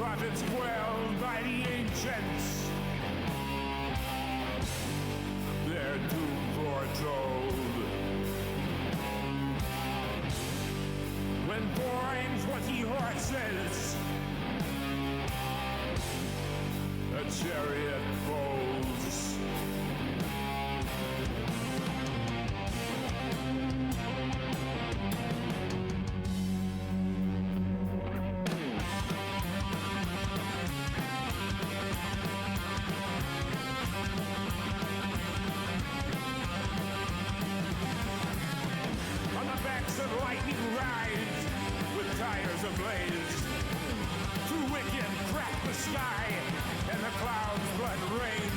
prophets quelled by the ancients, their doom foretold. When 420 horses, a chariot folds. On the backs of lightning rides, with tires ablaze, two wicked crack the sky, and the clouds blood rains.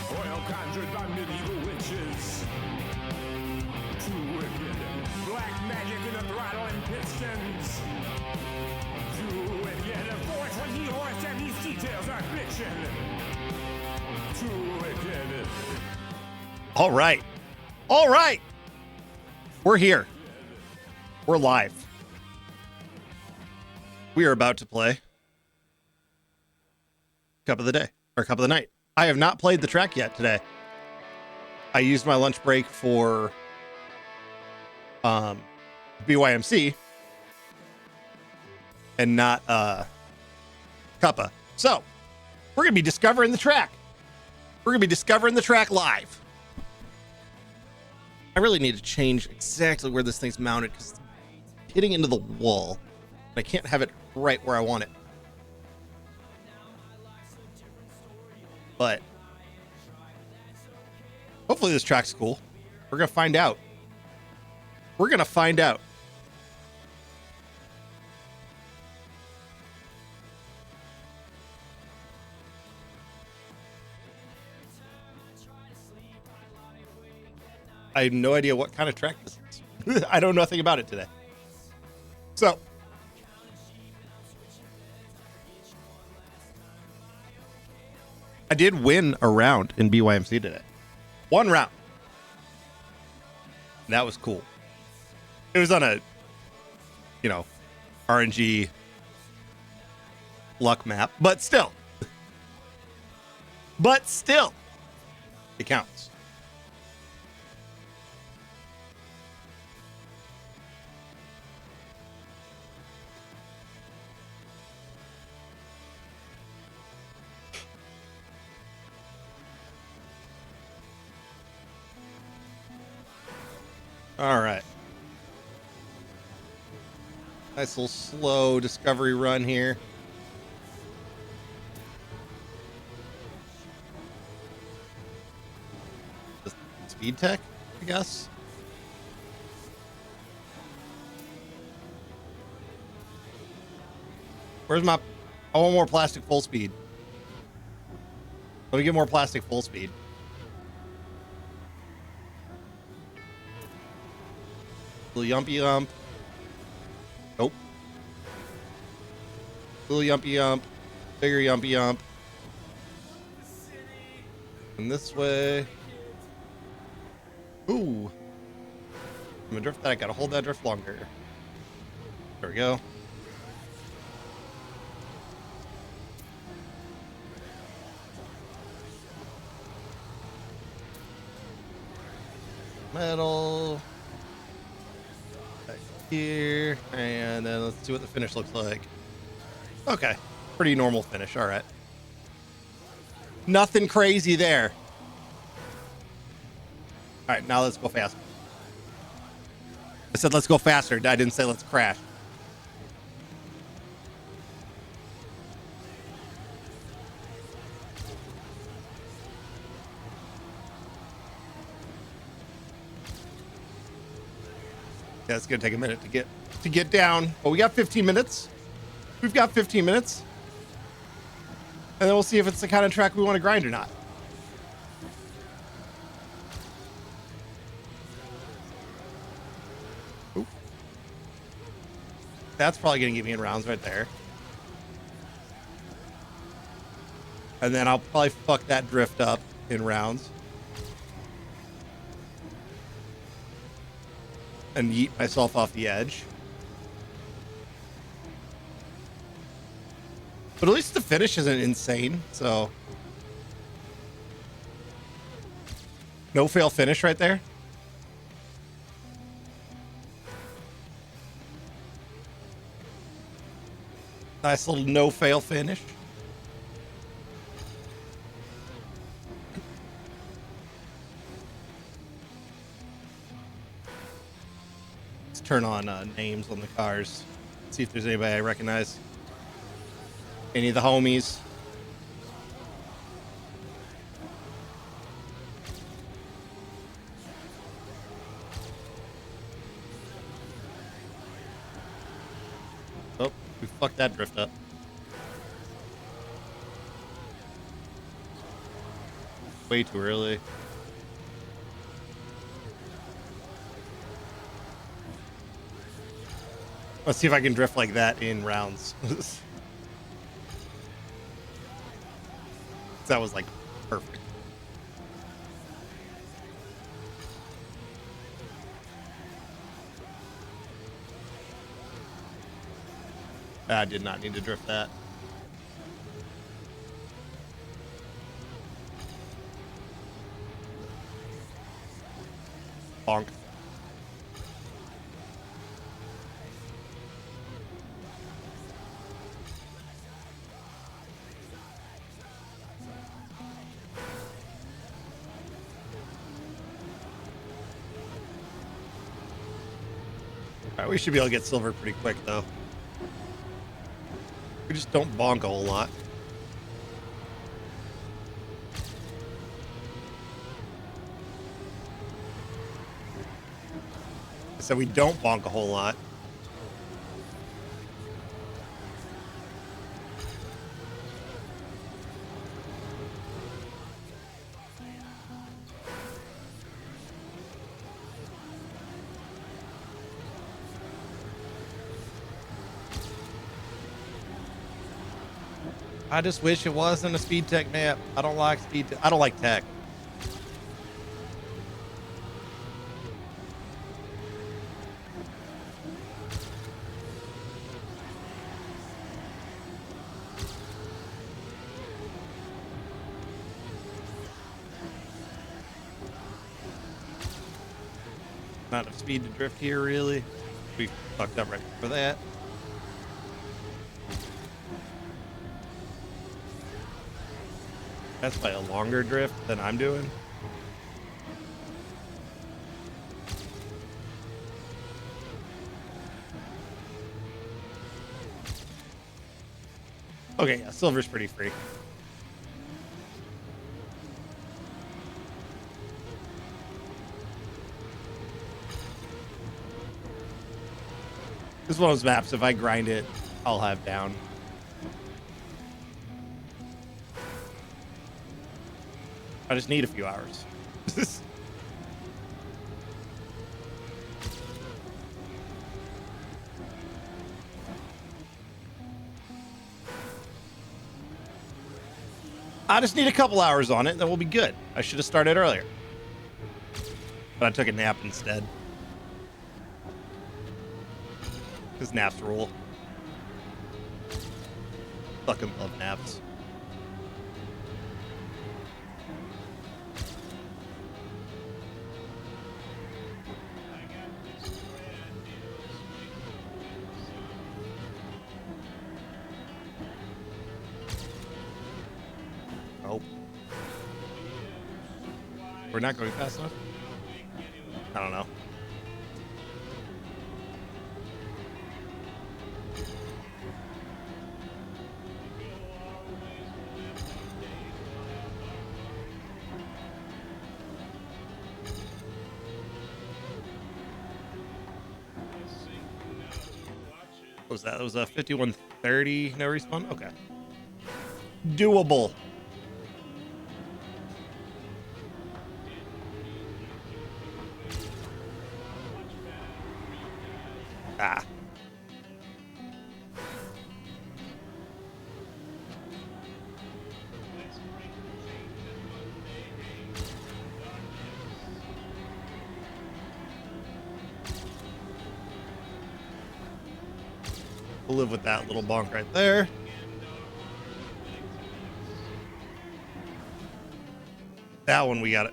Oil conjured by medieval witches. Too wicked. Black magic in the throttle and pistons. Too wicked. A 420 horse and these details are fiction. Too wicked. All right. All right. We're here. We're live. We are about to play Cup of the Day or Cup of the Night. I have not played the track yet today. I used my lunch break for BYMC and not Cuppa. So we're gonna be discovering the track. We're gonna be discovering the track live. I really need to change exactly where this thing's mounted because it's hitting into the wall. I can't have it right where I want it. But hopefully this track's cool. We're gonna find out. We're gonna find out. I have no idea what kind of track this is. I know nothing about it today. So I did win a round in BYMC today. One round. And that was cool. It was on a, RNG luck map, but still. It counts. All right. Nice little slow discovery run here. Just speed tech, I guess. Where's my... I want more plastic full speed. Let me get more plastic full speed. Little yumpy yump. Nope. Little yumpy yump. Bigger yumpy yump. And this way. Ooh. I'm gonna drift that. I gotta hold that drift longer. There we go. Metal. Here, and then let's see what the finish looks like. Okay, pretty normal finish. All right, nothing crazy there. All right, now let's go faster. I said let's go faster. I didn't say let's crash. Yeah, it's gonna take a minute to get down. But we got 15 minutes. We've got 15 minutes. And then we'll see if it's the kind of track we want to grind or not. That's probably going to get me in rounds right there. And then I'll probably fuck that drift up in rounds. And yeet myself off the edge. But at least the finish isn't insane, so... No fail finish right there. Nice little no fail finish. Let's turn on names on the cars. See if there's anybody I recognize. Any of the homies. Oh, we fucked that drift up. Way too early. Let's see if I can drift like that in rounds. That was like perfect. I did not need to drift that. Bonk. All right, we should be able to get silver pretty quick, though. We just don't bonk a whole lot. So we don't bonk a whole lot. I just wish it wasn't a speed tech map. I don't like I don't like tech. Not enough speed to drift here, really. We fucked up right for that. That's by a longer drift than I'm doing. Okay, yeah, silver's pretty free. This is one of those maps, if I grind it, I'll have down. I just need a few hours. I just need a couple hours on it, and then we'll be good. I should have started earlier. But I took a nap instead. Because naps rule. Fucking love naps. Oh. We're not going fast enough? I don't know. What was that? That was a 5130 no respawn? Okay. Doable. Ah. We'll live with that little bonk right there. That one we gotta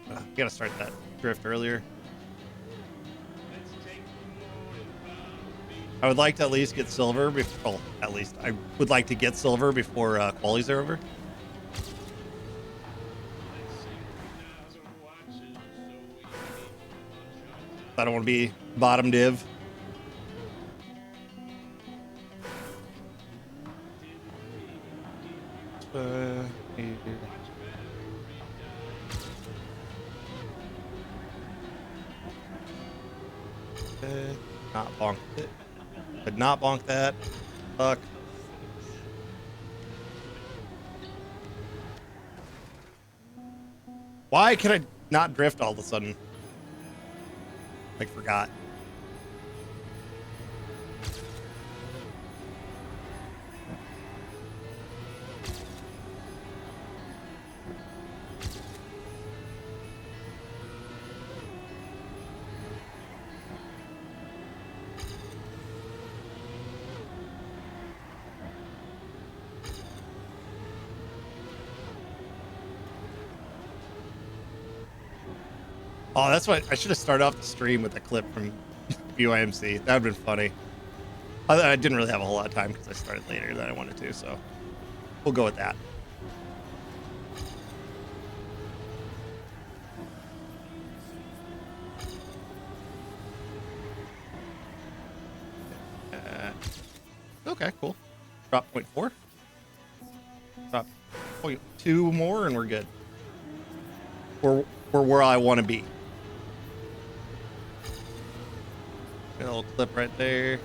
start that drift earlier. I would like to at least get silver before. Well, at least I would like to get silver before qualies are over. I don't want to be bottom div. Not bonk it. Could not bonk that. Fuck. Why can I not drift all of a sudden? Like, forgot. Oh, that's what I should have started off the stream with a clip from UIMC. That would have been funny. I didn't really have a whole lot of time because I started later than I wanted to, so we'll go with that. Okay, cool. Drop 0.4. Drop 0.2 more, and we're good. We're where I want to be. A little clip right there.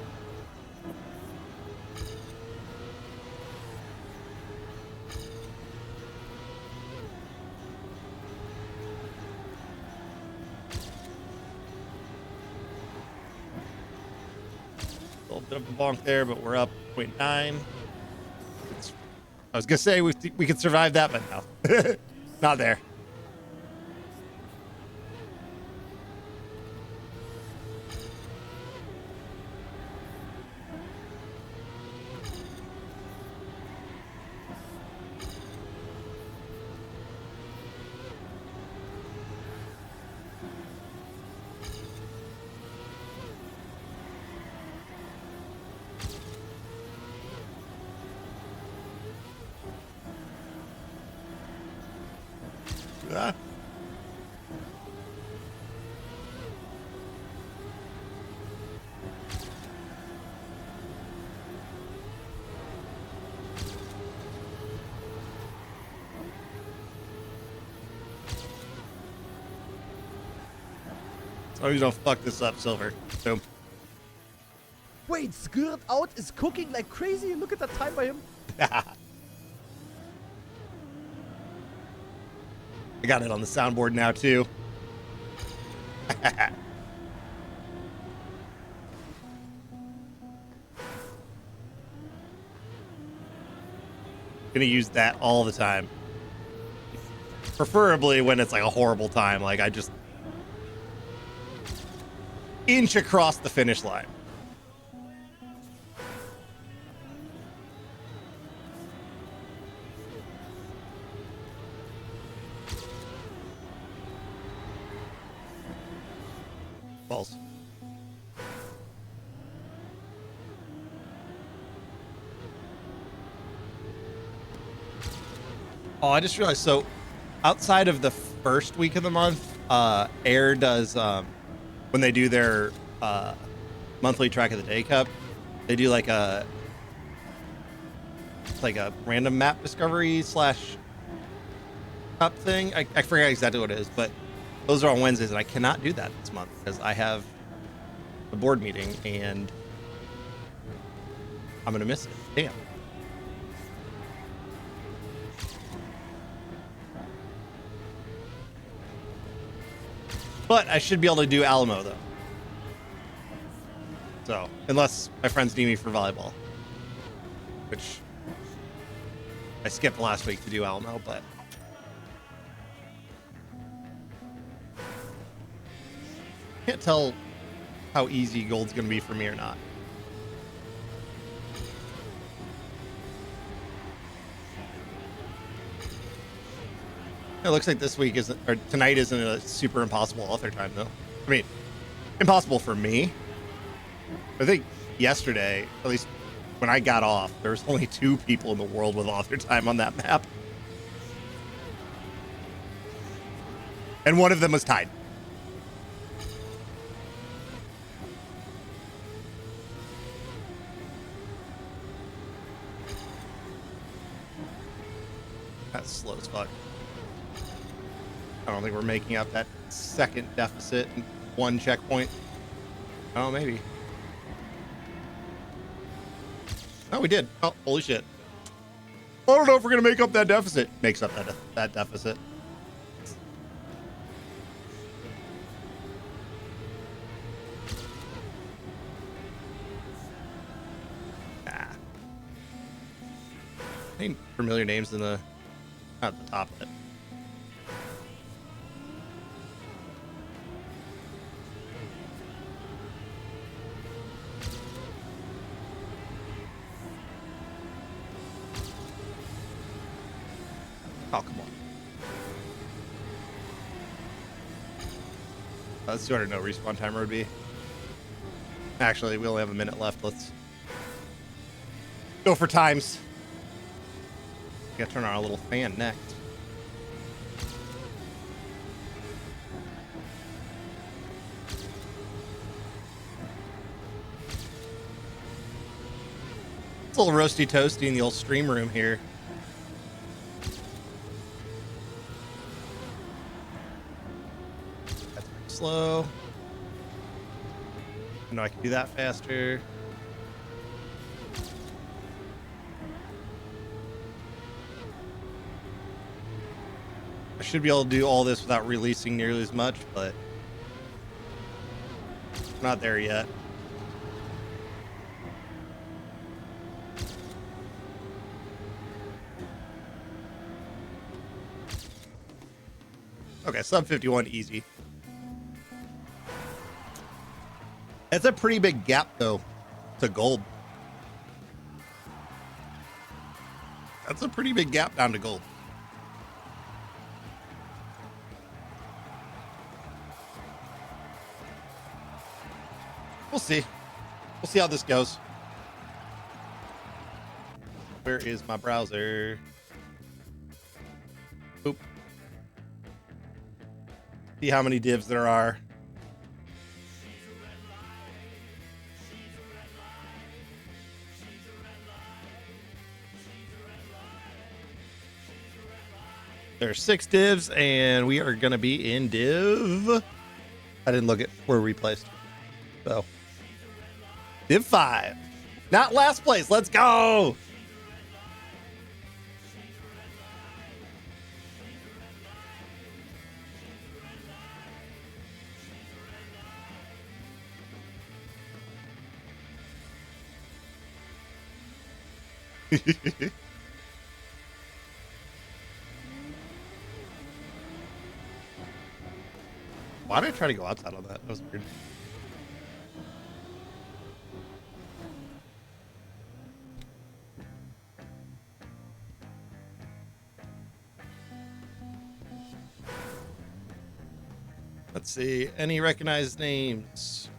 A little bit of a bonk there, but we're up 0.9. I was gonna say we could survive that, but no, not there. Ah. As long as you don't fuck this up, Silver. Boom. Wait, Skirt Out is cooking like crazy. Look at that time by him. I got it on the soundboard now, too. Gonna use that all the time. Preferably when it's like a horrible time, like I just inch across the finish line. Balls. Oh, I just realized, so outside of the first week of the month, Air does, when they do their monthly track of the day cup, they do like a random map discovery / cup thing. I forget exactly what it is, but those are on Wednesdays, and I cannot do that this month because I have a board meeting and I'm gonna miss it. Damn. But I should be able to do Alamo though. So, unless my friends need me for volleyball, which I skipped last week to do Alamo, but can't tell how easy gold's gonna be for me or not. It looks like this week isn't, or tonight isn't a super impossible author time though. I mean, impossible for me. I think yesterday, at least when I got off, there was only 2 people in the world with author time on that map. And one of them was tied. That's slow as fuck. I don't think we're making up that second deficit in 1 checkpoint. Oh, maybe. Oh, we did. Oh, holy shit. I don't know if we're going to make up that deficit. Makes up that deficit. Ah. Any familiar names in the... Not at the top of it. Oh, come on. Let's see what our no respawn timer would be. Actually, we only have a minute left. Let's go for times. Gotta turn on our little fan next. It's a little roasty toasty in the old stream room here. That's pretty slow. I know I can do that faster. I should be able to do all this without releasing nearly as much, but I'm not there yet. Okay, sub 51 easy. It's a pretty big gap though to gold. That's a pretty big gap down to gold. We'll see. We'll see how this goes. Where is my browser? Oop. See how many divs there are. There are 6 divs, and we are going to be in div. I didn't look at where we placed. So, div 5. Not last place. Let's go. Why did I try to go outside on that? That was weird. Let's see. Any recognized names?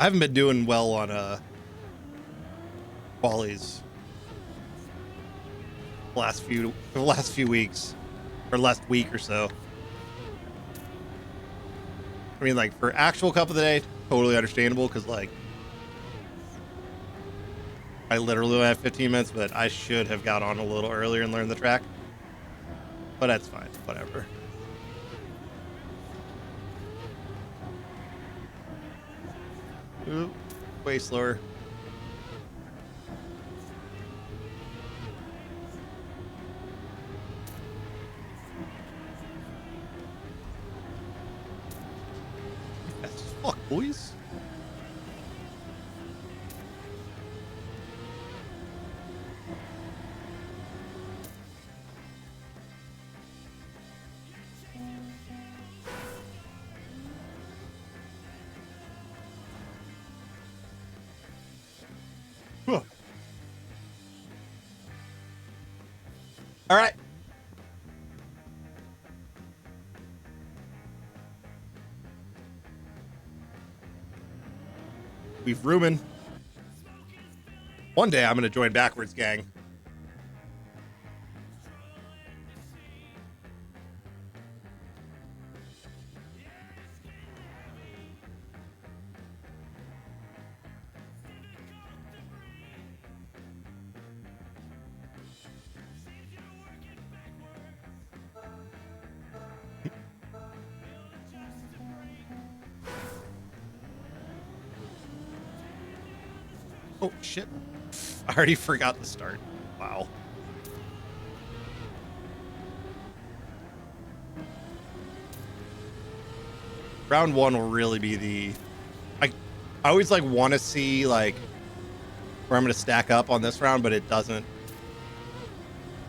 I haven't been doing well on qualies the last few weeks, or last week or so. I mean, like for actual cup of the day, totally understandable because like I literally only have 15 minutes, but I should have got on a little earlier and learned the track. But that's fine, whatever. Ooh, way slower. That's fuck, boys. All right. We've ruined. One day I'm going to join Backwards Gang. Oh, shit. I already forgot the start. Wow. Round one will really be the... I always like want to see like where I'm going to stack up on this round, but it doesn't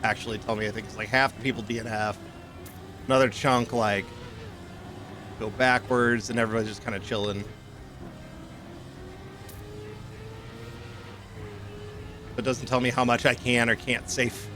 actually tell me. I think it's like half the people DNF. Another chunk like go backwards, and everybody's just kind of chilling. It doesn't tell me how much I can or can't safe.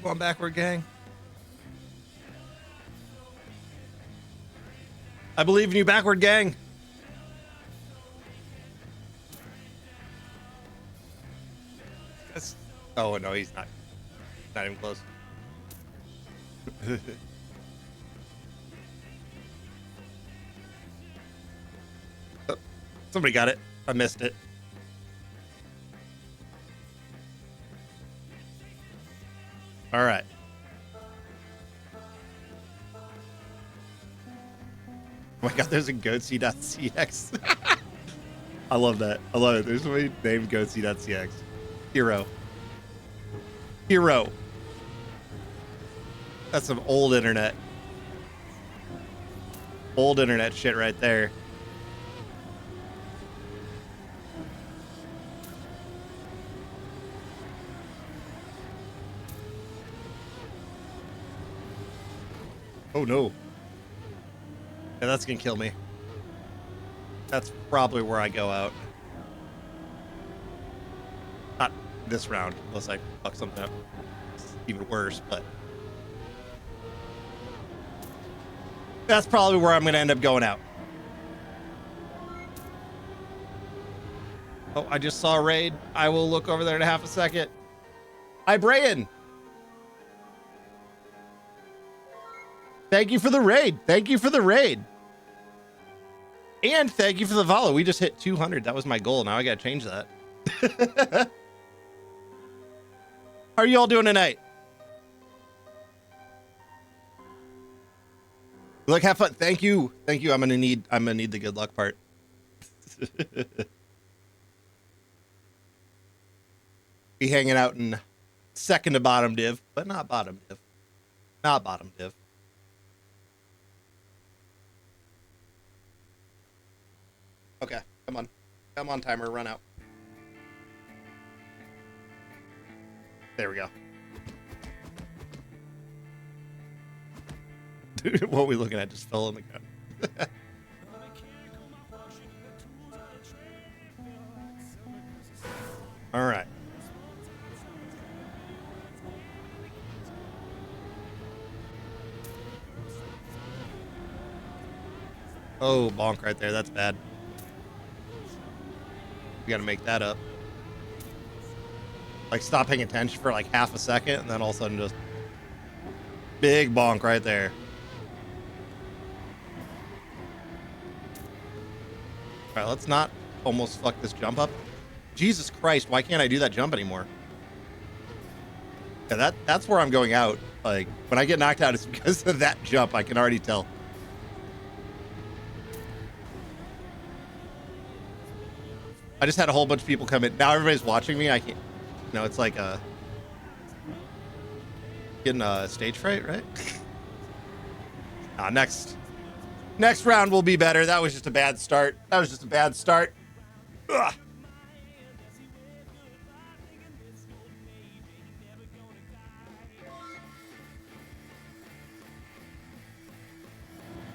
Come on, Backward Gang. I believe in you, Backward Gang. Oh, no, he's not. Not even close. Oh, somebody got it. I missed it. All right. Oh my god, there's a goatsy.cx. I love that. I love it. There's somebody named goatsy.cx. Hero. Hero. That's some old internet. Old internet shit right there. Oh no. Yeah, that's gonna kill me. That's probably where I go out. Not this round, unless I fuck something up. It's even worse, but that's probably where I'm gonna end up going out. Oh, I just saw a raid. I will look over there in half a second. Hi, Brian. Thank you for the raid. Thank you for the raid. And thank you for the follow. We just hit 200. That was my goal. Now I got to change that. How are you all doing tonight? Look, have fun. Thank you. Thank you. I'm going to need the good luck part. Be hanging out in second to bottom div, but not bottom div. Not bottom div. Okay, come on. Come on, timer, run out. There we go. Dude, what are we looking at? Just fell in the gun. All right. Oh, bonk right there. That's bad. We got to make that up. Like, stop paying attention for like half a second, and then all of a sudden just big bonk right there. All right, let's not almost fuck this jump up. Jesus Christ, why can't I do that jump anymore? Yeah, that's where I'm going out. Like, when I get knocked out, it's because of that jump. I can already tell. I just had a whole bunch of people come in. Now everybody's watching me. I can't, you know, it's like getting a stage fright, right? Next round will be better. That was just a bad start. Ugh.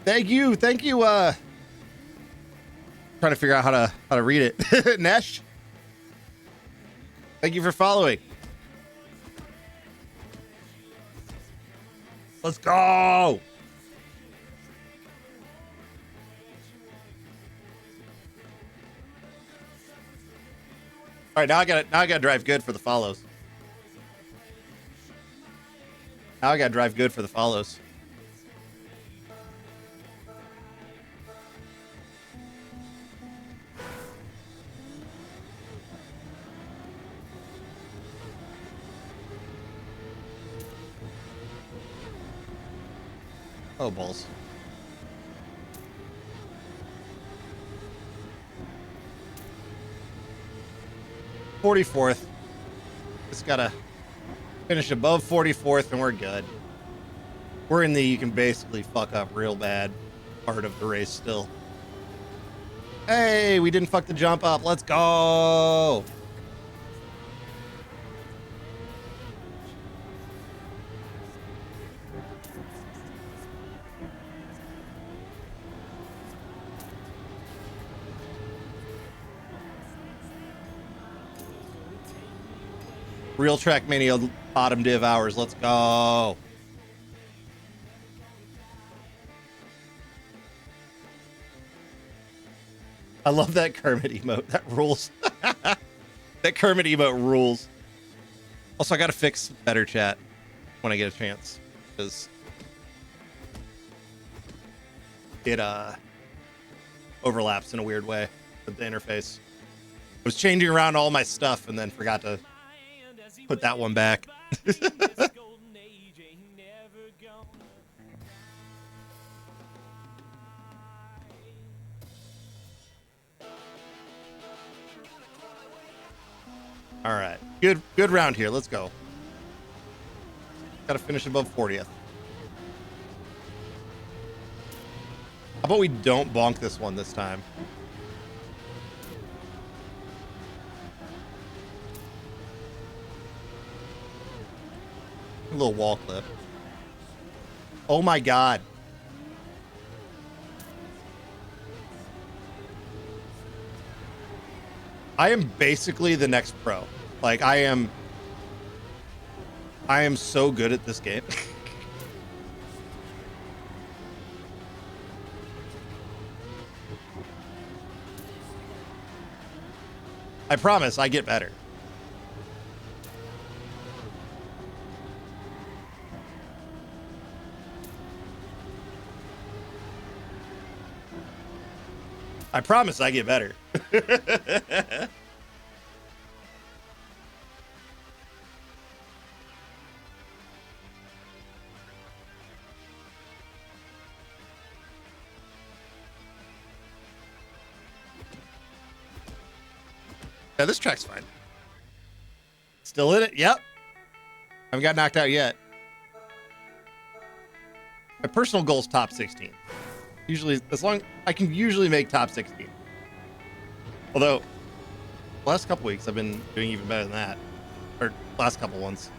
Thank you. Trying to figure out how to read it. Nesh. Thank you for following. Let's go. All right, now I gotta drive good for the follows. Oh, balls. $44th. Just gotta finish above 44th and we're good. We're in the you can basically fuck up real bad part of the race still. Hey, we didn't fuck the jump up. Let's go. Real Track Mania bottom div hours. Let's go. I love that Kermit emote. That rules. That Kermit emote rules. Also, I gotta fix better chat when I get a chance, because it overlaps in a weird way with the interface. I was changing around all my stuff and then forgot to put that one back. All right, good round here. Let's go. Got to finish above 40th. How about we don't bonk this one this time? A little wall clip. Oh my god. I am basically the next pro. Like, I am so good at this game. I promise I get better. I promise I get better. Yeah, this track's fine. Still in it? Yep. Haven't got knocked out yet. My personal goal is top 16. Usually, I can usually make top 16. Although, the last couple weeks I've been doing even better than that. Or last couple ones.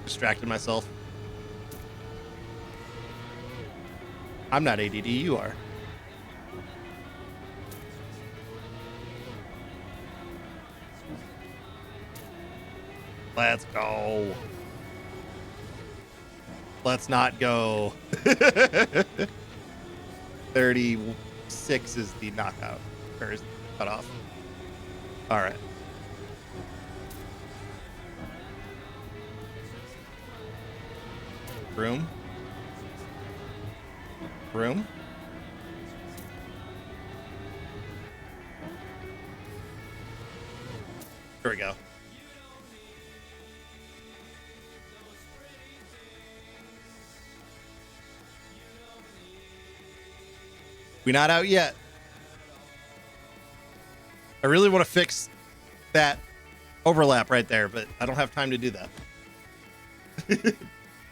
Distracted myself. I'm not ADD, you are. Let's go. Let's not go. 36 is the knockout. Or is cut off. All right. Room. Room. Here we go. We're not out yet. I really want to fix that overlap right there, but I don't have time to do that.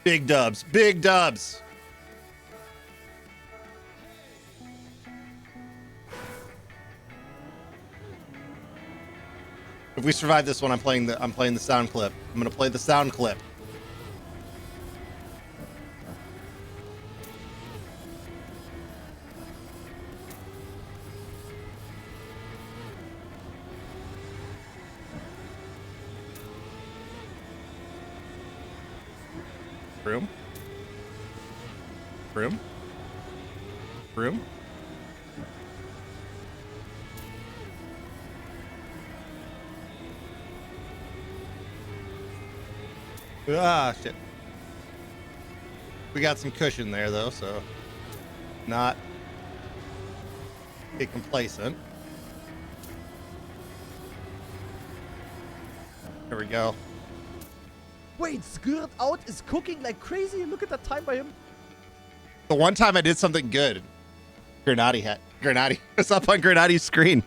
Big dubs. Big dubs. If we survive this one, I'm playing the sound clip. I'm gonna play the sound clip. Room. Room. Room. Ah, shit. We got some cushion there, though, so not get complacent. There we go. Wait, Skirt Out is cooking like crazy. Look at that time by him. The one time I did something good, Granati was up on Granati's screen.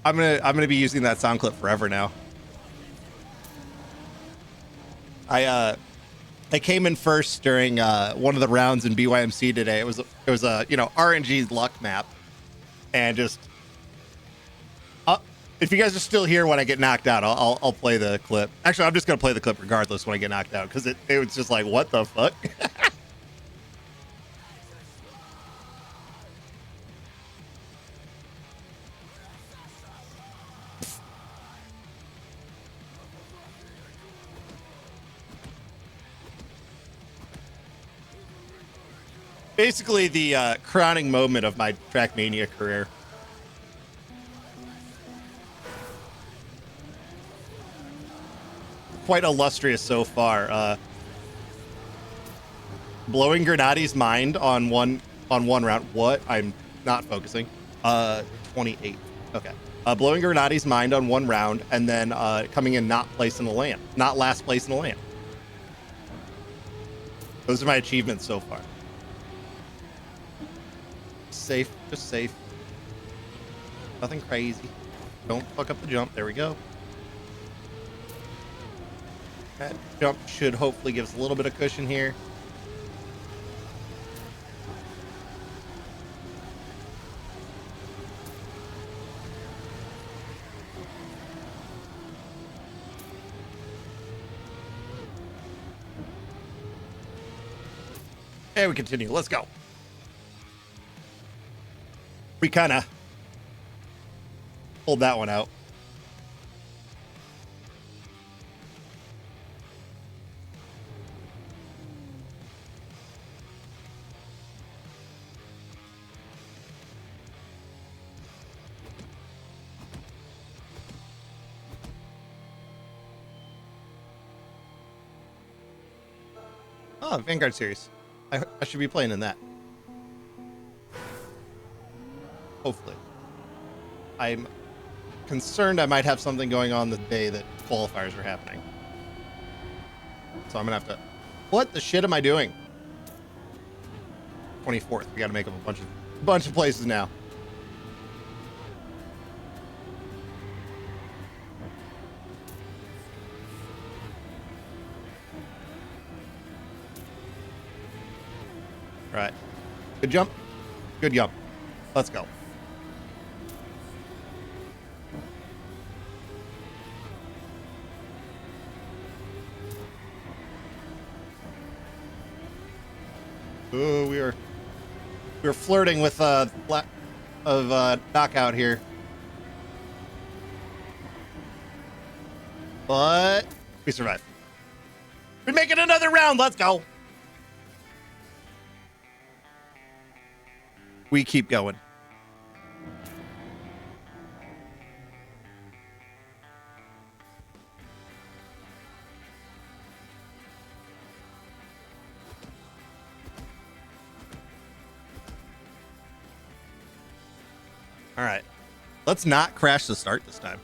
I'm gonna be using that sound clip forever now. I came in first during one of the rounds in BYMC today. It was a RNG luck map, and just if you guys are still here when I get knocked out, I'll play the clip. Actually, I'm just gonna play the clip regardless when I get knocked out because it was just like, what the fuck. Basically the crowning moment of my Trackmania career. Quite illustrious so far. Blowing Granati's mind on one round. What? I'm not focusing. 28. Okay. Blowing Granati's mind on one round and then coming in not last place in the land. Those are my achievements so far. Safe, just safe. Nothing crazy. Don't fuck up the jump. There we go. That jump should hopefully give us a little bit of cushion here. And we continue. Let's go. We kind of pulled that one out. Oh, Vanguard series. I should be playing in that. Hopefully. I'm concerned I might have something going on the day that qualifiers are happening. So I'm gonna have to... What the shit am I doing? 24th. We gotta make up a bunch of places now. All right. Good jump. Good jump. Let's go. Oh, we are flirting with knockout here, but we survived. We're making another round. Let's go. We keep going. All right. Let's not crash the start this time.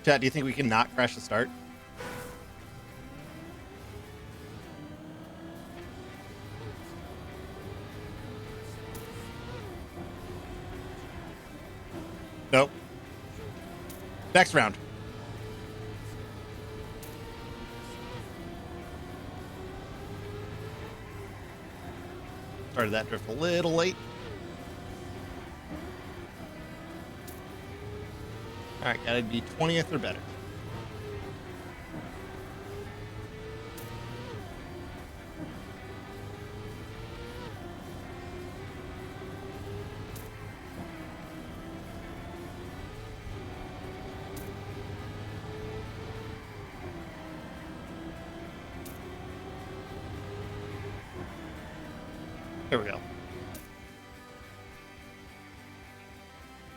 Chat, do you think we can not crash the start? Next round. Started that drift a little late. All right, gotta be 20th or better. There we go. All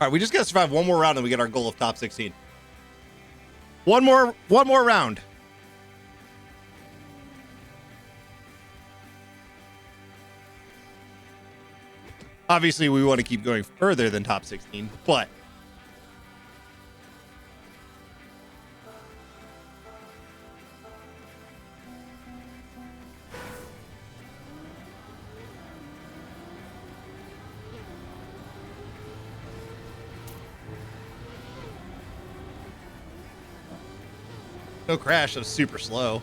right, we just gotta survive one more round and we get our goal of top 16. One more round. Obviously, we want to keep going further than top 16, but no crash. That was super slow.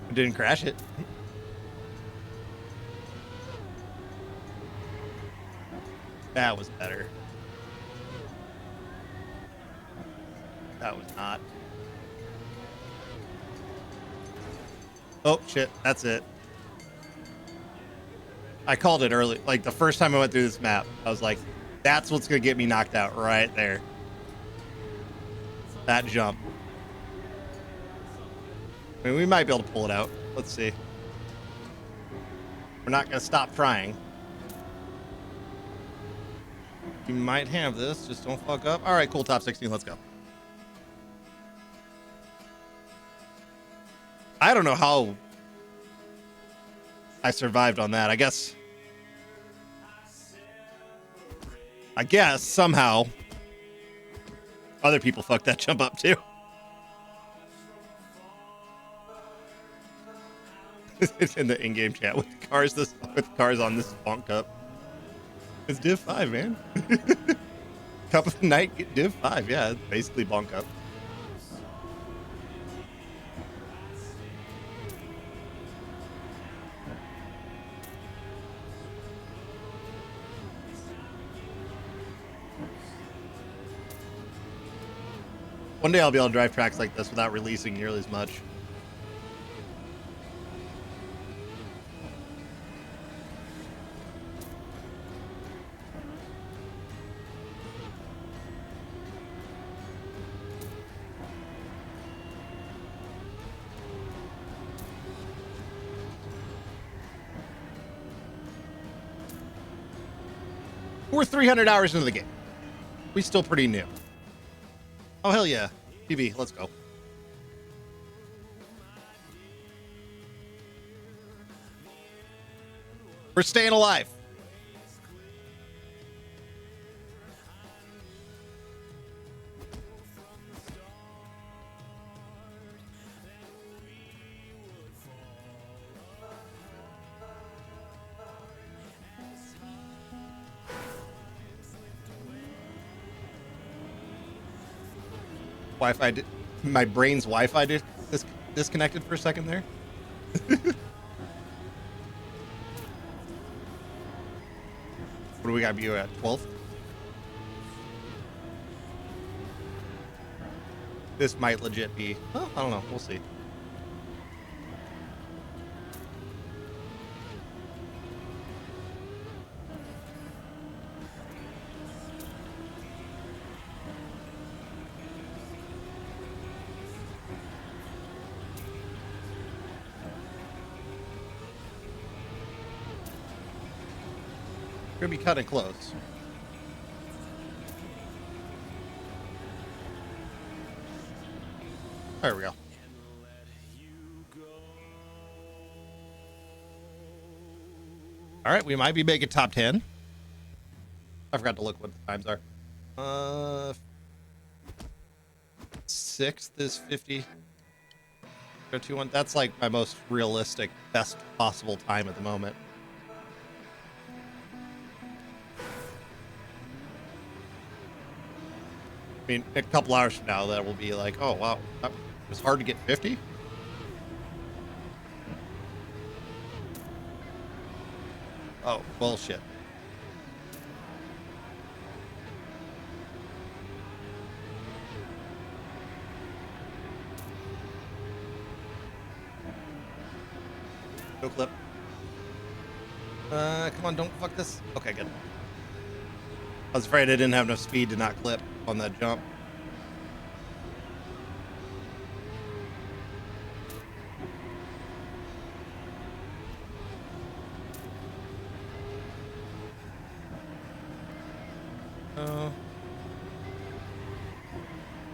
I didn't crash it. That was better. That was not. Oh, shit. That's it. I called it early. Like, the first time I went through this map, I was like, that's what's going to get me knocked out right there. That jump. I mean, we might be able to pull it out. Let's see. We're not going to stop trying. You might have this. Just don't fuck up. All right, cool. Top 16. Let's go. I don't know how I survived on that. I guess somehow other people fucked that jump up too. It's in the in-game chat with cars on this Bonk Cup. It's Div 5, man. Cup of the night, get Div 5. Yeah, it's basically Bonk Cup. One day I'll be able to drive tracks like this without releasing nearly as much. We're 300 hours into the game. We still pretty new. Oh, hell yeah. PB, let's go. We're staying alive. Wi-Fi, my brain's Wi-Fi disconnected for a second there. What do we got you at 12th? This might legit be, well, I don't know, we'll see. We're gonna be cutting close. There we go. All right, we might be making top 10. I forgot to look what the times are. 6th is 50. 21. That's like my most realistic, best possible time at the moment. I mean, a couple hours from now, that will be like, oh, wow, that was hard to get 50. Oh, bullshit. Go clip. Come on, don't fuck this. Okay, good. I was afraid I didn't have enough speed to not clip on that jump.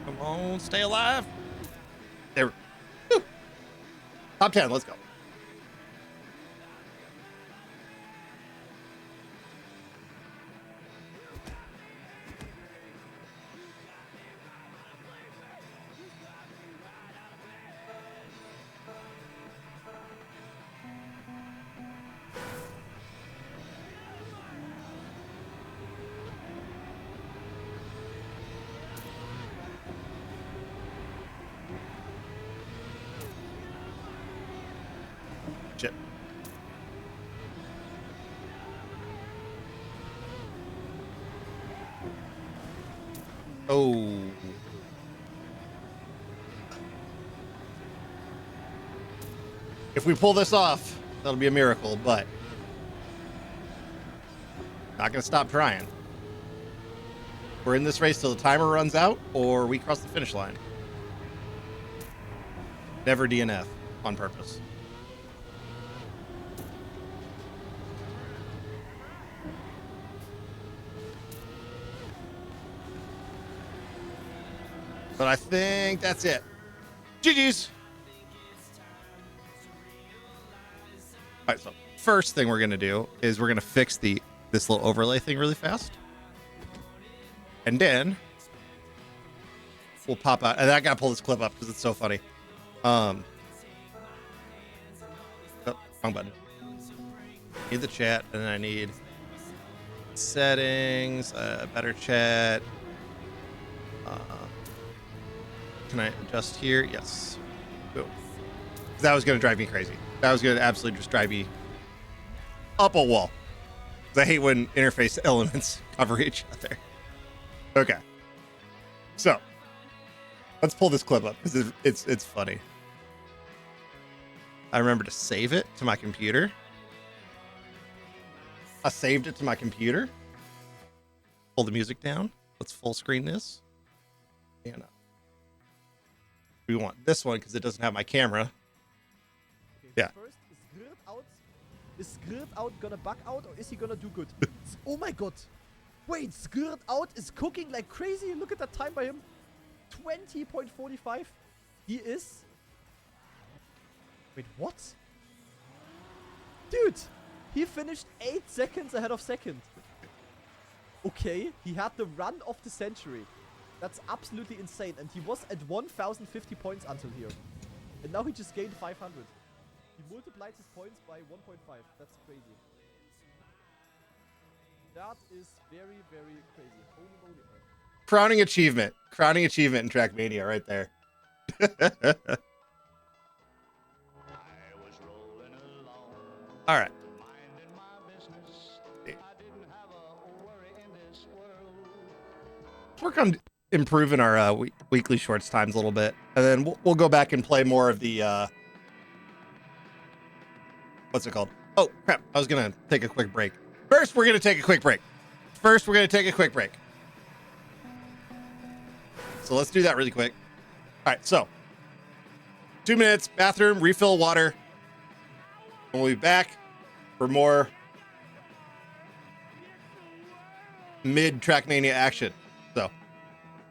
Come on, stay alive. There. Woo. Top 10, let's go. Shit. Oh. If we pull this off, that'll be a miracle, but not gonna stop trying. We're in this race till the timer runs out or we cross the finish line. Never DNF on purpose. But I think that's it. GG's. All right, so first thing we're gonna do is we're gonna fix this little overlay thing really fast, and then we'll pop out. And I gotta pull this clip up because it's so funny. Oh, wrong button. Need the chat, and then I need settings, better chat. Can I adjust here? Yes. Boom. That was going to drive me crazy. That was going to absolutely just drive me up a wall. Because I hate when interface elements cover each other. Okay. So, let's pull this clip up because it's funny. I remember to save it to my computer. I saved it to my computer. Pull the music down. Let's full screen this. And we want this one because it doesn't have my camera. Okay, yeah. First, is Skirt out gonna bug out or is he gonna do good? Oh my god. Wait, Skirt out is cooking like crazy. Look at that time by him. 20.45. He is... Wait, what? Dude, he finished 8 seconds ahead of second. Okay, he had the run of the century. That's absolutely insane. And he was at 1,050 points until here. And now he just gained 500. He multiplied his points by 1.5. That's crazy. That is very, very crazy. Holy moly. Crowning achievement. Crowning achievement in Trackmania right there. All right. Let's work on improving our weekly shorts times a little bit, and then we'll go back and play more of the what's it called? Oh crap! I was gonna take a quick break. First, we're gonna take a quick break. So let's do that really quick. All right, so 2 minutes, bathroom, refill water, and we'll be back for more mid-Trackmania action. So, if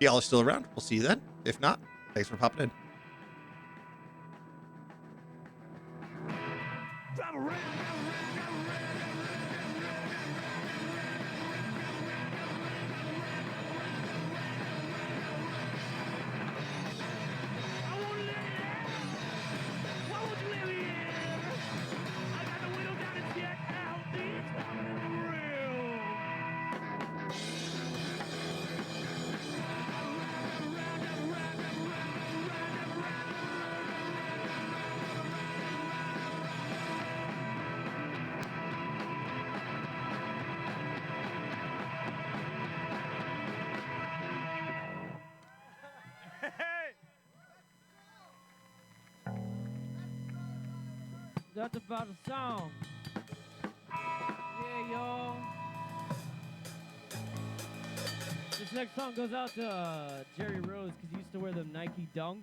y'all are still around, we'll see you then. If not, thanks for popping in. That's about the song. Yeah, y'all. This next song goes out to Jerry Rose because he used to wear the Nike Dunks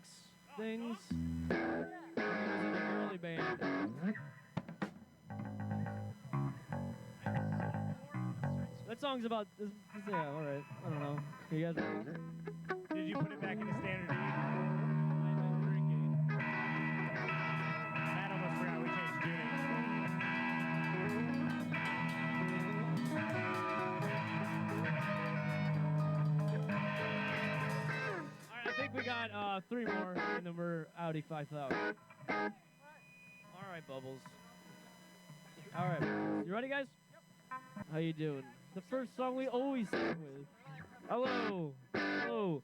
things. He was in a girly band. That song's about this. Yeah, all right. I don't know. You guys ready? Did you put it back in the standard E? I'm drinking. Matt almost forgot we changed tuning. All right, I think we got 3 more, and then we're Audi 5000. All right, Bubbles. All right, you ready, guys? How you doing? The first song we always start with. Hello. Hello.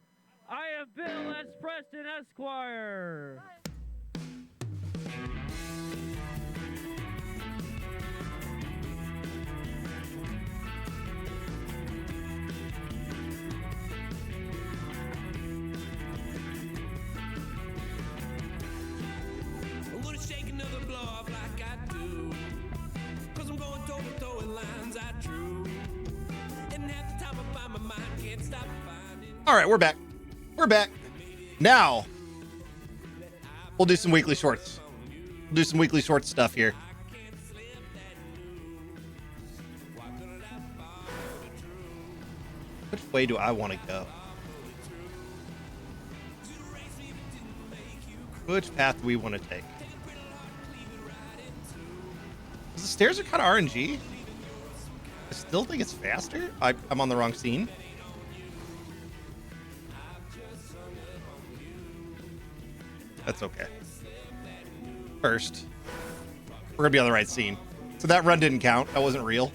I am Bill S. Preston Esquire. I'm gonna shake another blow off like I do. Cause I'm going toe to toe with lines I drew. And half the time I find my mind can't stop finding. All right, we're back. We're back. Now, we'll do some weekly shorts. We'll do some weekly short stuff here. Which way do I want to go? Which path do we want to take? 'Cause the stairs are kind of RNG. I still think it's faster. I'm on the wrong scene. That's okay. First, we're gonna be on the right scene. So that run didn't count. That wasn't real.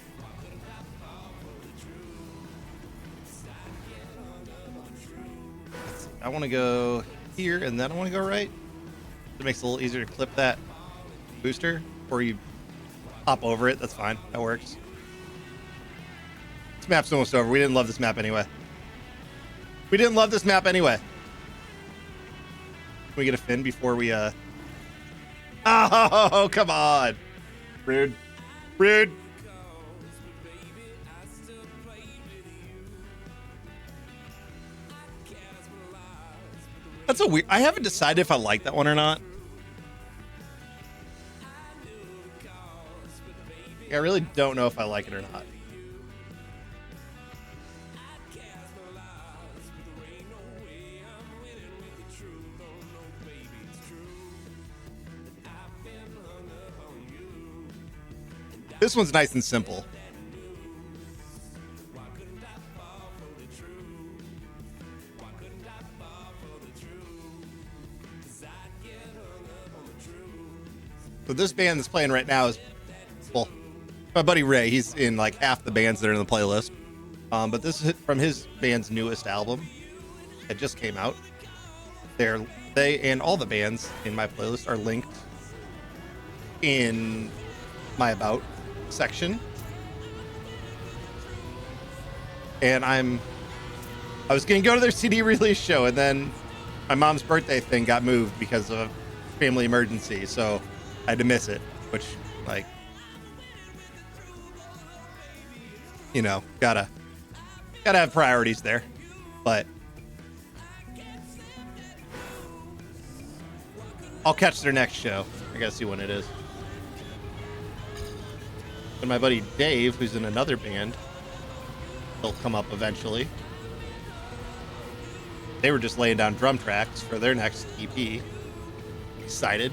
I want to go here, and then I want to go right. It makes it a little easier to clip that booster, or you hop over it. That's fine. That works. This map's almost over. We didn't love this map anyway. We didn't love this map anyway. Can we get a fin before we, Oh, come on. Rude. Rude. That's a weird... I haven't decided if I like that one or not. I really don't know if I like it or not. This one's nice and simple. So this band that's playing right now is, well, my buddy Ray. He's in like half the bands that are in the playlist. But this is from his band's newest album. It just came out. They and all the bands in my playlist are linked in my About section. And I was going to go to their CD release show, and then my mom's birthday thing got moved because of a family emergency. So I had to miss it, which, like, you know, gotta have priorities there. But I'll catch their next show. I gotta see when it is. And my buddy Dave, who's in another band, he'll come up eventually. They were just laying down drum tracks for their next EP. Excited.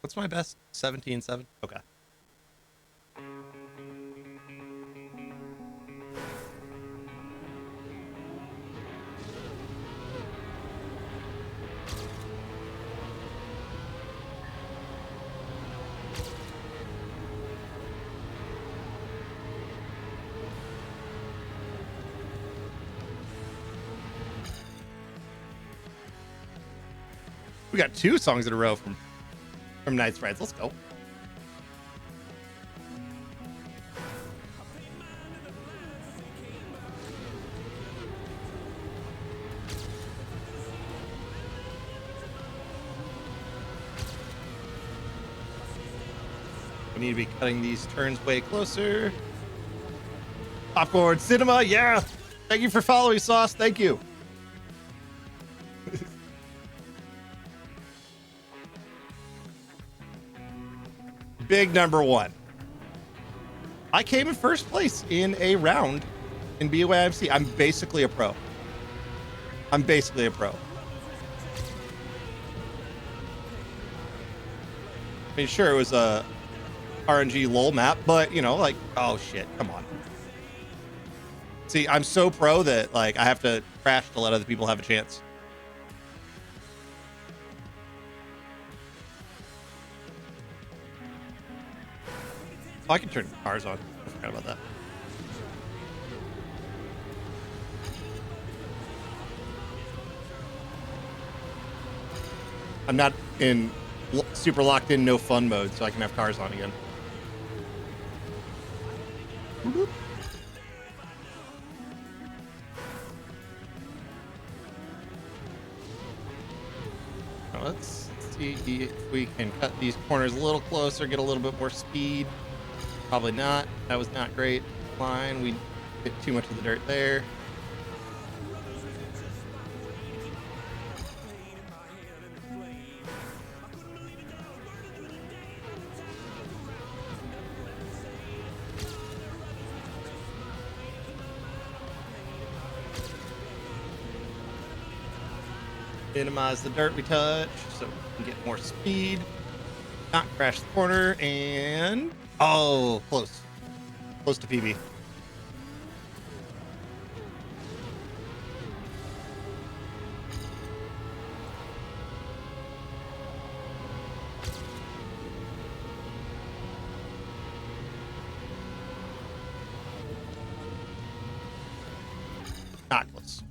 What's my best? 17.7? Okay. We got 2 songs in a row from Night's Rides. Let's go. I need to be cutting these turns way closer. Popcorn Cinema, yeah. Thank you for following, Sauce. Thank you. Big number one. I came in first place in a round in BYMC. I'm basically a pro. I'm basically a pro. I mean, sure, it was a RNG lol map, but you know, like, oh shit, come on. See, I'm so pro that like I have to crash to let other people have a chance. Oh, I can turn cars on. I forgot about that. I'm not in super locked in no fun mode, so I can have cars on again. Boop. Now let's see if we can cut these corners a little closer, get a little bit more speed. Probably not. That was not great. Line. We hit too much of the dirt there. Minimize the dirt we touch so we can get more speed. Not crash the corner and oh, close. Close to PB. Not close.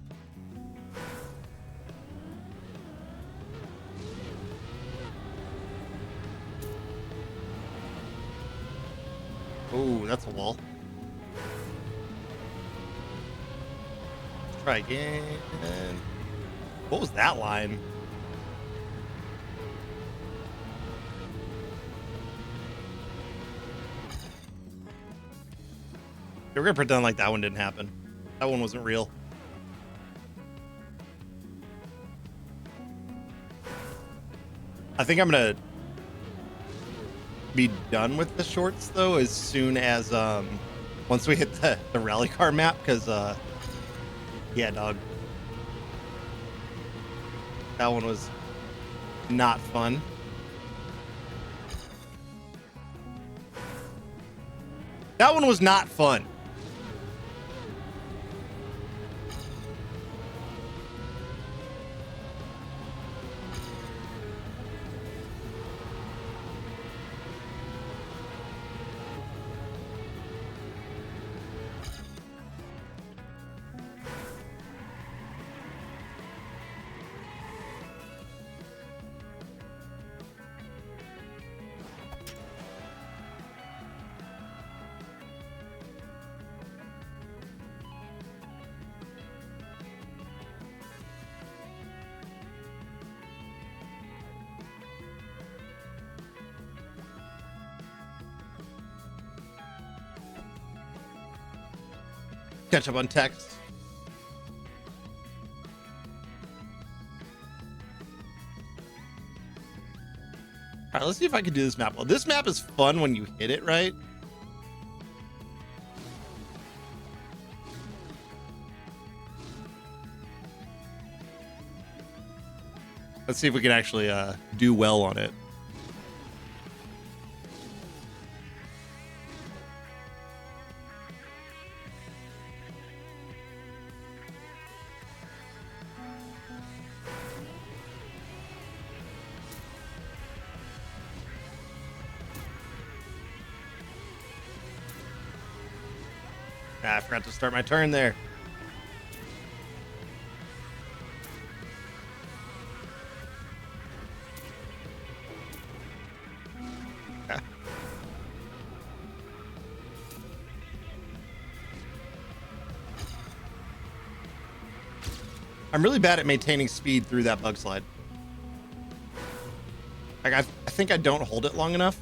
Oh, that's a wall. Let's try again. What was that line? We're gonna pretend like that one didn't happen. That one wasn't real. I think I'm gonna be done with the shorts though as soon as once we hit the rally car map, because yeah, dog, that one was not fun. That one was not fun. Catch up on text. All right, let's see if I can do this map well. This map is fun when you hit it right. Let's see if we can actually do well on it. I forgot to start my turn there. I'm really bad at maintaining speed through that bug slide. Like I think I don't hold it long enough.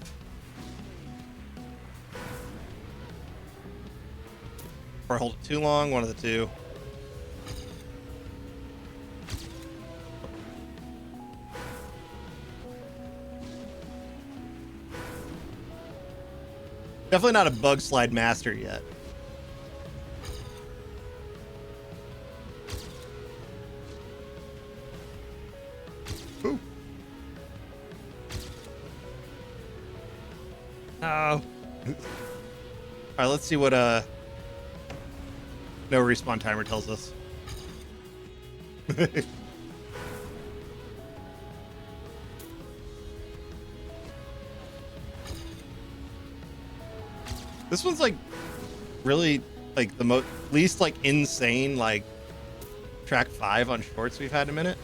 Or hold it too long, one of the two. Definitely not a bug slide master yet. Ooh. Oh. All right, let's see what no respawn timer tells us. This one's like really like the least like insane like track 5 on shorts we've had in a minute.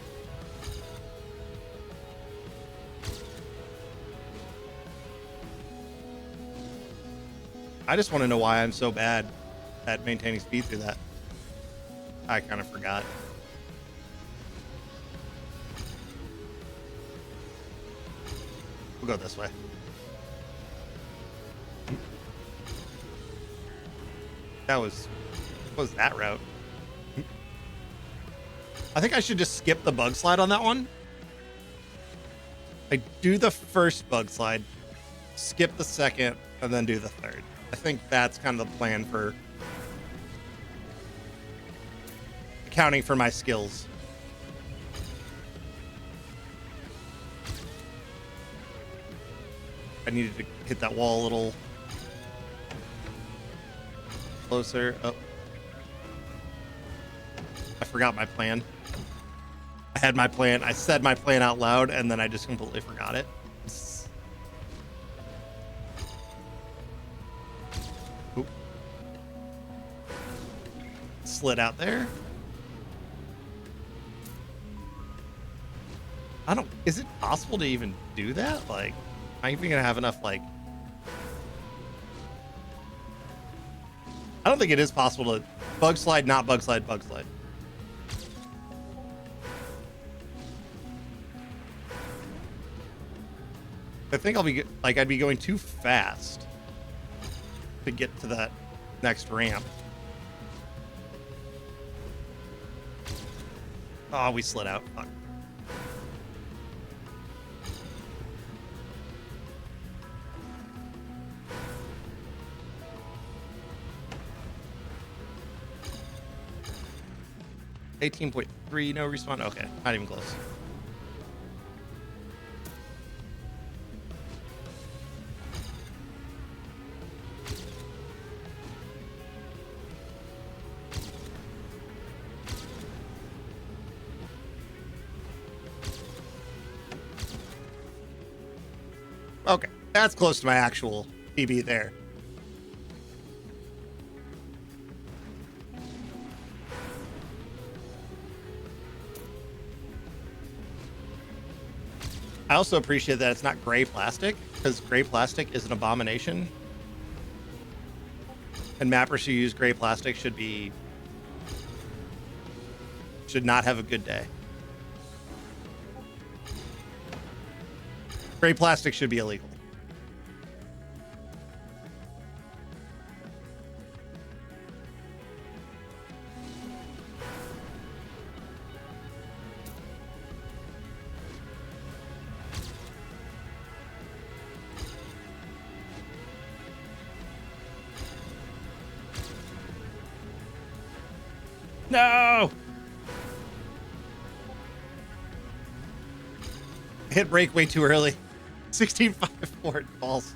I just want to know why I'm so bad at maintaining speed through that. I kind of forgot. We'll go this way. What was that route? I think I should just skip the bug slide on that one. I do the first bug slide, skip the second, and then do the third. I think that's kind of the plan for accounting for my skills. I needed to hit that wall a little closer. Oh. I forgot my plan. I had my plan. I said my plan out loud, and then I just completely forgot it. Oop. Slid out there. Is it possible to even do that? Like, am I even gonna have enough, like... I don't think it is possible to bug slide, not bug slide, bug slide. I think I'd be going too fast to get to that next ramp. Oh, we slid out. Fuck. $18.3, no respawn. Okay, not even close. Okay, that's close to my actual PB there. I also appreciate that it's not gray plastic, because gray plastic is an abomination. And mappers who use gray plastic should not have a good day. Gray plastic should be illegal. No! Hit brake way too early. 16.5 forward falls.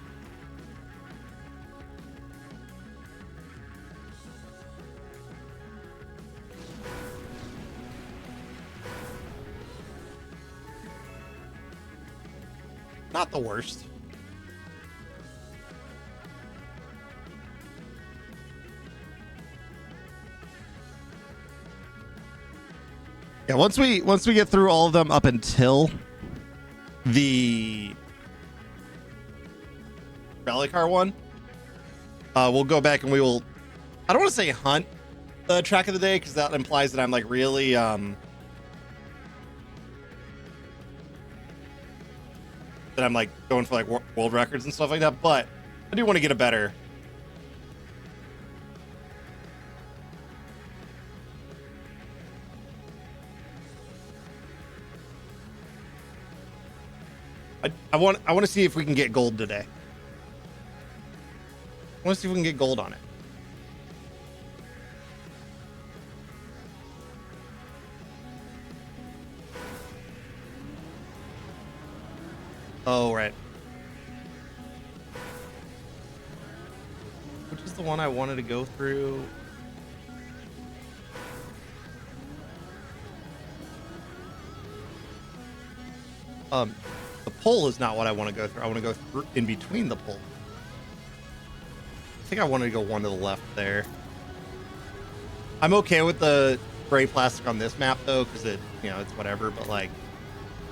Not the worst. Yeah, once we get through all of them up until the rally car one, we'll go back and we will, I don't want to say hunt the track of the day, because that implies that I'm like really that I'm like going for like world records and stuff like that, but I do want to get a better I want to see if we can get gold today. I want to see if we can get gold on it. Oh, right. Which is the one I wanted to go through? The pole is not what I want to go through. I want to go through in between the pole. I think I wanted to go one to the left there. I'm okay with the gray plastic on this map though, because it, you know, it's whatever, but like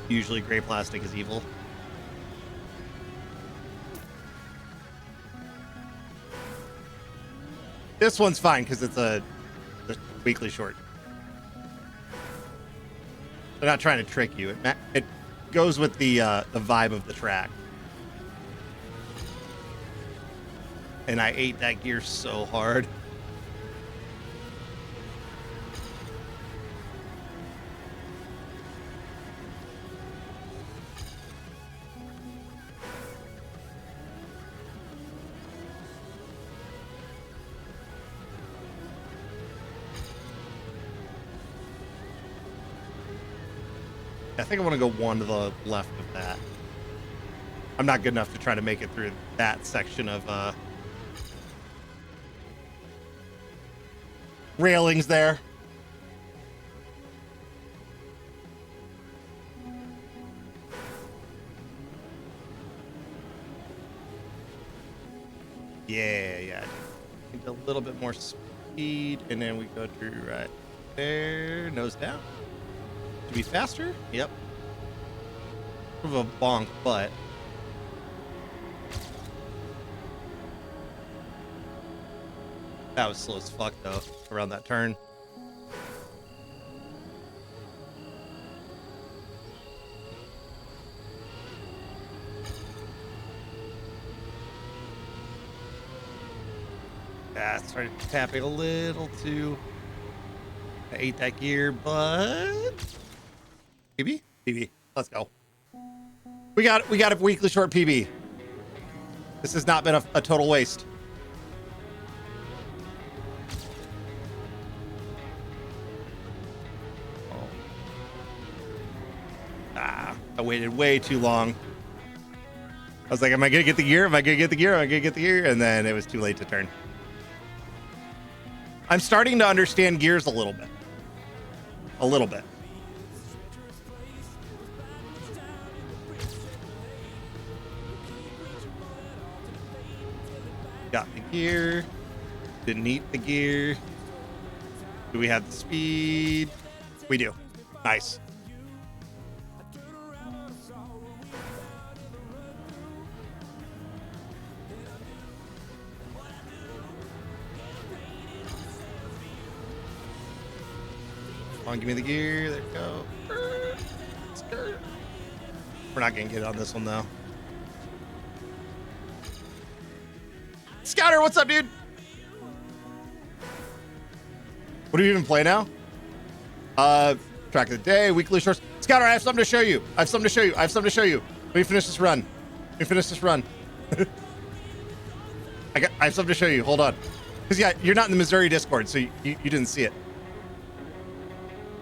usually gray plastic is evil. This one's fine because it's a weekly short. They're not trying to trick you. It goes with the vibe of the track. And I ate that gear so hard. I think I want to go one to the left of that. I'm not good enough to try to make it through that section of railings there. Yeah. Need a little bit more speed, and then we go through right there, nose down. To be faster? Yep. Sort of a bonk, but that was slow as fuck though around that turn. Yeah, started tapping a little too. I ate that gear, but PB, let's go. We got a weekly short PB. This has not been a total waste. Oh. I waited way too long. I was like, am I gonna get the gear? Am I gonna get the gear? Am I gonna get the gear? And then it was too late to turn. I'm starting to understand gears a little bit. A little bit. Got the gear. Didn't eat the gear. Do we have the speed? We do. Nice. Come on, give me the gear. There we go. We're not gonna get it on this one though. Scouter, what's up, dude? What do you even play now? Track of the day, weekly shorts. Scouter, I have something to show you. I have something to show you. Let me finish this run. I have something to show you. Hold on. Because yeah, you're not in the Missouri Discord, so you didn't see it.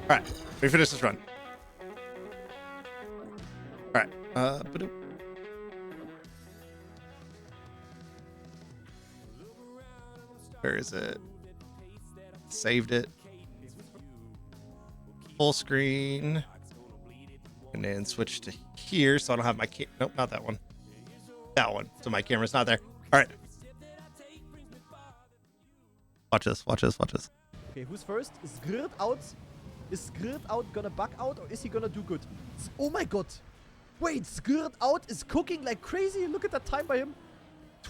All right, let me finish this run. All right. Where is it? Saved it. Full screen. And then switch to here, so I don't have my nope, not that one. That one. So my camera's not there. All right. Watch this. Okay, who's first? Is Grid out? Is Grid out gonna bug out, or is he gonna do good? Oh my god! Wait, Grid out is cooking like crazy. Look at that time by him.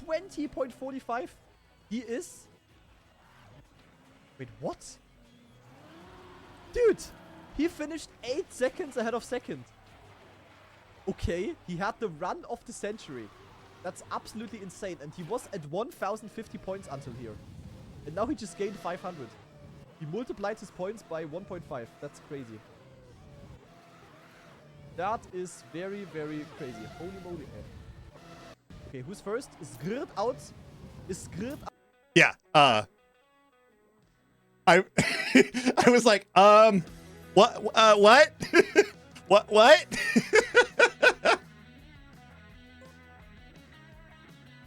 20.45. He is... Wait, what? Dude! He finished 8 seconds ahead of second. Okay, he had the run of the century. That's absolutely insane. And he was at 1050 points until here. And now he just gained 500. He multiplied his points by 1.5. That's crazy. That is very, very crazy. Holy moly. Okay, who's first? Is Grid out? Is Grid out? Yeah. I I was like, what? What?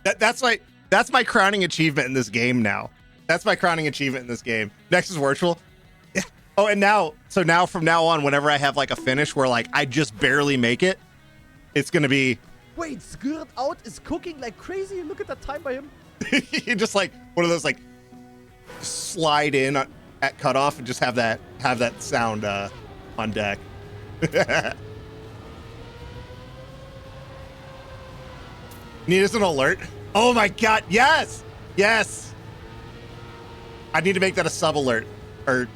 That's my crowning achievement in this game now. That's my crowning achievement in this game. Next is virtual. Oh, and now from now on, whenever I have like a finish where like I just barely make it, it's gonna be. Wait, Skirt out is cooking like crazy. Look at that time by him. Just like one of those like slide in at cutoff and just have that sound on deck. Need us an alert. Oh my god, yes! I need to make that a sub alert. Or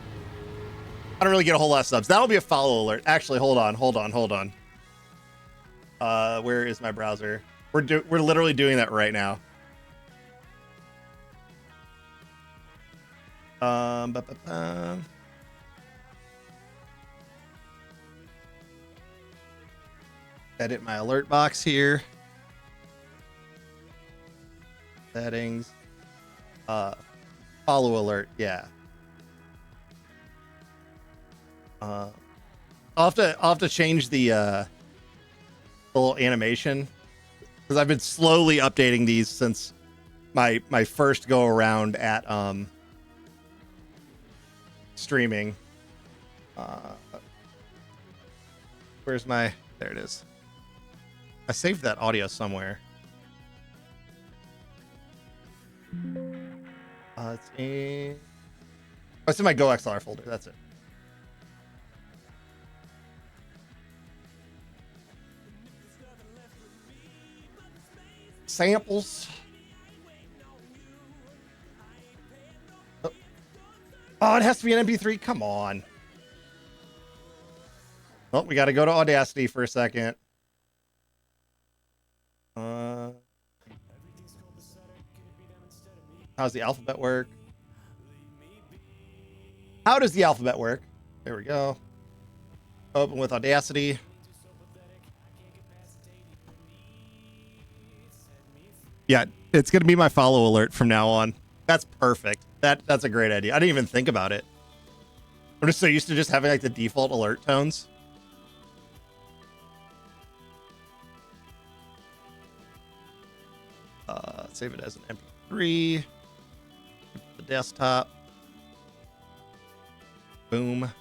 I don't really get a whole lot of subs. That'll be a follow alert. Actually, hold on. Where is my browser? We're literally doing that right now. Edit my alert box here. Settings. Follow alert. Yeah. I'll have to change the little animation because I've been slowly updating these since my first go around at streaming. Where's my? There it is. I saved that audio somewhere. It's in. Oh, it's in my Go XLR folder. That's it. Samples. Oh, it has to be an MP3. Come on. Well, we got to go to Audacity for a second. How's the alphabet work? How does the alphabet work? There we go. Open with Audacity. Yeah, it's going to be my follow alert from now on. That's perfect. That's a great idea. I didn't even think about it. I'm just so used to just having like the default alert tones. Save it as an MP3. The desktop. Boom.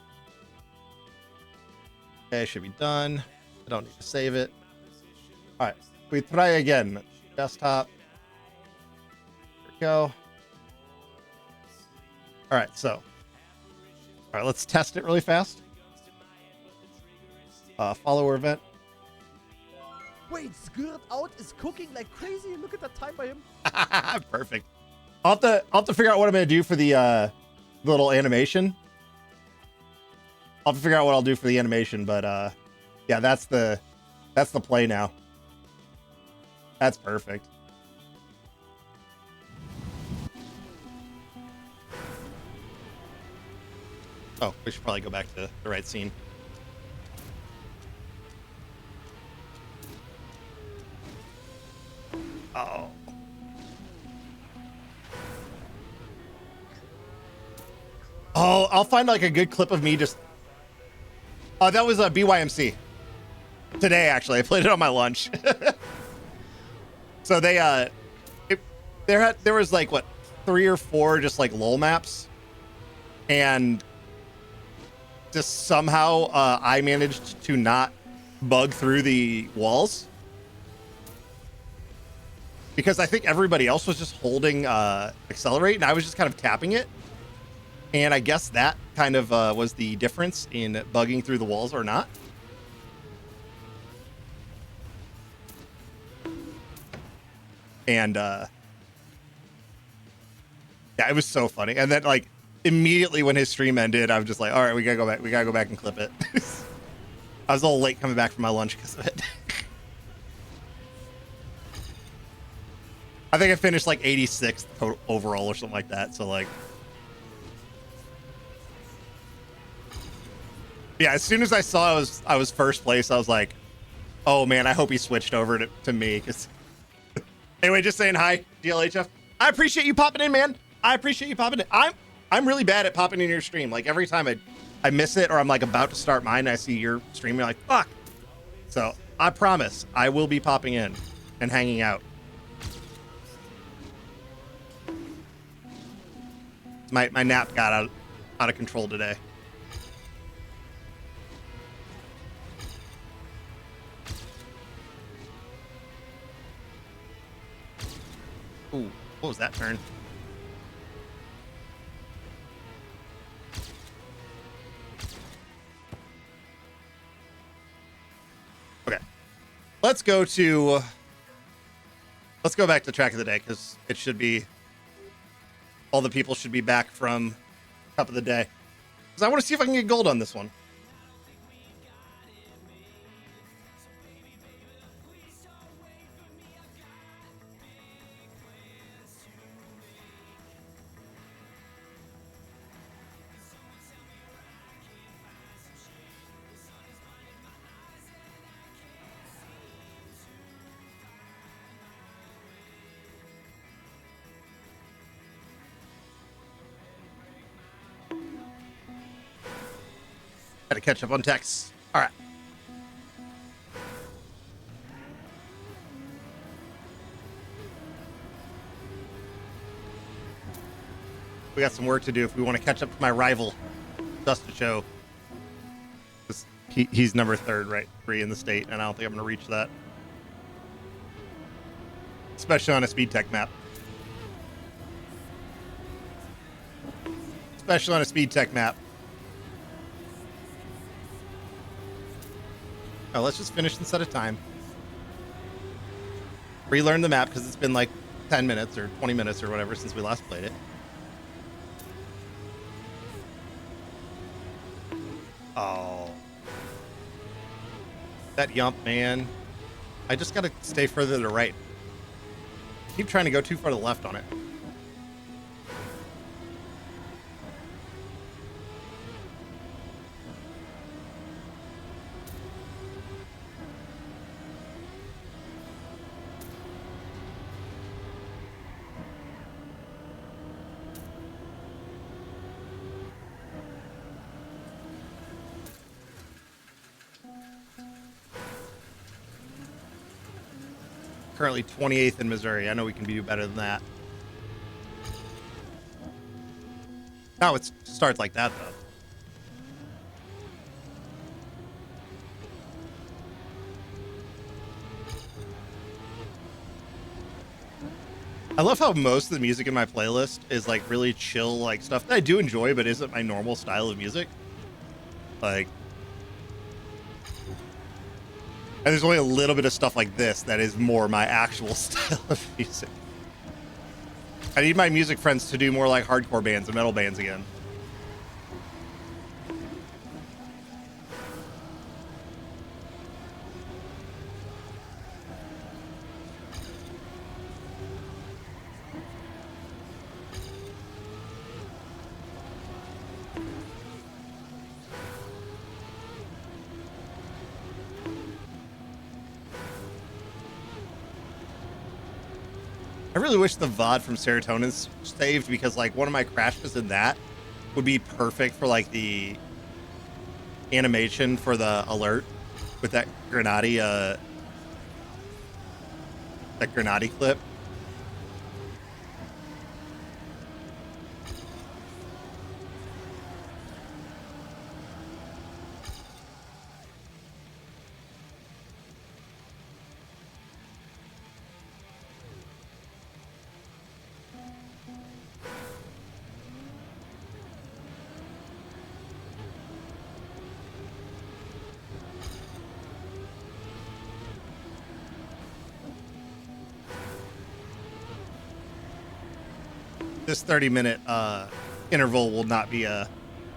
Okay, should be done. I don't need to save it. All right, we try again. Desktop. There we go. All right, so. All right, let's test it really fast. Follower event. Wait, Skirt out is cooking like crazy. Look at that time by him. Perfect. I'll have to figure out what I'm gonna do for the little animation. I'll have to figure out what I'll do for the animation, but yeah, that's the play now. That's perfect. Oh, we should probably go back to the right scene. Oh. Oh, I'll find like a good clip of me just. Oh, that was a BYMC. Today, actually, I played it on my lunch. So they there was like what 3 or 4 just like lol maps, and just somehow I managed to not bug through the walls. Because I think everybody else was just holding accelerate, and I was just kind of tapping it. And I guess that kind of was the difference in bugging through the walls or not. And yeah, it was so funny. And then like immediately when his stream ended, I was just like, all right, we gotta go back. We gotta go back and clip it. I was a little late coming back from my lunch because of it. I think I finished like 86th overall or something like that. So like, Yeah, as soon as I saw I was first place, I was like, oh man, I hope he switched over to me. Cause anyway, just saying hi, DLHF. I appreciate you popping in, man. I appreciate you popping in. I'm really bad at popping in your stream. Like every time I miss it or I'm like about to start mine, and I see your stream, you're like, fuck. So I promise I will be popping in and hanging out. My nap got out of control today. Ooh, what was that turn? Okay. Let's go back to track of the day because it should be all the people should be back from top of the day. Because I want to see if I can get gold on this one. Gotta catch up on texts. All right. We got some work to do if we want to catch up to my rival, Dustin Show. He's number 3 in the state, and I don't think I'm going to reach that. Especially on a speed tech map. Especially on a speed tech map. Oh, let's just finish and set a time. Relearn the map because it's been like 10 minutes or 20 minutes or whatever since we last played it. Oh. That yump, man. I just gotta stay further to the right. Keep trying to go too far to the left on it. Currently 28th in Missouri. I know we can do better than that. Now it starts like that, though. I love how most of the music in my playlist is like really chill, like stuff that I do enjoy, but isn't my normal style of music. Like, and there's only a little bit of stuff like this that is more my actual style of music. I need my music friends to do more like hardcore bands and metal bands again. I really wish the VOD from Serotonin's saved because like one of my crashes in that would be perfect for like the animation for the alert with that Grenady clip. This 30-minute interval will not be a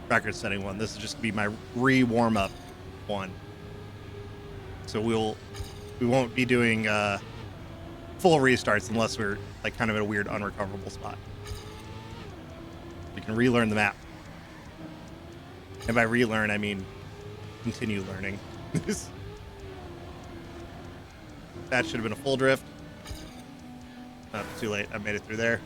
record-setting one. This is just gonna be my re-warm-up one. So we won't be doing full restarts unless we're like kind of in a weird unrecoverable spot. We can relearn the map, and by relearn I mean continue learning. That should have been a full drift. Too late. I made it through there.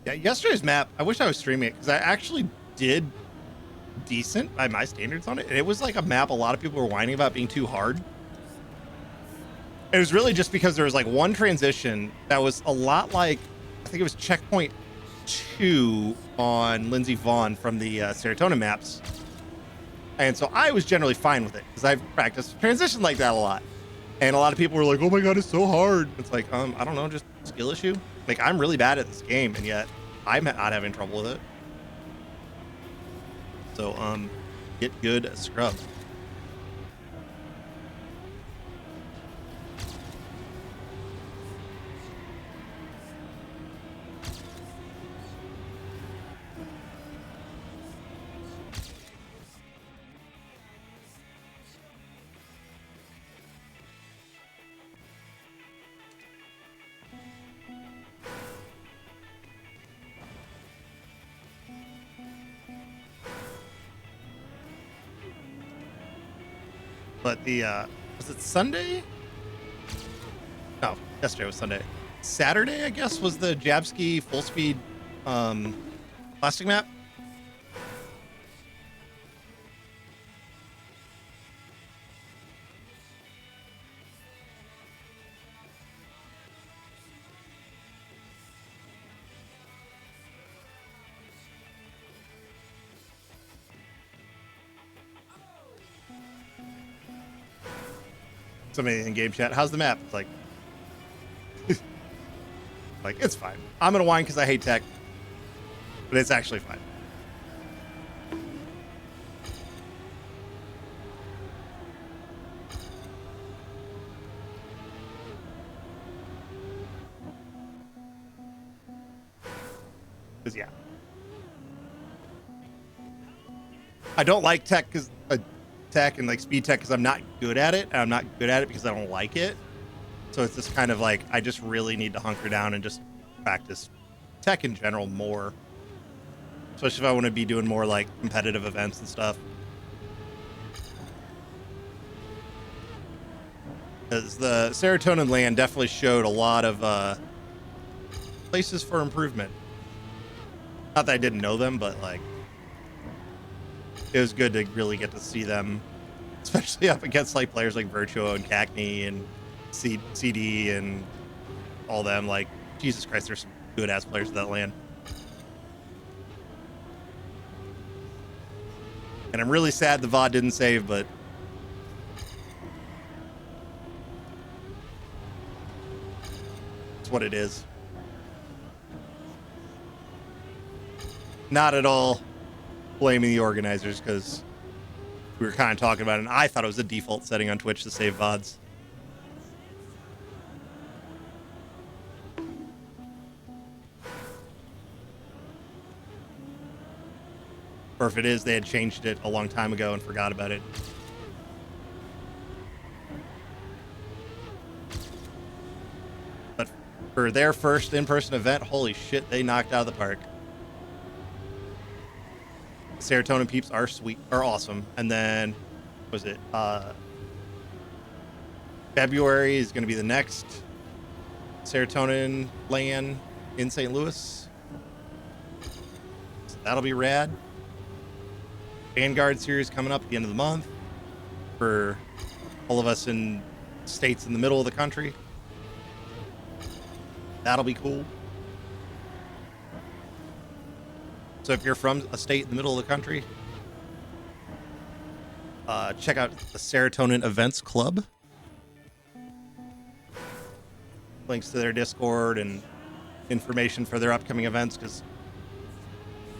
Yeah, yesterday's map, I wish I was streaming it because I actually did decent by my standards on it. And it was like a map a lot of people were whining about being too hard. It was really just because there was like one transition that was a lot like, I think it was checkpoint 2 on Lindsey Vaughn from the Serotonin maps. And so I was generally fine with it because I've practiced transition like that a lot. And a lot of people were like, oh my God, it's so hard. It's like, I don't know, just skill issue. Like, I'm really bad at this game, and yet I'm not having trouble with it. So, get good at scrub. But the, was it Sunday? No, yesterday was Sunday. Saturday, I guess, was the Jabski full speed, plastic map. Somebody in game chat, how's the map? It's like, like, it's fine. I'm gonna whine because I hate tech, but it's actually fine. Because yeah, I don't like tech because tech and like speed tech because I'm not good at it, and I'm not good at it because I don't like it. So it's just kind of like I just really need to hunker down and just practice tech in general more, especially if I want to be doing more like competitive events and stuff. Because the Serotonin land definitely showed a lot of places for improvement. Not that I didn't know them, but like it was good to really get to see them, especially up against like players like Virtuo and Cackney and CD and all them. Like, Jesus Christ, there's some good ass players in that land. And I'm really sad the VOD didn't save, but it's what it is. Not at all blaming the organizers, because we were kind of talking about it, and I thought it was a default setting on Twitch to save VODs. Or if it is, they had changed it a long time ago and forgot about it. But for their first in-person event, holy shit, they knocked out of the park. Serotonin peeps are awesome. And then, what was it? February is going to be the next Serotonin LAN in St. Louis. So that'll be rad. Vanguard series coming up at the end of the month for all of us in states in the middle of the country. That'll be cool. So if you're from a state in the middle of the country, check out the Serotonin Events Club. Links to their Discord and information for their upcoming events, because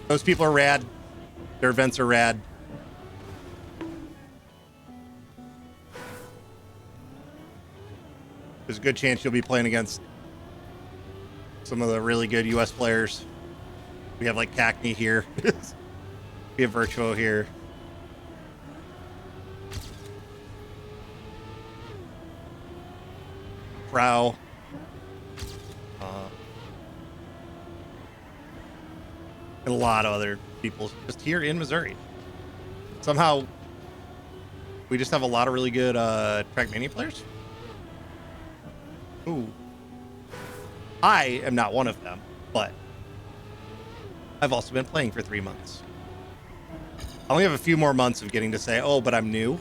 those people are rad. Their events are rad. There's a good chance you'll be playing against some of the really good US players. We have like Cackney here. We have Virtuo here. Prow. And a lot of other people just here in Missouri. Somehow, we just have a lot of really good Trackmania players. Ooh. I am not one of them, but I've also been playing for 3 months. I only have a few more months of getting to say, oh, but I'm new.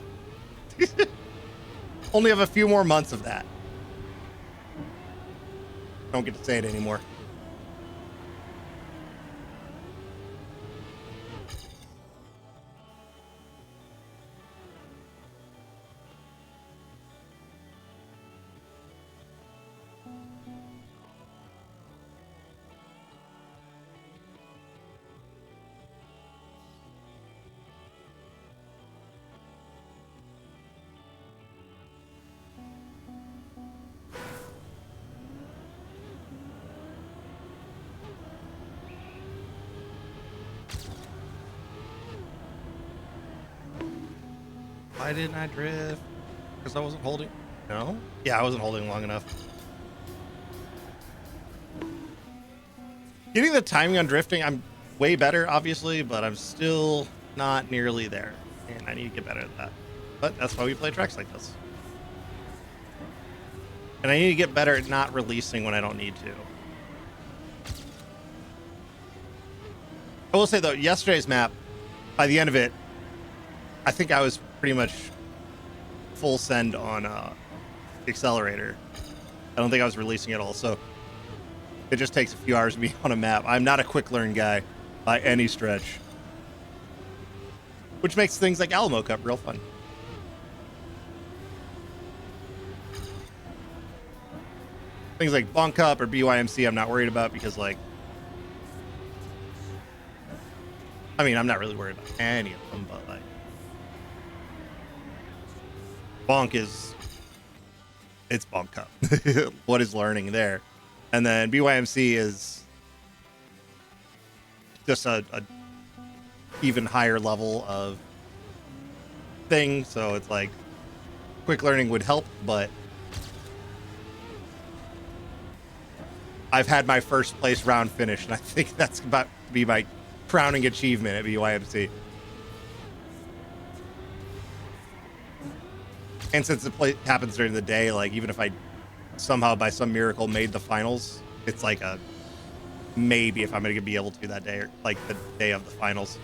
Only have a few more months of that. Don't get to say it anymore. Why didn't I drift? Because I wasn't holding. No? Yeah, I wasn't holding long enough. Getting the timing on drifting, I'm way better, obviously, but I'm still not nearly there. And I need to get better at that. But that's why we play tracks like this. And I need to get better at not releasing when I don't need to. I will say, though, yesterday's map, by the end of it, I think I was pretty much full send on the accelerator. I don't think I was releasing at all, so it just takes a few hours to be on a map. I'm not a quick learn guy by any stretch, which makes things like Alamo Cup real fun. Things like Bonk Cup or BYMC I'm not worried about because, like, I mean, I'm not really worried about any of them, but like Bonk is, it's Bonk Cup. What is learning there? And then BYMC is just a even higher level of thing. So it's like quick learning would help, but I've had my first place round finished, and I think that's about to be my crowning achievement at BYMC. And since the play happens during the day, like even if I somehow by some miracle made the finals, it's like a maybe if I'm going to be able to that day, or like the day of the finals.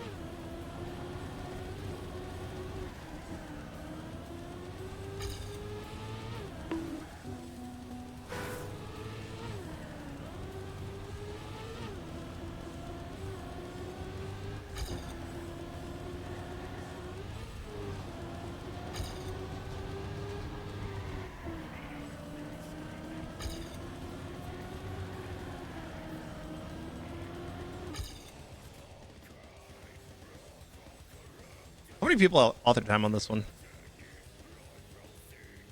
How many people author time on this one?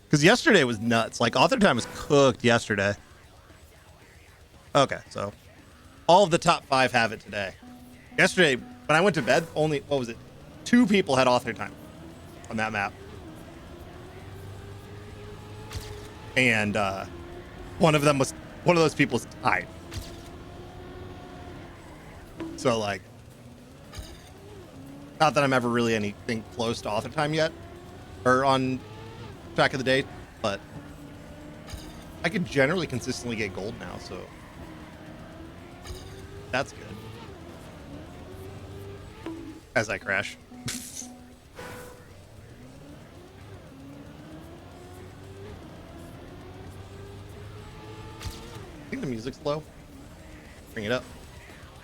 Because yesterday was nuts. Like, author time was cooked yesterday. Okay, so all of the top 5 have it today. Yesterday, when I went to bed, only, what was it? 2 people had author time on that map. And one of those people's tied. So, like, not that I'm ever really anything close to author time yet, or on track of the day, but I could generally consistently get gold now, so that's good. As I crash. I think the music's low. Bring it up.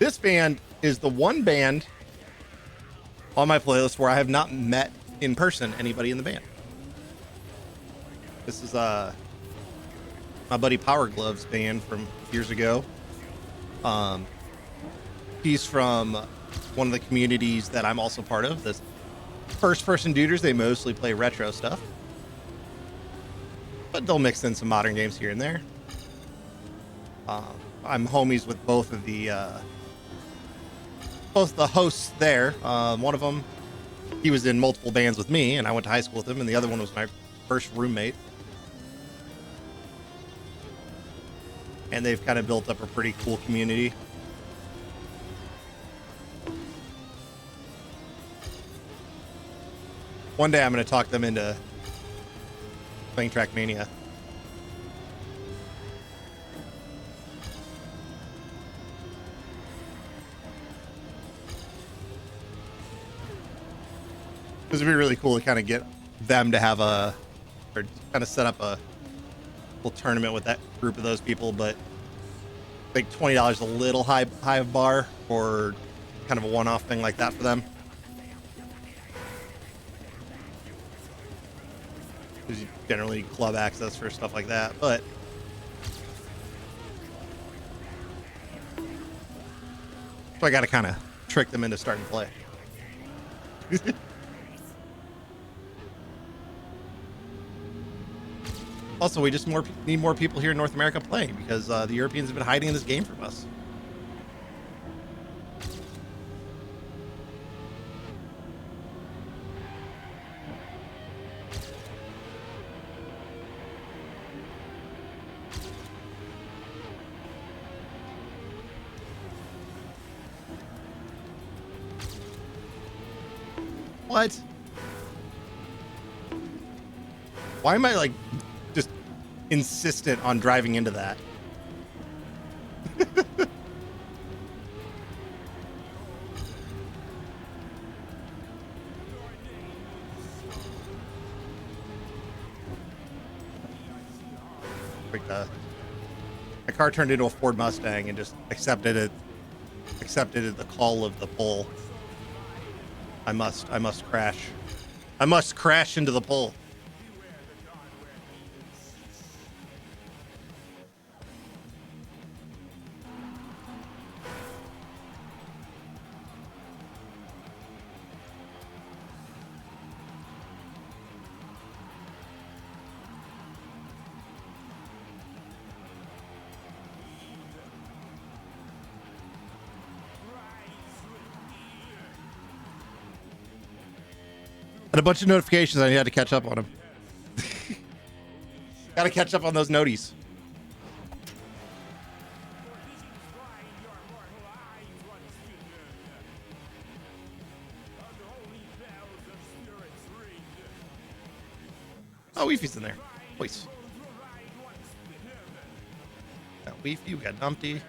This band is the one band on my playlist where I have not met in person anybody in the band. This is my buddy Power Glove's band from years ago. He's from one of the communities that I'm also part of. The First Person Duders, they mostly play retro stuff, but they'll mix in some modern games here and there. I'm homies with both the hosts there. One of them, he was in multiple bands with me, and I went to high school with him, and the other one was my first roommate. And they've kind of built up a pretty cool community. One day I'm going to talk them into playing Trackmania. This would be really cool to kind of get them to have or kind of set up a little tournament with that group of those people, but I think $20 a little high of bar for kind of a one-off thing like that for them. Because you generally need club access for stuff like that, but so I got to kind of trick them into starting to play. Also, we just need more people here in North America playing, because the Europeans have been hiding this game from us. What? Why am I like just insistent on driving into that? Like my car turned into a Ford Mustang and just accepted the call of the pole. I must crash. I must crash into the pole. Had a bunch of notifications. I had to catch up on them. Got to catch up on those noties. Oh, Weefy's in there. Voice. Got Weefy, we got Numpty.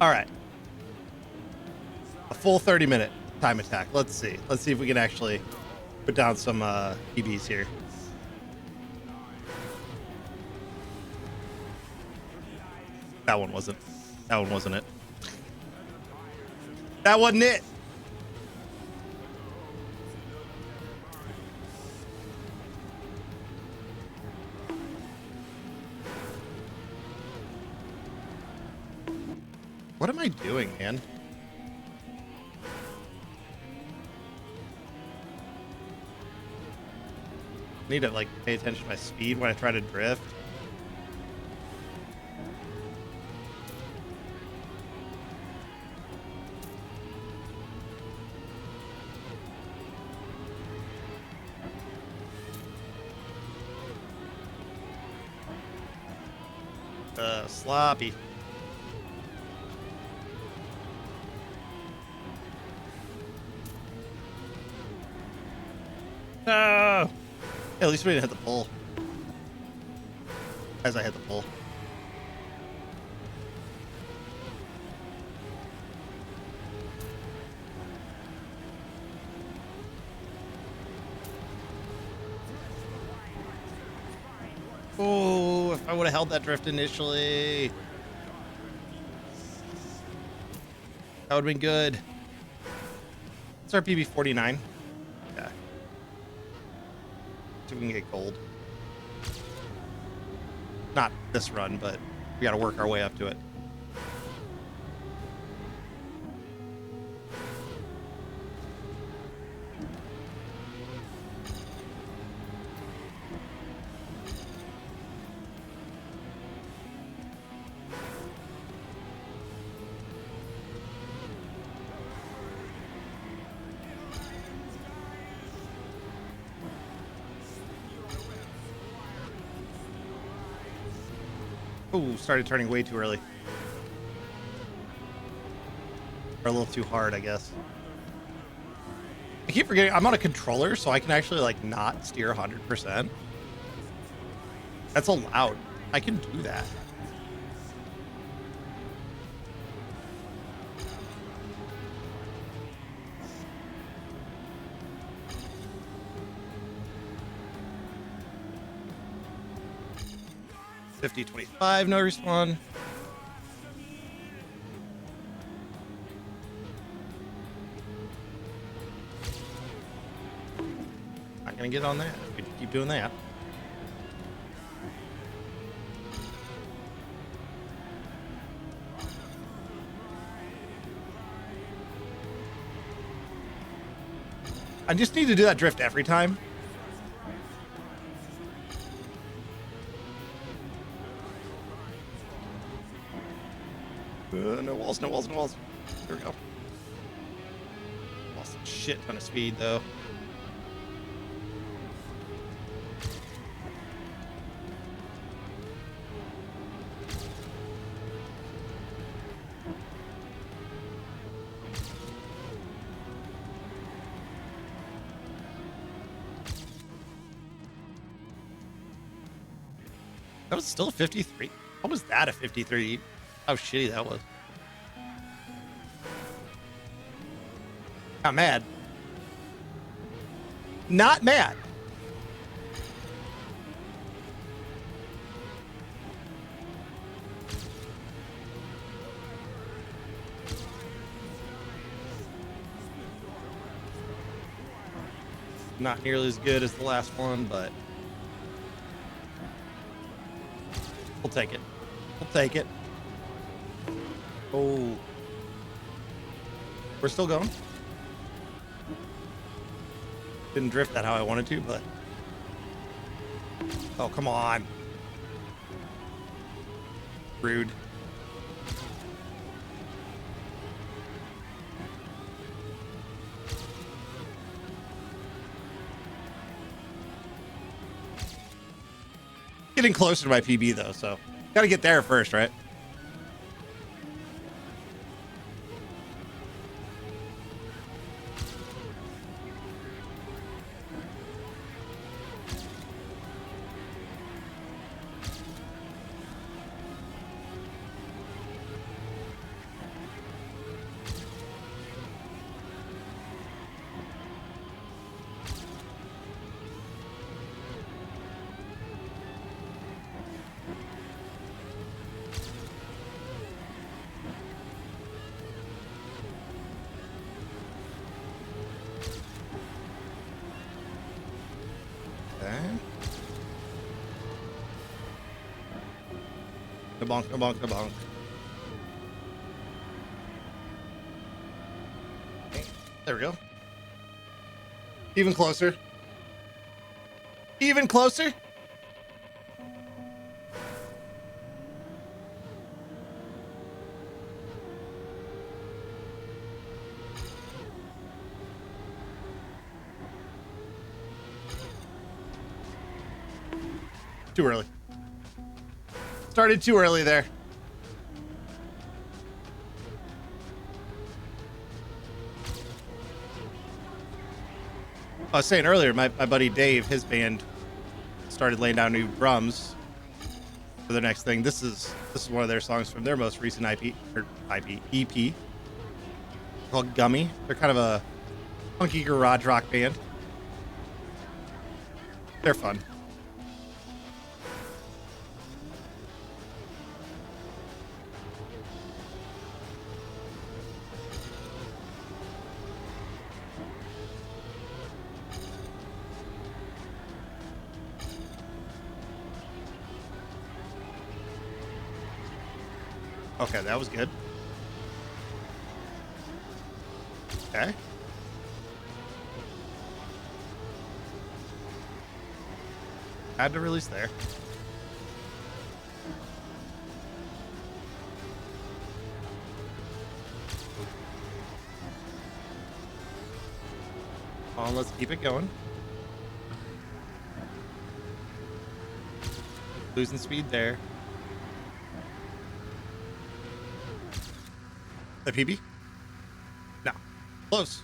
All right. A full 30-minute time attack. Let's see. Let's see if we can actually put down some PBs here. That one wasn't it. That wasn't it. What am I doing, man? I need to like pay attention to my speed when I try to drift. Sloppy. No! Yeah, at least we didn't hit the pole. As I hit the pole. Oh, if I would have held that drift initially. That would have been good. It's our PB 49. Yeah. See if we can get gold. Not this run, but we got to work our way up to it. Ooh, started turning way too early. Or a little too hard, I guess. I keep forgetting I'm on a controller, so I can actually like not steer 100%. That's allowed. I can do that. $50.25, no respawn. Not gonna get on that. We keep doing that. I just need to do that drift every time. No walls, no walls, no walls. There we go. Lost a shit ton of speed, though. That was still a 53. How was that a 53? How shitty that was. Not mad. Not mad. Not nearly as good as the last one, but we'll take it. We'll take it. Oh. We're still going. Didn't drift that how I wanted to, but... Oh, come on. Rude. Getting closer to my PB, though, so... Gotta get there first, right? No bonk, no bonk, no bonk. Okay, there we go. Even closer. Even closer. Too early. Started too early there. I was saying earlier, my buddy Dave, his band started laying down new drums for the next thing. This is one of their songs from their most recent EP called Gummy. They're kind of a funky garage rock band. They're fun. Okay, that was good. Okay. Had to release there. On, let's keep it going. Losing speed there. A PB? No. Close.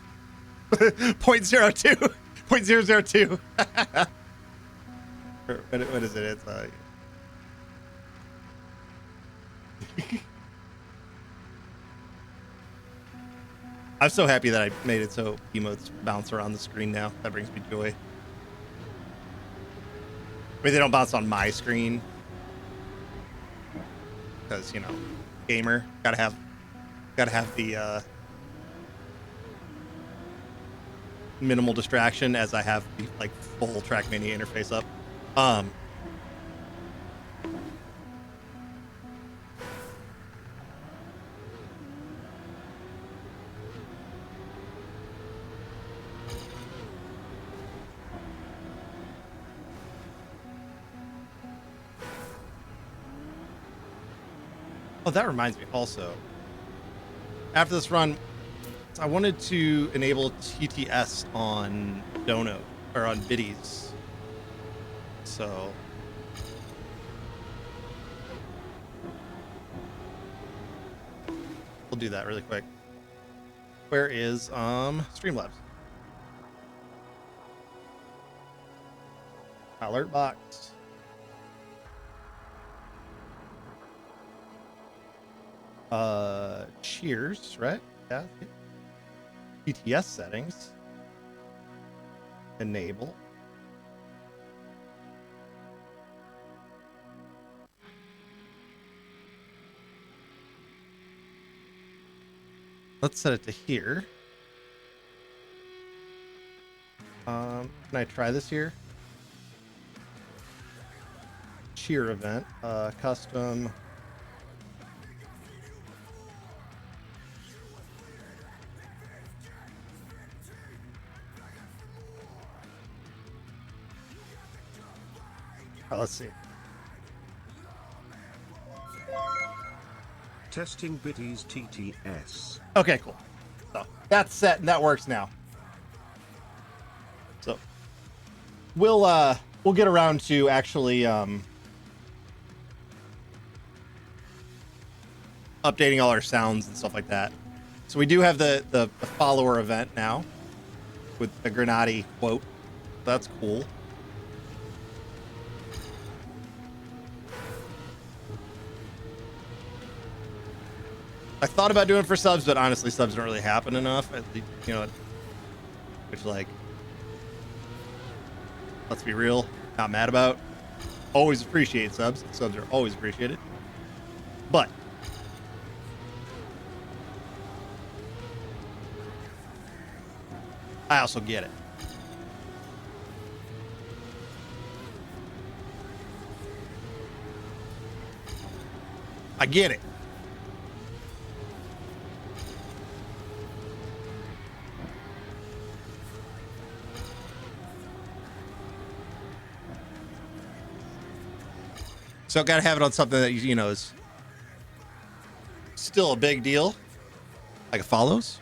0.02. 0.002. What is it? It's I'm so happy that I made it so emotes bounce around the screen now. That brings me joy. I mean, they don't bounce on my screen because, you know, gamer, gotta have the minimal distraction as I have the like full Trackmania interface up. Oh, that reminds me also. After this run, I wanted to enable TTS on Dono or on biddies. So we'll do that really quick. Where is Streamlabs? Alert box. Cheers, right? Yeah. TTS settings. Enable. Let's set it to here. Can I try this here? Cheer event, custom. Oh, let's see. Testing biddies TTS. Okay, cool. So that's set and that works now. So we'll get around to actually updating all our sounds and stuff like that. So we do have the follower event now with the Grenade quote. That's cool. I thought about doing it for subs, but honestly, subs don't really happen enough. You know, which, like, let's be real, not mad about. Always appreciate subs. Subs are always appreciated. But I also get it. I get it. So got to have it on something that, you know, is still a big deal. Like it follows.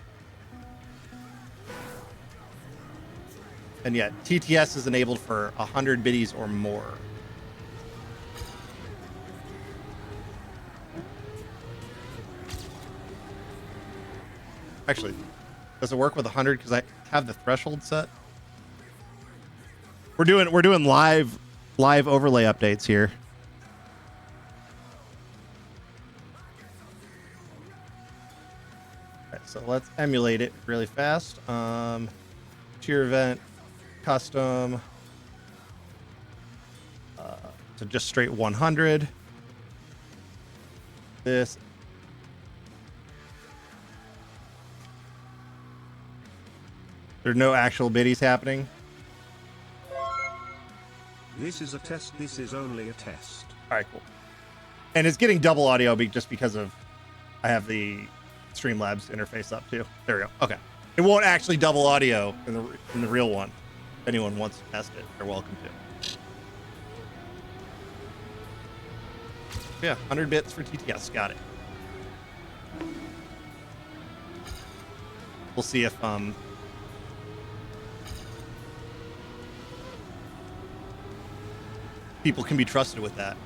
And yet TTS is enabled for 100 biddies or more. Actually, does it work with 100? Because I have the threshold set. We're doing live overlay updates here. Okay, so let's emulate it really fast. Tier event, custom, so just straight 100. This. There's no actual biddies happening. This is a test. This is only a test. All right, cool. And it's getting double audio just because of I have the Streamlabs interface up too. There we go. Okay. It won't actually double audio in the real one. If anyone wants to test it, they're welcome to. Yeah, 100 bits for TTS. Got it. We'll see if people can be trusted with that.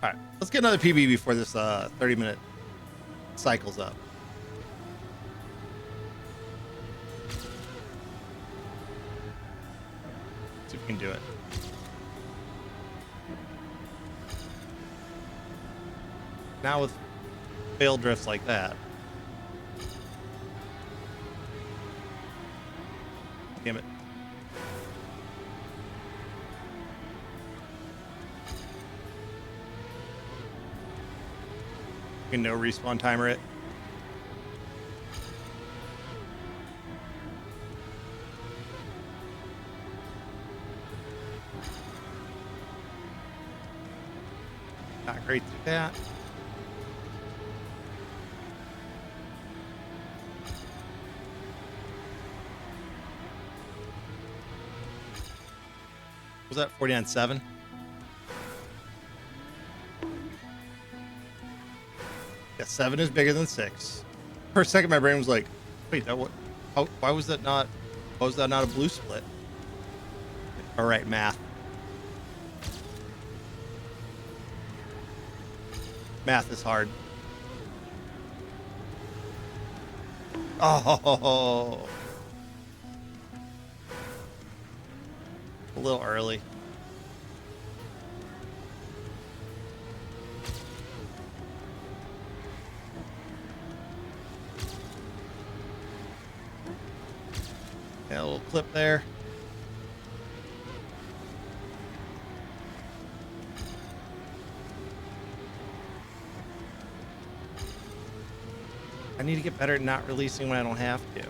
All right, let's get another PB before this 30-minute cycles up. See if we can do it. Now with failed drifts like that. Damn it. No respawn timer it. Not great through that. Was that 49.7? Yeah, 7 is bigger than 6. For a second, my brain was like, "Wait, that what? Why was that not? Why was that not a blue split?" All right, math. Math is hard. Oh, a little early. Yeah, a little clip there. I need to get better at not releasing when I don't have to.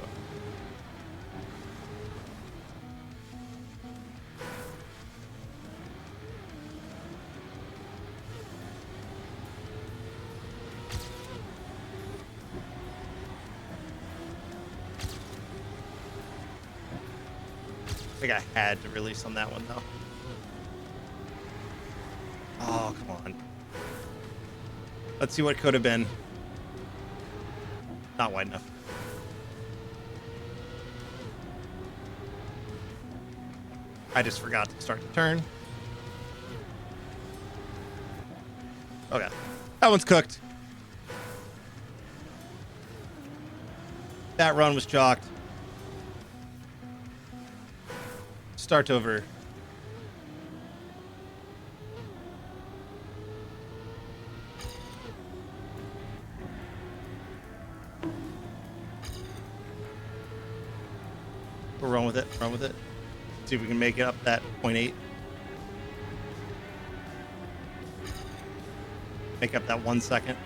I think I had to release on that one though. Oh, come on. Let's see what could have been. Not wide enough. I just forgot to start the turn. Okay. That one's cooked. That run was chalked. Start over. We'll run with it. Run with it. See if we can make it up that 0.8. Make up that 1 second.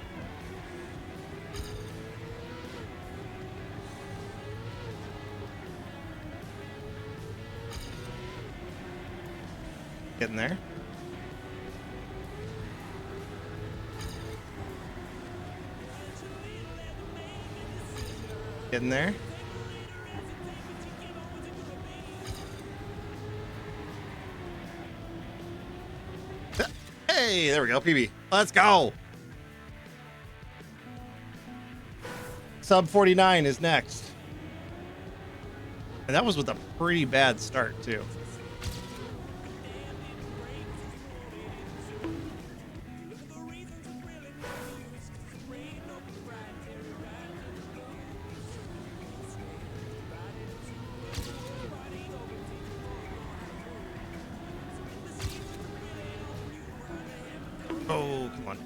Getting there. Getting there. Hey, there we go, PB. Let's go. Sub 49 is next. And that was with a pretty bad start, too. Oh, come on.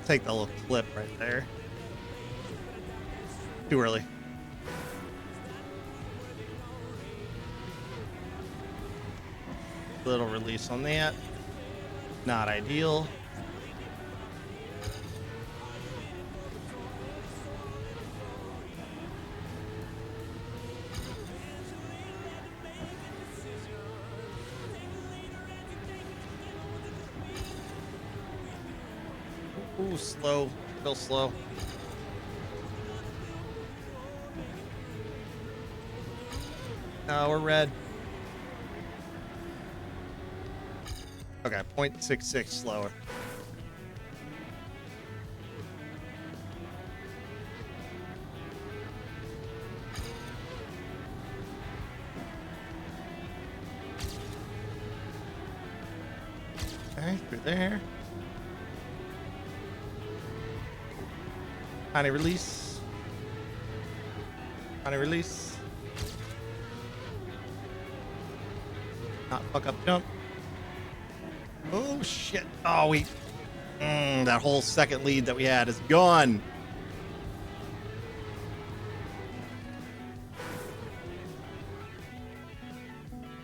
Take the little clip right there. Too early. Little release on that. Not ideal. Ooh, slow. Real slow. No, we're red. Okay, 0.66 slower. Okay, through there. Tiny release. Tiny release. Not fuck up jump. Oh shit. Oh, that whole second lead that we had is gone.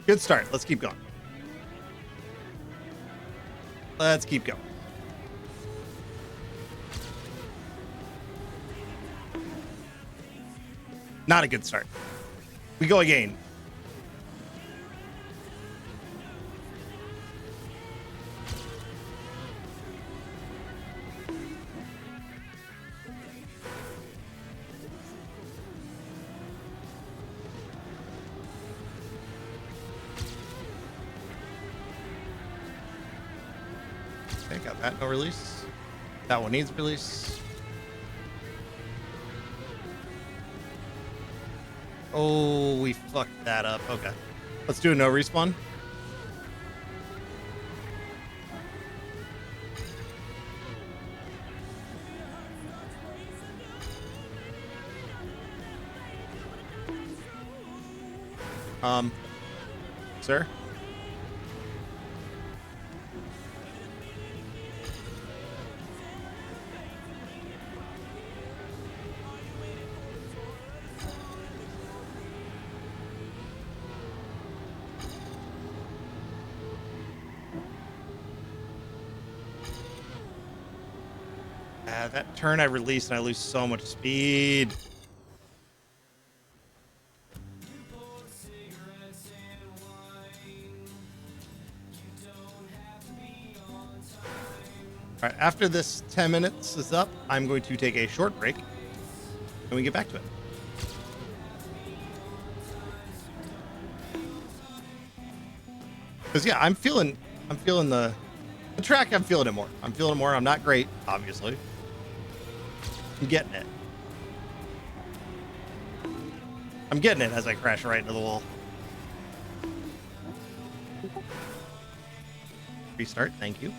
Good start. Let's keep going. Let's keep going. Not a good start. We go again. Okay, got that. No release. That one needs release. Oh, we fucked that up. Okay. Let's do a no respawn. Sir? That turn I release and I lose so much speed. All right, after this 10 minutes is up, I'm going to take a short break and we get back to it. Because yeah, I'm feeling the track. I'm feeling it more. I'm not great, obviously. I'm getting it. I'm getting it as I crash right into the wall. Restart, thank you.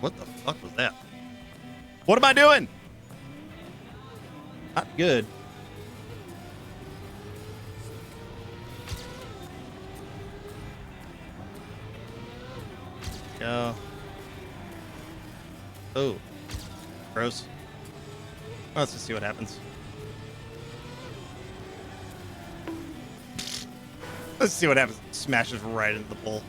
What the fuck was that? What am I doing? Not good. Go. Oh. Gross. Let's just see what happens. Let's see what happens. Smashes right into the pole.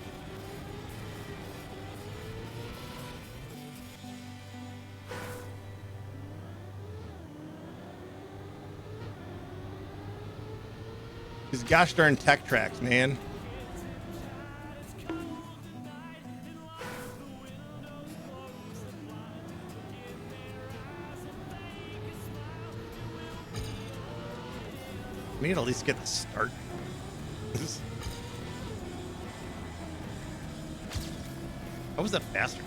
These gosh darn tech tracks, man. We need to at least get the start. How was that faster?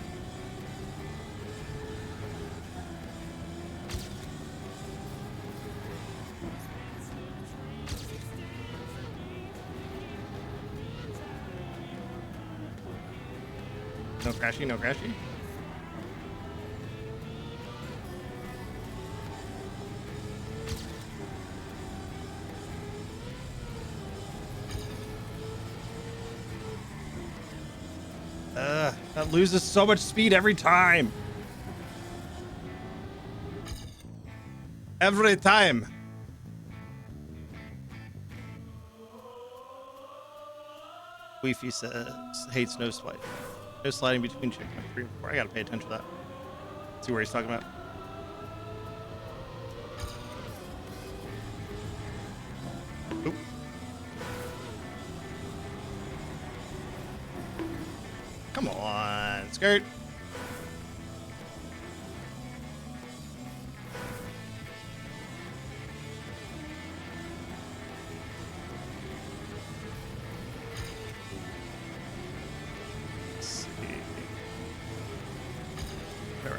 No crashy, no crashy. That loses so much speed every time. Every time. Weefy says hates no slide. No sliding between checkpoint 3 and 4. I gotta pay attention to that. See where he's talking about. Oop. Come on, skirt.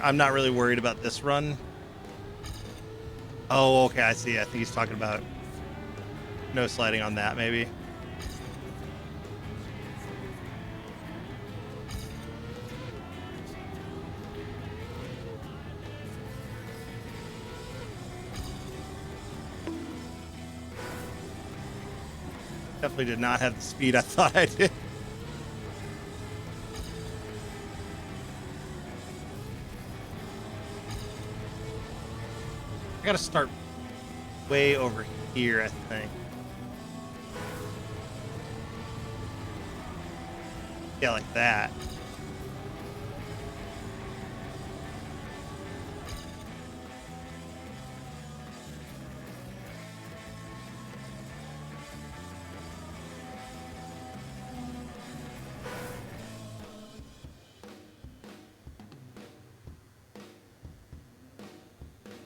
I'm not really worried about this run. Oh, okay, I see. I think he's talking about no sliding on that, maybe. Definitely did not have the speed I thought I did. I gotta start way over here, I think. Yeah, like that.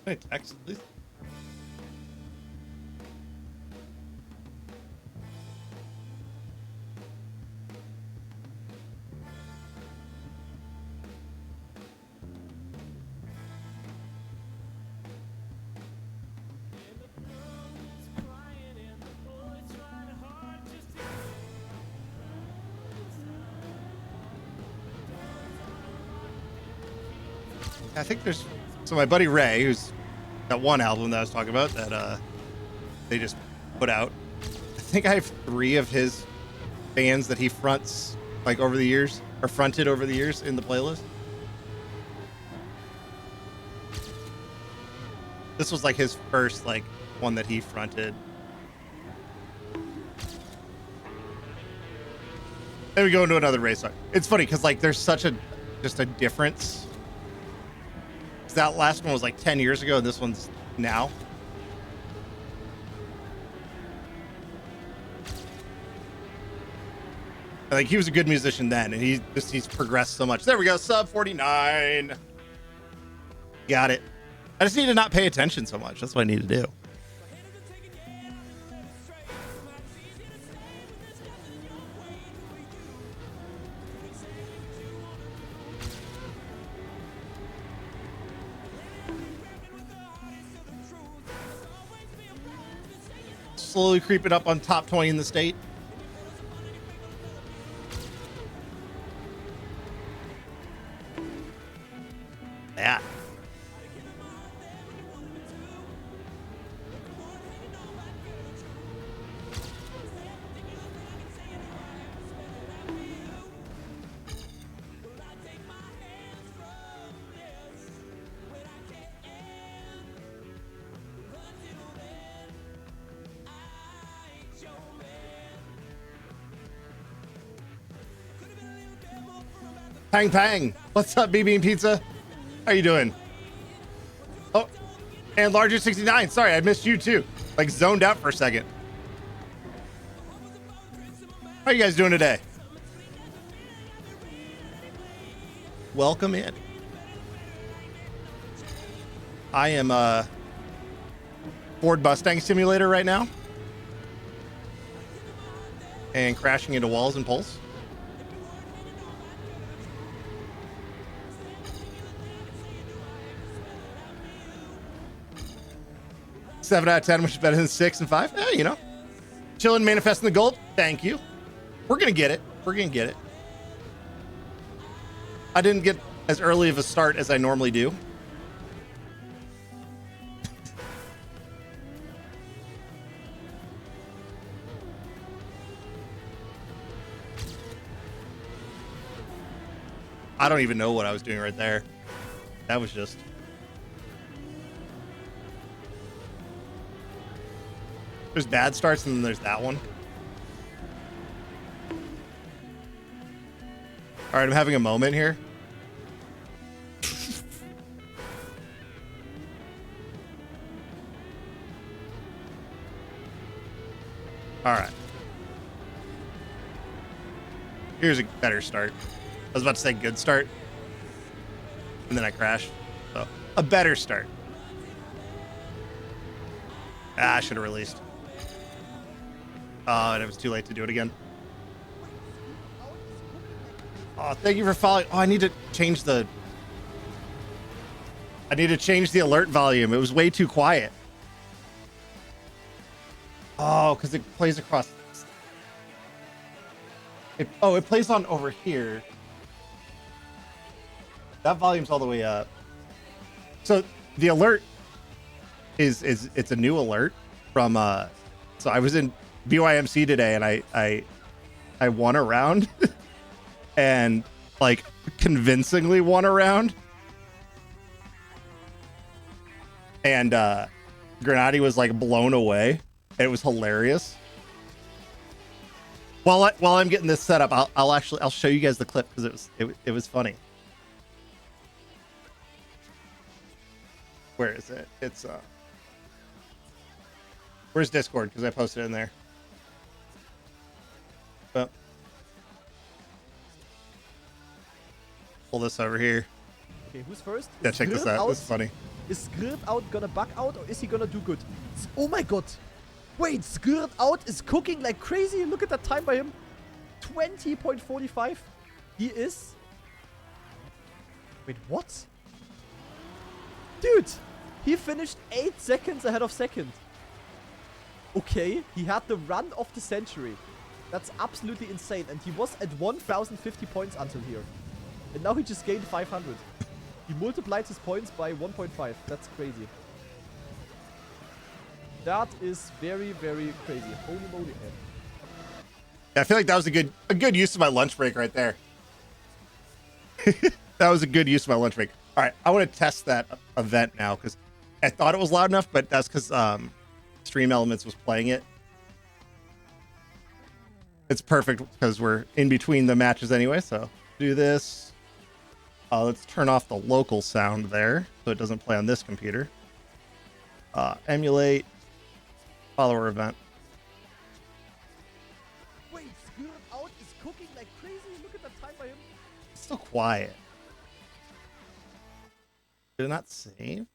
Can I text at least? I think there's so my buddy Ray, who's that one album that I was talking about that they just put out. I think I have 3 of his bands that he fronts like over the years or fronted over the years in the playlist. This was like his first like one that he fronted. Then we go into another Ray song. It's funny because like there's such a just a difference. That last one was like 10 years ago, and this one's now. Like he was a good musician then, and he's progressed so much. There we go, sub 49. Got it. I just need to not pay attention so much. That's what I need to do. Slowly creeping up on top 20 in the state. Yeah. Pang Pang. What's up, BB and Pizza? How you doing? Oh, and Larger 69. Sorry, I missed you too. Like zoned out for a second. How you guys doing today? Welcome in. I am Ford Mustang Simulator right now. And crashing into walls and poles. Seven out of 10, which is better than 6 and 5. You know. Chilling, manifesting the gold. Thank you. We're going to get it. We're going to get it. I didn't get as early of a start as I normally do. I don't even know what I was doing right there. That was just... There's bad starts and then there's that one. All right, I'm having a moment here. All right. Here's a better start. I was about to say good start. And then I crashed. So, a better start. I should have released. And it was too late to do it again. Oh, thank you for following. Oh, I need to change the alert volume. It was way too quiet. Oh, because it plays across. It plays on over here. That volume's all the way up. So the alert it's a new alert from so I was in BYMC today and I won a round and like convincingly won a round. And Granati was like blown away. It was hilarious. While I'm getting this set up, I'll show you guys the clip because it was funny. Where is it? It's where's Discord? Because I posted it in there. But pull this over here. Okay, who's first? Yeah, check this out. This is funny. Is Skirt out gonna bug out or is he gonna do good? Oh my god! Wait, Skirt out is cooking like crazy. Look at that time by him. 20.45. He is... Wait, what? Dude! He finished 8 seconds ahead of second. Okay, he had the run of the century. That's absolutely insane. And he was at 1,050 points until here. And now he just gained 500. He multiplied his points by 1.5. That's crazy. That is very, very crazy. Holy moly, man. Yeah, I feel like that was a good use of my lunch break right there. That was a good use of my lunch break. All right, I want to test that event now because I thought it was loud enough, but that's because Stream Elements was playing it. It's perfect because we're in between the matches anyway, so do this. Let's turn off the local sound there so it doesn't play on this computer. Emulate follower event. Wait, Skirt out is cooking like crazy. Look at that time by him. It's still quiet. Did it not save?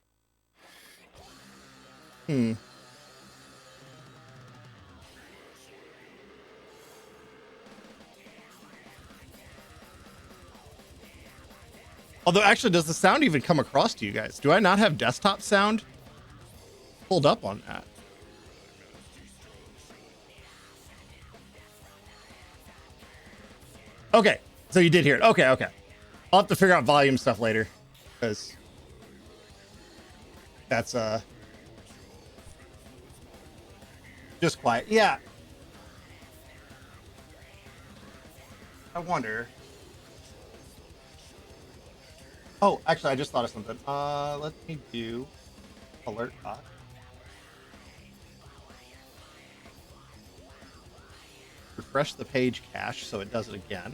Although, actually, does the sound even come across to you guys? Do I not have desktop sound pulled up on that? Okay, so you did hear it. Okay. I'll have to figure out volume stuff later, because that's just quiet. Yeah. I wonder. Oh, actually, I just thought of something. Let me do alert bot. Refresh the page cache so it does it again.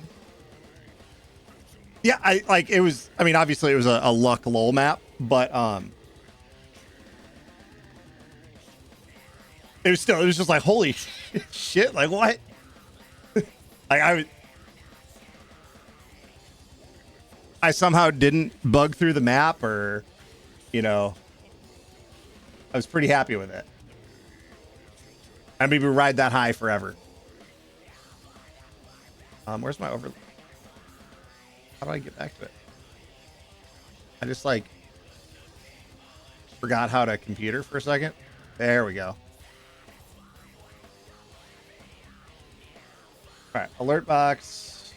Yeah, I like it was. I mean, obviously it was a luck lull map, but it was still. It was just like holy shit! Like what? Like I somehow didn't bug through the map, or you know, I was pretty happy with it. I maybe ride that high forever. Where's my over? How do I get back to it? I just like forgot how to computer for a second. There we go. All right, alert box,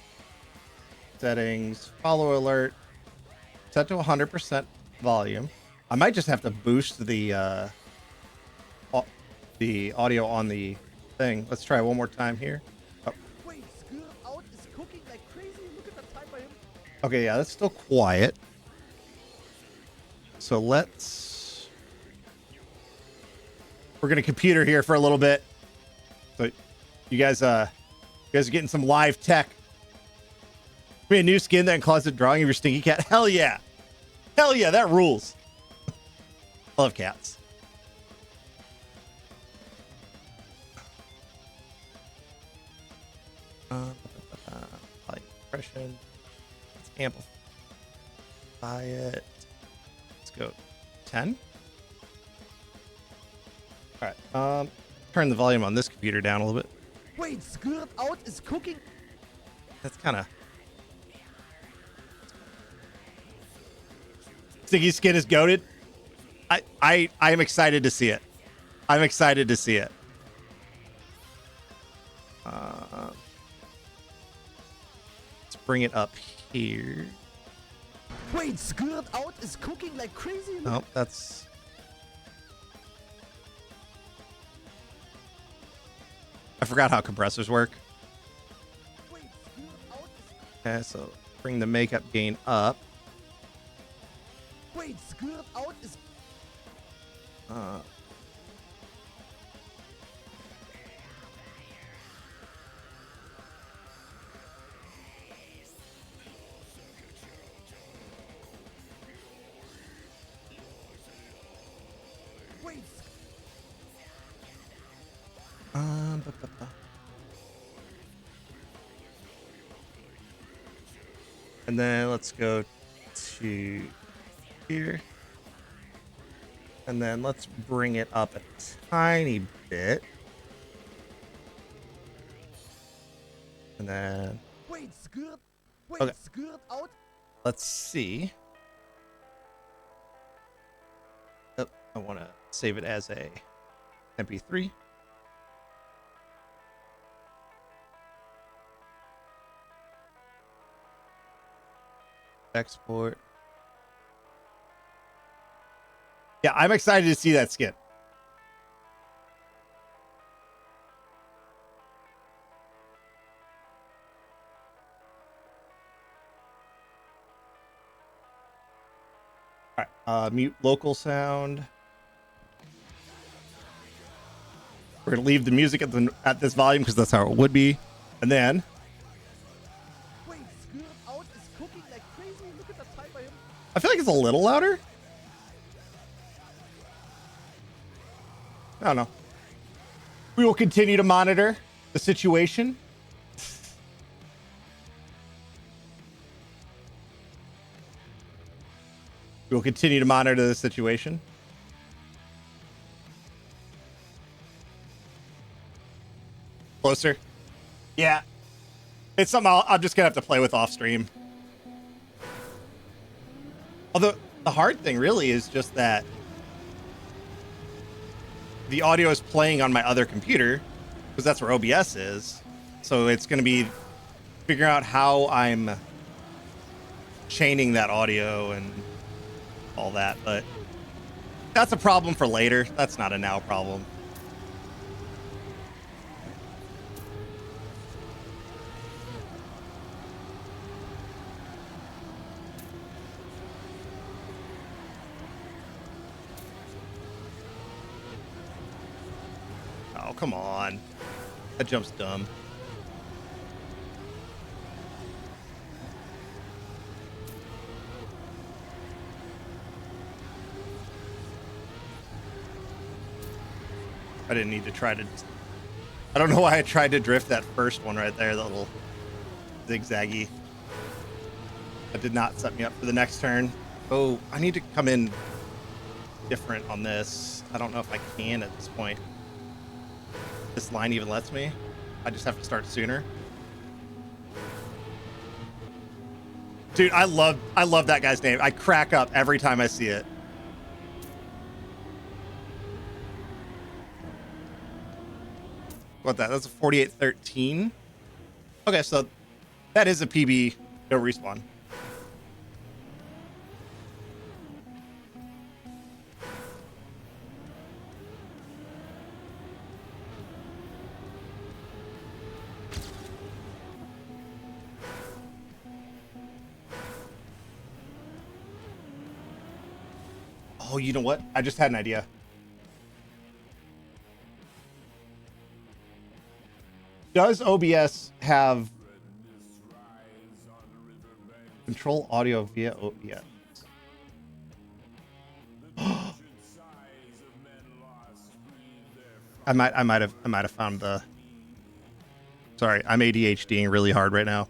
settings, follow alert, set to 100% volume. I might just have to boost the audio on the thing. Let's try one more time here. Oh. Wait, Skill Out is cooking like crazy. Look at that time by him. Okay, yeah, that's still quiet. So we're gonna computer here for a little bit. So you guys are getting some live tech. Be a new skin that closet drawing of your stinky cat. Hell yeah. Hell yeah, that rules. Love cats. Like impression. Let's amplify it. Let's go 10. All right. Turn the volume on this computer down a little bit. Wait, Skill Out is cooking. That's kind of. Stinky skin is goated. I am excited to see it. I'm excited to see it. Let's bring it up here. Wait, Skill Out is cooking like crazy. Nope, that's. I forgot how compressors work. Wait, Skill Out is. Okay, so bring the makeup gain up. Wait, Skill Out is. Wait. And then let's go to here. And then let's bring it up a tiny bit. And then Wait, Skill. Wait, Okay. Skill Out. let's see. Oh, I want to save it as a MP3. Export. Yeah, I'm excited to see that skin. All right, mute local sound. We're gonna leave the music at this volume because that's how it would be, and then Wait, Skill Out is cooking like crazy. Look at that time by him. I feel like it's a little louder. I don't know. We will continue to monitor the situation. We will continue to monitor the situation. Closer. Yeah. It's something I'm just going to have to play with off stream. Although the hard thing really is just that the audio is playing on my other computer because that's where OBS is. So it's going to be figuring out how I'm chaining that audio and all that. But that's a problem for later. That's not a now problem. Oh, come on. That jump's dumb. I didn't need to try to. I don't know why I tried to drift that first one right there, that little zigzaggy. That did not set me up for the next turn. Oh, I need to come in different on this. I don't know if I can at this point. This line even lets me. I just have to start sooner. Dude, I love that guy's name. I crack up every time I see it. What that? That's a 48-13. Okay, so that is a PB, no respawn. Oh, you know what? I just had an idea. Does OBS have control audio via OBS? I might have found the. Sorry, I'm ADHDing really hard right now.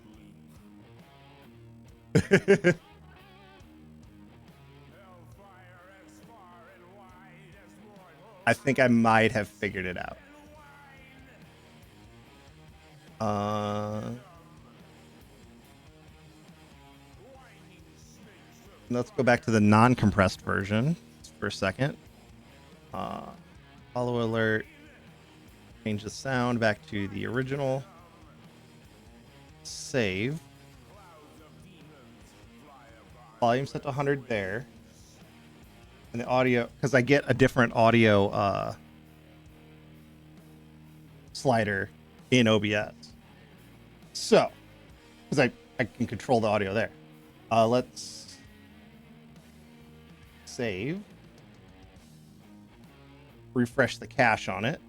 I think I might have figured it out. Let's go back to the non-compressed version for a second. Follow alert. Change the sound back to the original. Save. Volume set to 100 there. And the audio, because I get a different audio slider in OBS. So, because I can control the audio there. Let's save. Refresh the cache on it.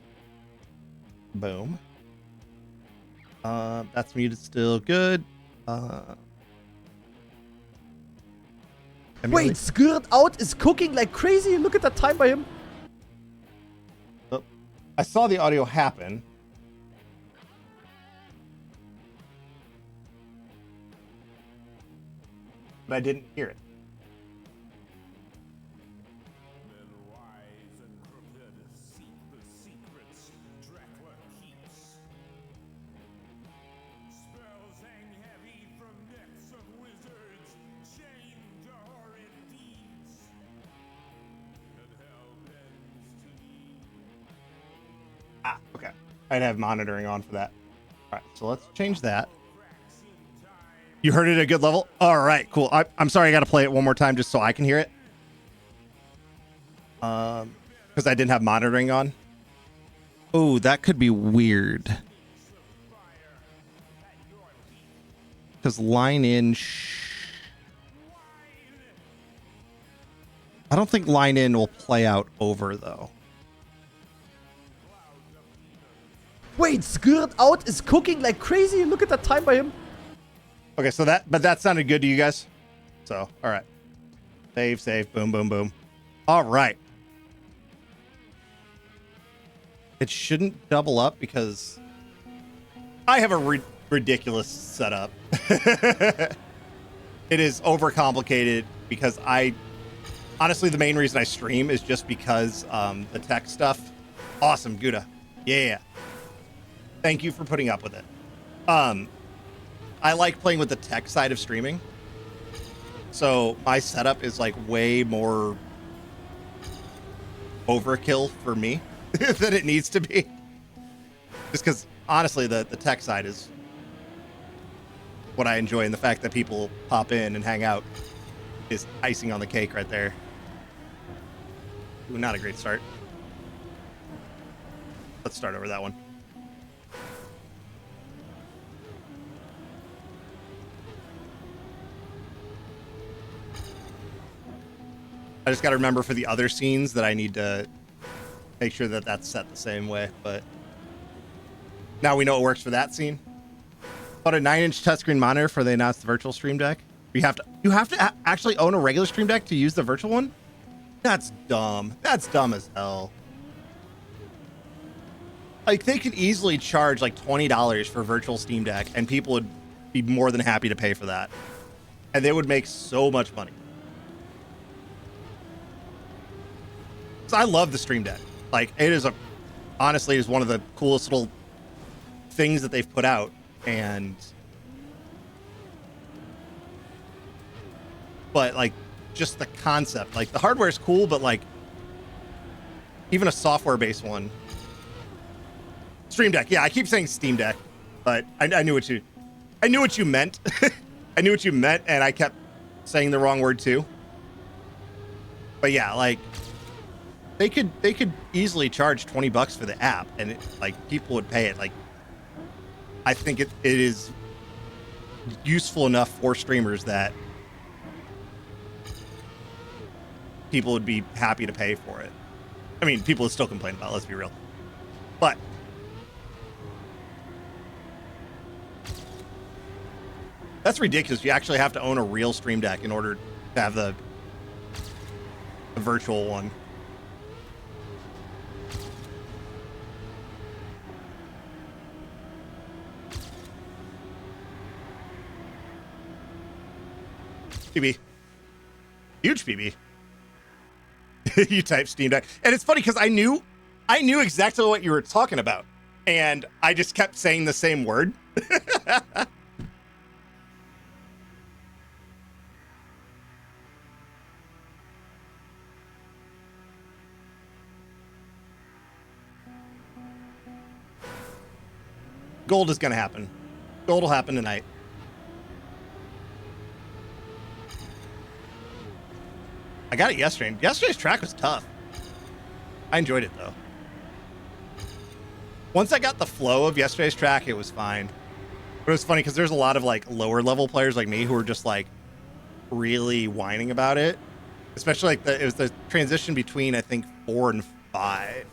Boom. That's muted still. Good. Wait, Skirt Out is cooking like crazy. Look at that time by him. Oh, I saw the audio happen. But I didn't hear it. Okay. I'd have monitoring on for that. All right, so let's change that. You heard it at a good level? All right, cool. I'm sorry, I got to play it one more time just so I can hear it. Because I didn't have monitoring on. Oh, that could be weird. Because line in... I don't think line in will play out over, though. Wait, Skirt Out is cooking like crazy. Look at that time by him. Okay, so that sounded good to you guys. So, all right. Save, boom, boom, boom. All right. It shouldn't double up because I have a ridiculous setup. It is overcomplicated because honestly, the main reason I stream is just because the tech stuff. Awesome, Gouda. Yeah. Thank you for putting up with it. I like playing with the tech side of streaming. So my setup is like way more overkill for me than it needs to be. Just because honestly, the tech side is what I enjoy, and the fact that people pop in and hang out is icing on the cake right there. Ooh, not a great start. Let's start over that one. I just got to remember for the other scenes that I need to make sure that that's set the same way. But now we know it works for that scene. Bought a 9-inch touchscreen monitor for they announced the virtual Stream Deck. You have to actually own a regular Stream Deck to use the virtual one. That's dumb. That's dumb as hell. like they could easily charge like $20 for a virtual Steam Deck, and people would be more than happy to pay for that, and they would make so much money. So I love the Stream Deck. Like it is honestly is one of the coolest little things that they've put out, and but like just the concept, like the hardware is cool, but like even a software-based one. Stream Deck, yeah, I keep saying Steam Deck, but I knew what you meant. I knew what you meant, and I kept saying the wrong word too. But yeah, like they could easily charge $20 for the app, and like people would pay it. Like I think it is useful enough for streamers that people would be happy to pay for it. I mean, people would still complain about it, let's be real. But that's ridiculous. You actually have to own a real Stream Deck in order to have the virtual one. PB. Huge PB. You type Steam Deck. And it's funny because I knew exactly what you were talking about. And I just kept saying the same word. Gold is going to happen. Gold will happen tonight. I got it yesterday. Yesterday's track was tough. I enjoyed it, though. Once I got the flow of yesterday's track, it was fine. But it was funny because there's a lot of, like, lower-level players like me who are just, like, really whining about it. Especially, like, it was the transition between, I think, 4 and 5.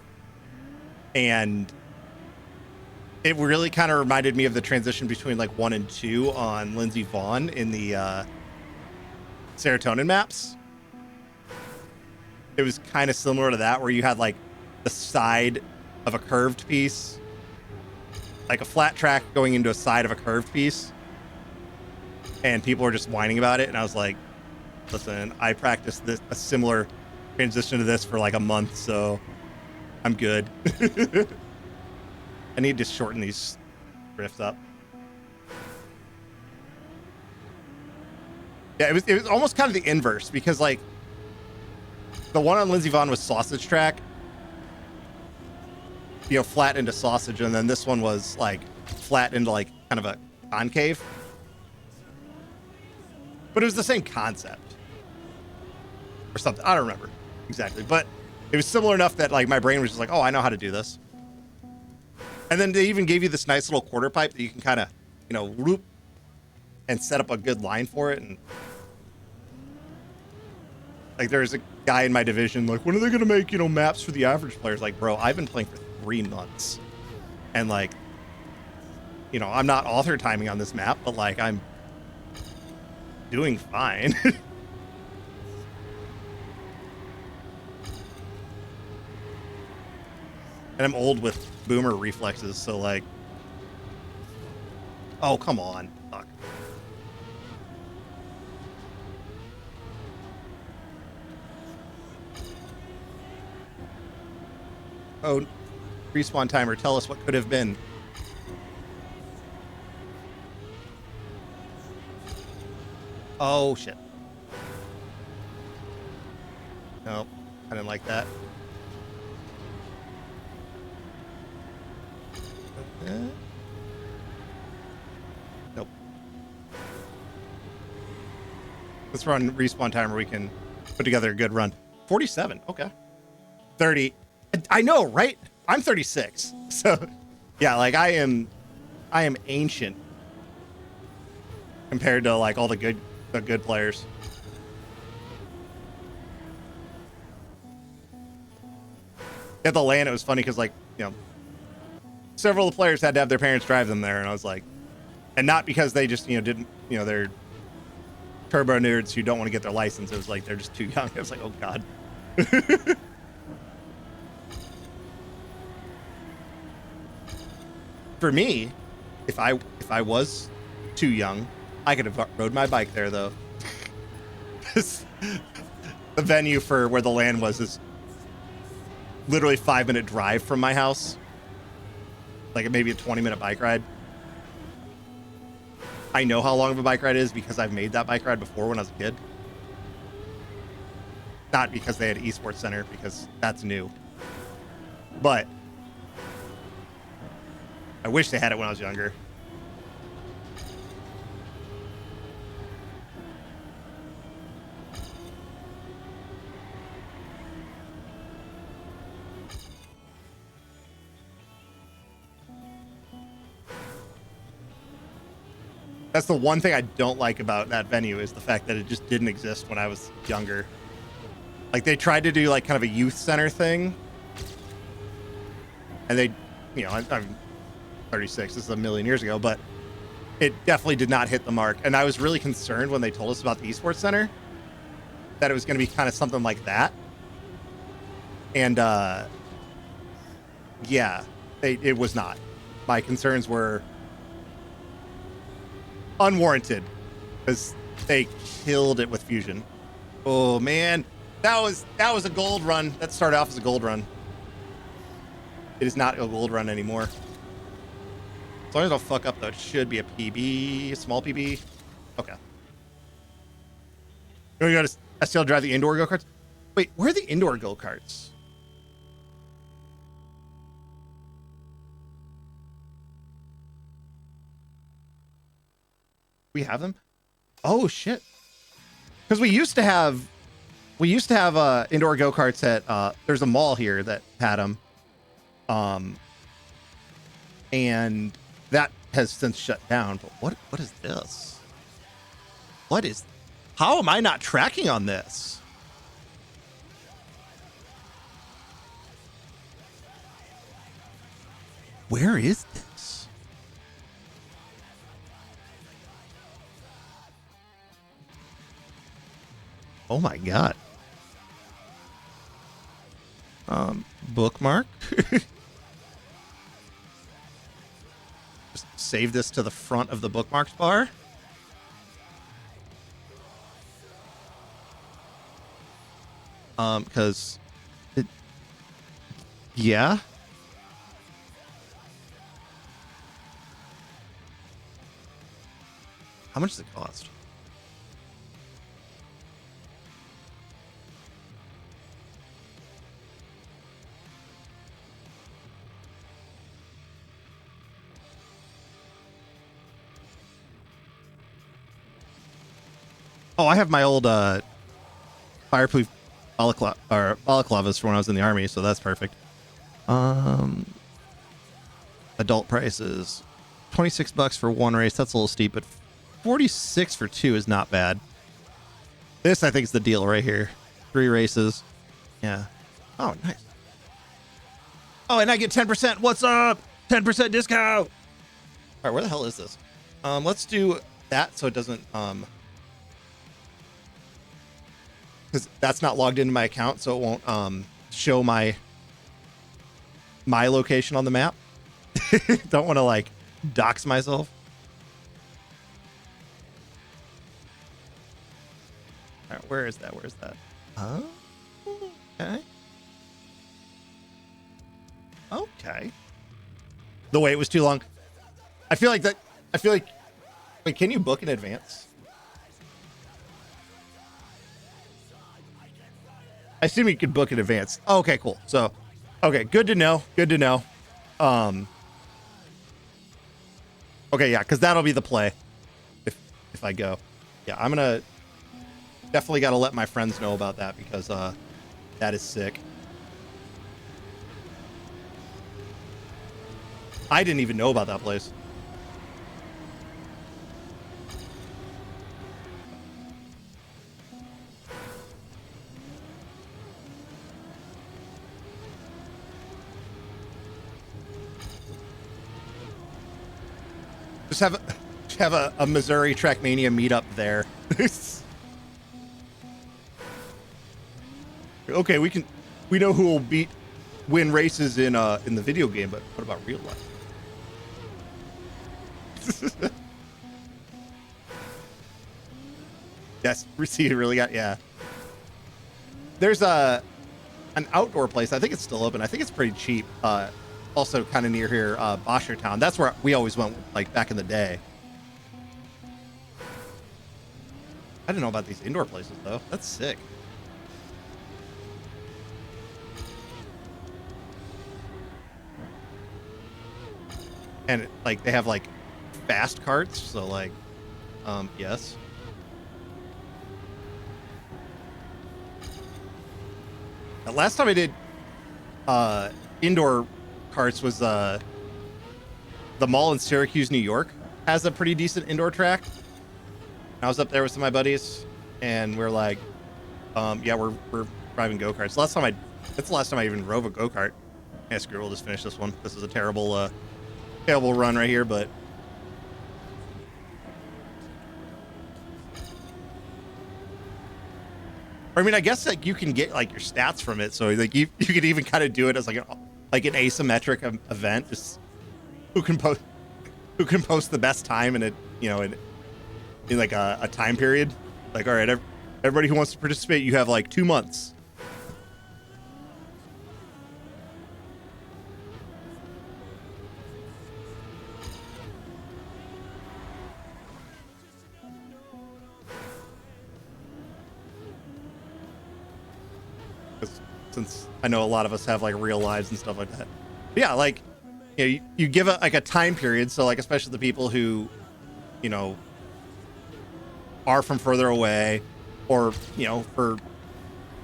And it really kind of reminded me of the transition between, like, 1 and 2 on Lindsey Vonn in the serotonin maps. It was kind of similar to that, where you had like the side of a curved piece, like a flat track going into a side of a curved piece, and people were just whining about it. And I was like, listen, I practiced a similar transition to this for like a month, so I'm good. I need to shorten these drifts up. Yeah, it was almost kind of the inverse, because like the one on Lindsey Vonn was sausage track, you know, flat into sausage, and then this one was like flat into like kind of a concave. But it was the same concept or something. I don't remember exactly, but it was similar enough that like my brain was just like, oh, I know how to do this. And then they even gave you this nice little quarter pipe that you can kind of, you know, loop and set up a good line for it. And like there's a guy in my division like, when are they going to make, you know, maps for the average players? Like, bro, I've been playing for 3 months, and like, you know, I'm not author timing on this map, but like I'm doing fine. And I'm old with boomer reflexes, so like, oh, come on. Fuck. Oh, respawn timer, tell us what could have been. Oh, shit. Nope, I didn't like that. Nope. Let's run respawn timer. We can put together a good run. 47. Okay. 30. I know, right? I'm 36. So, yeah, like I am ancient compared to like all the good players. At the LAN, it was funny because like, you know, several of the players had to have their parents drive them there, and I was like, and not because they just, you know, didn't, you know, they're turbo nerds who don't want to get their license. It was like they're just too young. I was like, oh god. for me, if I was too young, I could have rode my bike there though. The venue for where the land was is literally 5-minute drive from my house. Like maybe a 20-minute bike ride. I know how long of a bike ride is because I've made that bike ride before when I was a kid. Not because they had esports center, because that's new. But I wish they had it when I was younger. That's the one thing I don't like about that venue is the fact that it just didn't exist when I was younger. Like they tried to do like kind of a youth center thing. And they, you know, I'm 36, this is a million years ago, but it definitely did not hit the mark. And I was really concerned when they told us about the esports center that it was going to be kind of something like that. And yeah, it was not. My concerns were unwarranted because they killed it with Fusion. Oh man, that was a gold run. That started off as a gold run. It is not a gold run anymore. As long as I don't fuck up though, it should be a PB, a small PB. Okay. We're gonna still drive the indoor go-karts. Wait, where are the indoor go-karts? We have them? Oh shit. Because we used to have indoor go-karts at there's a mall here that had them. And that has since shut down. But what is this? How am I not tracking on this? Where is this? Oh my god. Bookmark. Just save this to the front of the bookmarks bar. Because it, yeah. How much does it cost? Oh, I have my old fireproof balaclavas from when I was in the army, so that's perfect. Adult prices, $26 for one race. That's a little steep, but 46 for two is not bad. This, I think, is the deal right here. 3 races. Yeah. Oh, nice. Oh, and I get 10%. What's up? 10% discount. All right, where the hell is this? Let's do that so it doesn't because that's not logged into my account, so it won't show my location on the map. Don't want to like dox myself. All right, where is that? Where is that? Okay. Okay. The wait was too long. I feel like wait, can you book in advance? I assume you could book in advance. Oh, okay, cool. So, okay, good to know. Good to know. Okay, yeah, because that'll be the play if I go. Yeah, I'm gonna definitely got to let my friends know about that because that is sick. I didn't even know about that place. Just have a Missouri Trackmania meetup there. Okay, we know who will win races in the video game, but what about real life? Yes, see, you really got, yeah. There's an outdoor place. I think it's still open. I think it's pretty cheap. Also kind of near here, Boshertown. That's where we always went, like, back in the day. I didn't know about these indoor places, though. That's sick. And, like, they have, like, fast carts, so, like, yes. The last time I did indoor carts was the mall in Syracuse, New York has a pretty decent indoor track. I was up there with some of my buddies, and we're like, yeah, we're driving go-karts. That's the last time I even drove a go-kart. Yeah, screw it, we'll just finish this one. This is a terrible run right here, but I mean, I guess like you can get like your stats from it, so like you could even kind of do it as like an asymmetric event, just who can post the best time in it, you know, in like a time period. Like, all right, everybody who wants to participate, you have like 2 months. Since I know a lot of us have like real lives and stuff like that. But yeah, like, you know, you give a time period, so like especially the people who, you know, are from further away, or you know, for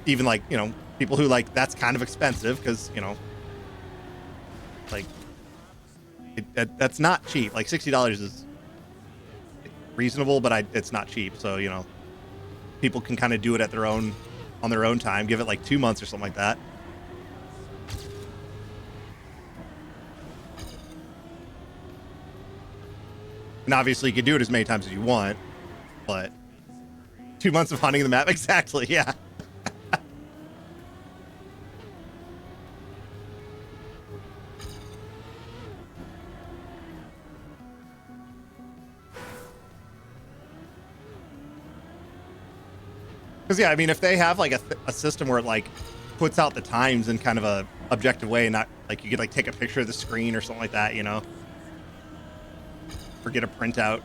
even like, you know, people who like that's kind of expensive because, you know, like that's not cheap. Like $60 is reasonable, but it's not cheap. So, you know, people can kind of do it at on their own time, give it like 2 months or something like that. And obviously you can do it as many times as you want, but 2 months of hunting the map, exactly, yeah. Because yeah, I mean, if they have like a system where it like puts out the times in kind of a objective way, and not like you could like take a picture of the screen or something like that, you know, or get a printout.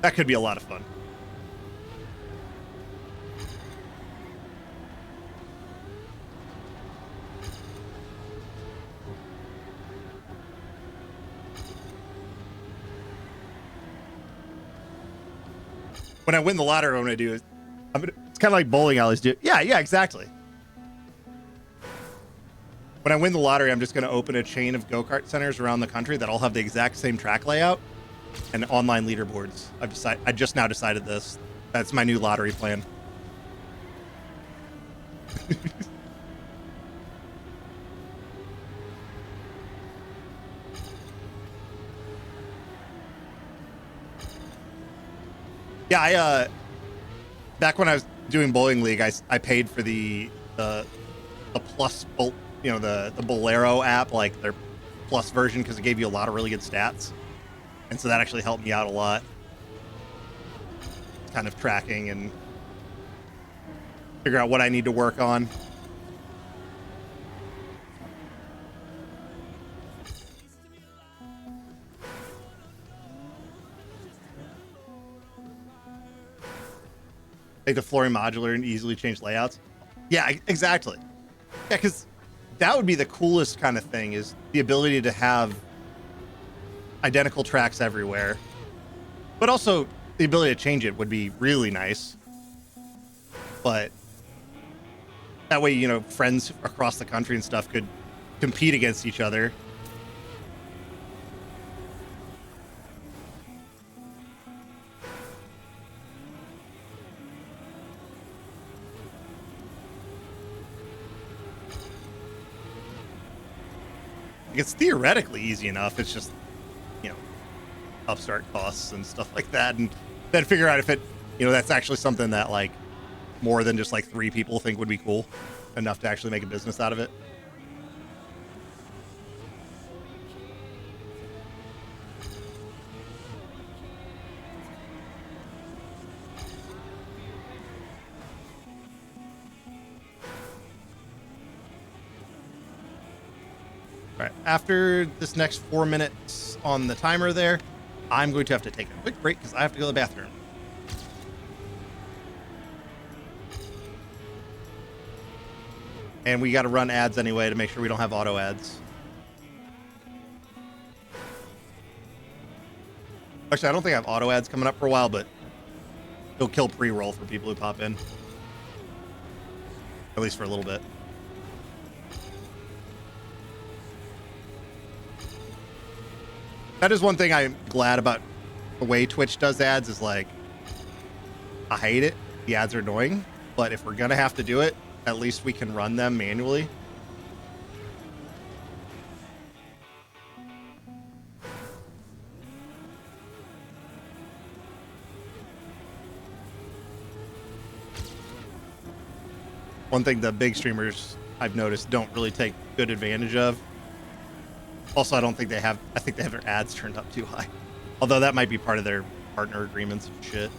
That could be a lot of fun. When I win the lottery, what I'm gonna do is, it's kind of like bowling alleys do. Yeah, exactly. When I win the lottery, I'm just gonna open a chain of go-kart centers around the country that all have the exact same track layout and online leaderboards. I just now decided this. That's my new lottery plan. Yeah, back when I was doing bowling league, I paid for the plus, you know, the Bolero app, like their plus version, because it gave you a lot of really good stats, and so that actually helped me out a lot, kind of tracking and figure out what I need to work on. Make the flooring modular and easily change layouts. Yeah, exactly. Yeah, because that would be the coolest kind of thing, is the ability to have identical tracks everywhere. But also, the ability to change it would be really nice. But that way, you know, friends across the country and stuff could compete against each other. It's theoretically easy enough. It's just, you know, upstart costs and stuff like that, and then figure out if it, that's actually something that like more than just like 3 people think would be cool enough to actually make a business out of it. All right, after this next 4 minutes on the timer there, I'm going to have to take a quick break because I have to go to the bathroom. And we got to run ads anyway to make sure we don't have auto ads. Actually, I don't think I have auto ads coming up for a while, but it'll kill pre-roll for people who pop in. At least for a little bit. That is one thing I'm glad about the way Twitch does ads is like, I hate it. The ads are annoying, but if we're going to have to do it, at least we can run them manually. One thing the big streamers I've noticed don't really take good advantage of. Also, I think they have their ads turned up too high. Although that might be part of their partner agreements and shit.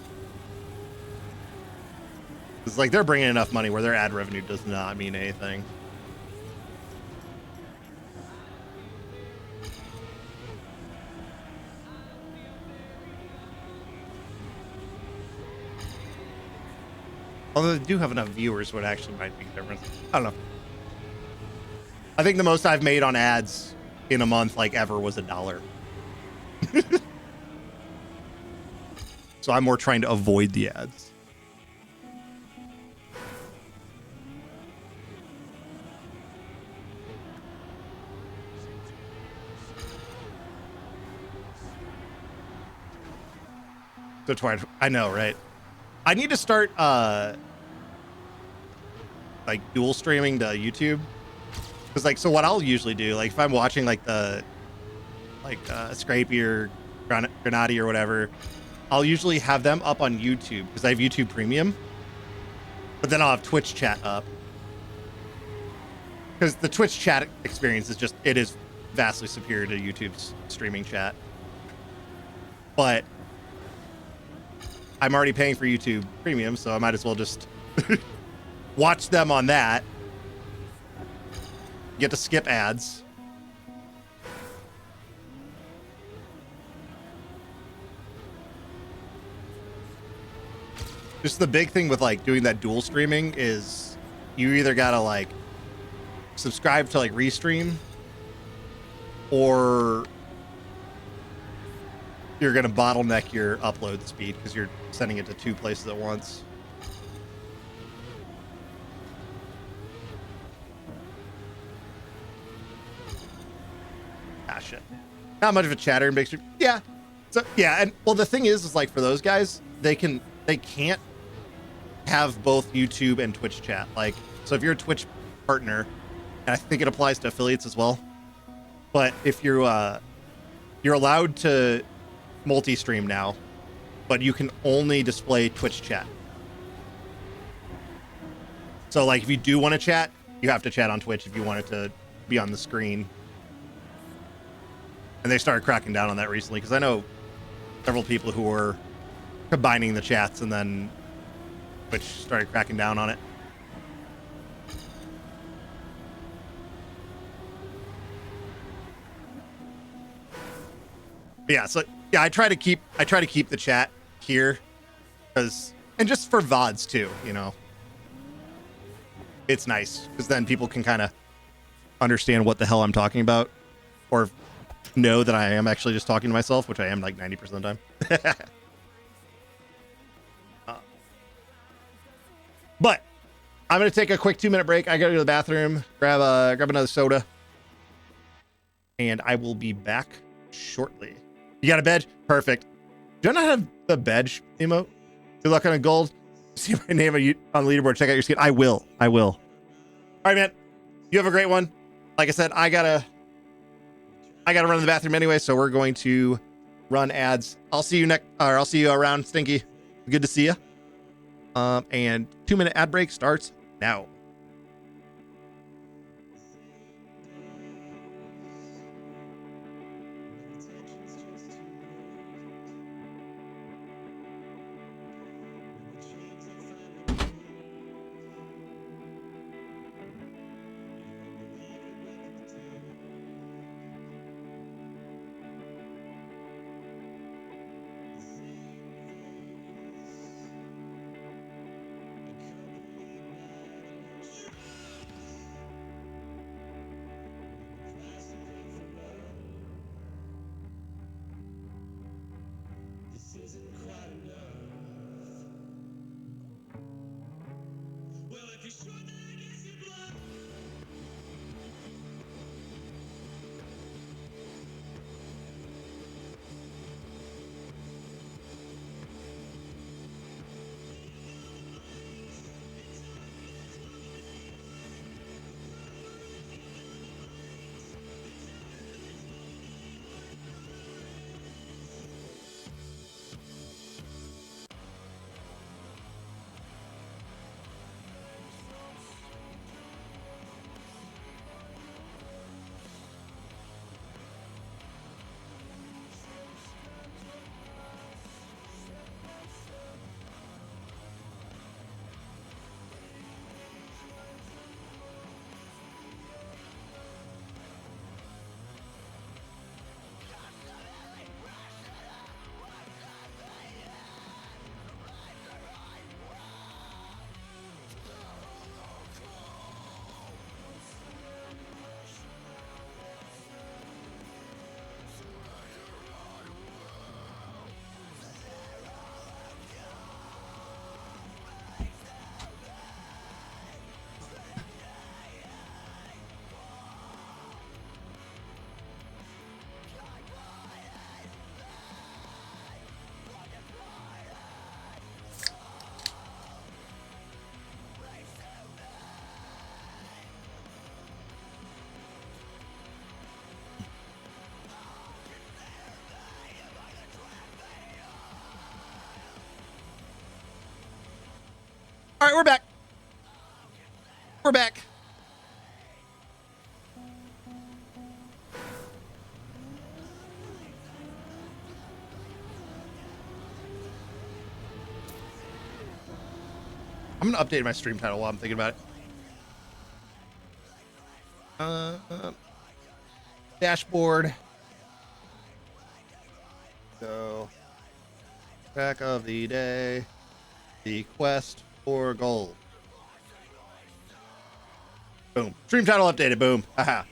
It's like they're bringing enough money where their ad revenue does not mean anything. Although they do have enough viewers, what actually might make a difference. I don't know. I think the most I've made on ads in a month, like ever, was $1. So I'm more trying to avoid the ads. So Twilight, I know, right? I need to start like dual streaming to YouTube. Because like, so what I'll usually do, like if I'm watching like Scrapey or Granati or whatever, I'll usually have them up on YouTube because I have YouTube Premium. But then I'll have Twitch chat up. Because the Twitch chat experience is it is vastly superior to YouTube's streaming chat. But I'm already paying for YouTube Premium, so I might as well just watch them on that. Get to skip ads. Just the big thing with like doing that dual streaming is you either gotta like subscribe to like Restream, or you're gonna bottleneck your upload speed because you're sending it to 2 places at once. Ah, shit. Not much of a chatter in big stream. Yeah. So yeah, and well, the thing is like for those guys, they can't have both YouTube and Twitch chat. Like, so if you're a Twitch partner, and I think it applies to affiliates as well, but if you're allowed to multi-stream now, but you can only display Twitch chat. So like if you do want to chat, you have to chat on Twitch if you want it to be on the screen. And they started cracking down on that recently because I know several people who were combining the chats and then Twitch started cracking down on it. But yeah, so yeah, I try to keep the chat here because, and just for VODs too, it's nice because then people can kind of understand what the hell I'm talking about, or know that I am actually just talking to myself, which I am like 90% of the time. But I'm gonna take a quick 2-minute break. I gotta go to the bathroom, grab another soda, and I will be back shortly. You got a badge? Perfect. Do I not have the badge emote? Good luck on a gold. See my name on the leaderboard. Check out your skin. I will. All right, man. You have a great one. Like I said, I gotta run to the bathroom anyway, so we're going to run ads. I'll see you next, or I'll see you around, Stinky. Good to see you. And 2-minute ad break starts now. All right, we're back. We're back. I'm gonna update my stream title while I'm thinking about it. Dashboard. So, track of the day. The quest for gold. Boom. Stream title updated. Boom. Haha.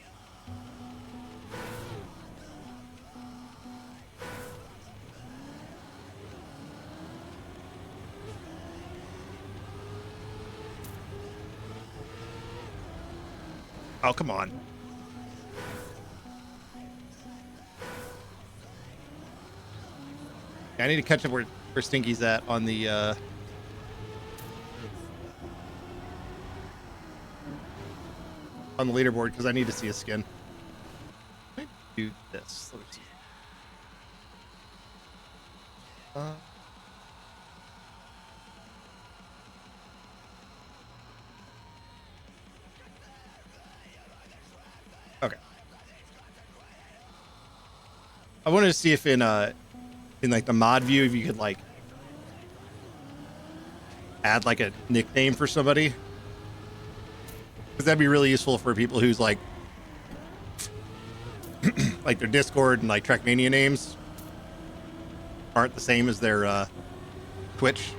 Oh, come on. I need to catch up where Stinky's at on the leaderboard because I need to see a skin. Let me do this. Let me see. Okay. I wanted to see if in like the mod view, if you could like add like a nickname for somebody. Because that'd be really useful for people who's like like their Discord and like Trackmania names aren't the same as their Twitch.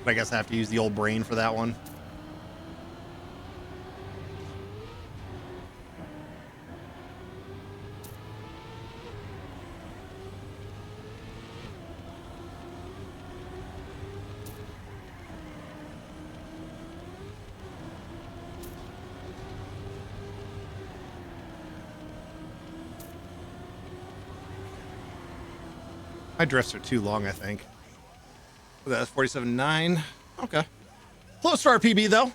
I guess I have to use the old brain for that one. My drifts are too long, I think. That's 47.9. Okay. Close to our PB, though.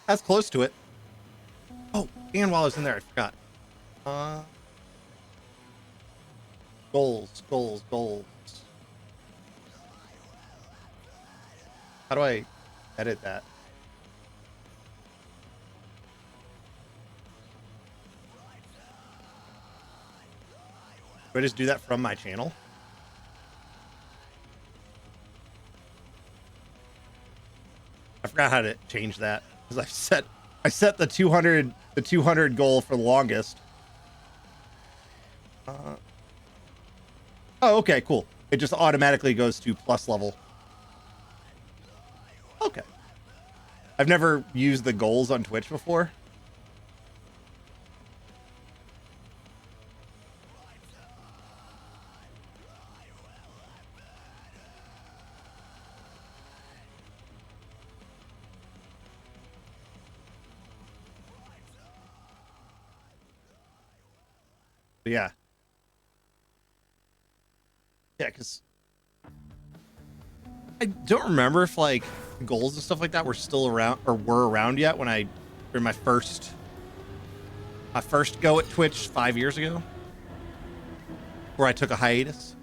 That's close to it. Oh, and while I was in there, I forgot. Uh, goals. How do I edit that? Do I just do that from my channel? I forgot how to change that because I set the 200 goal for the longest. Oh, okay, cool. It just automatically goes to plus level. Okay. I've never used the goals on Twitch before. But yeah. Yeah, because I don't remember if like goals and stuff like that were still around or were around yet when I for my first go at Twitch 5 years ago, where I took a hiatus.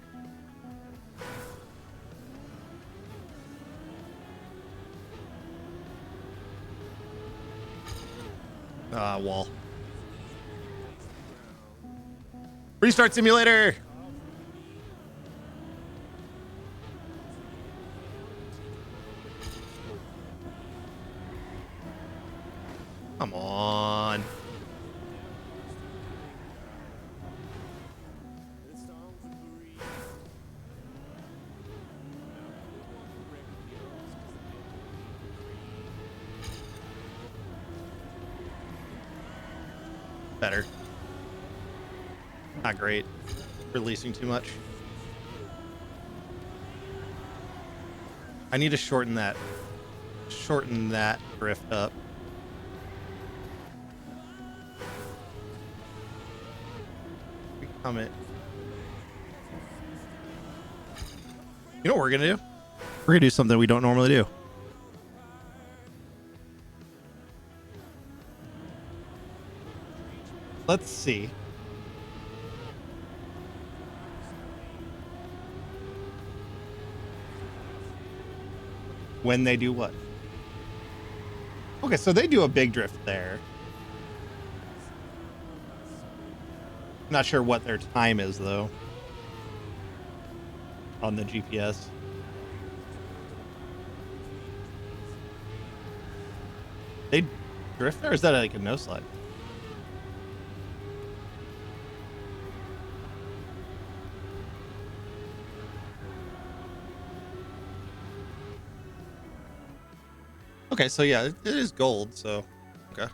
Wall. Restart simulator. Come on. Better. Not great. Releasing too much. I need to shorten that drift up. Become it. You know what we're gonna do? We're gonna do something we don't normally do. Let's see. When they do what? Okay, so they do a big drift there. Not sure what their time is though on the GPS. They drift there, or is that like a no slide? Okay, so yeah, it is gold, so okay.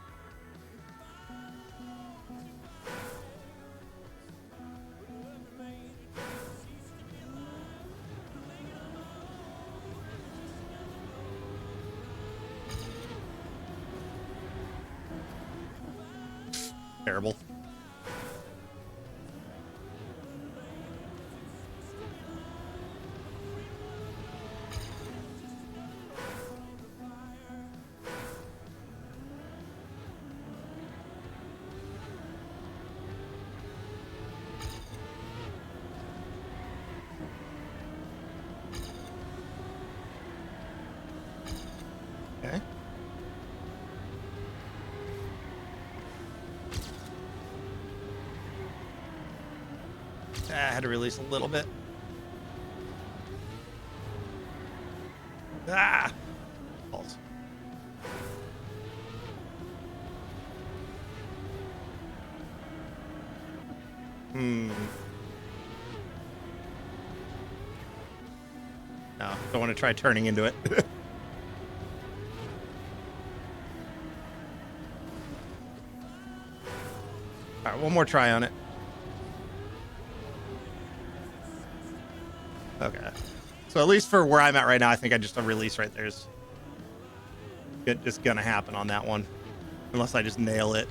Terrible. Okay. I had to release a little bit. Ah! Balls. No, don't want to try turning into it. All right, one more try on it. Okay. So at least for where I'm at right now, I think I just a release right there is just gonna happen on that one, unless I just nail it.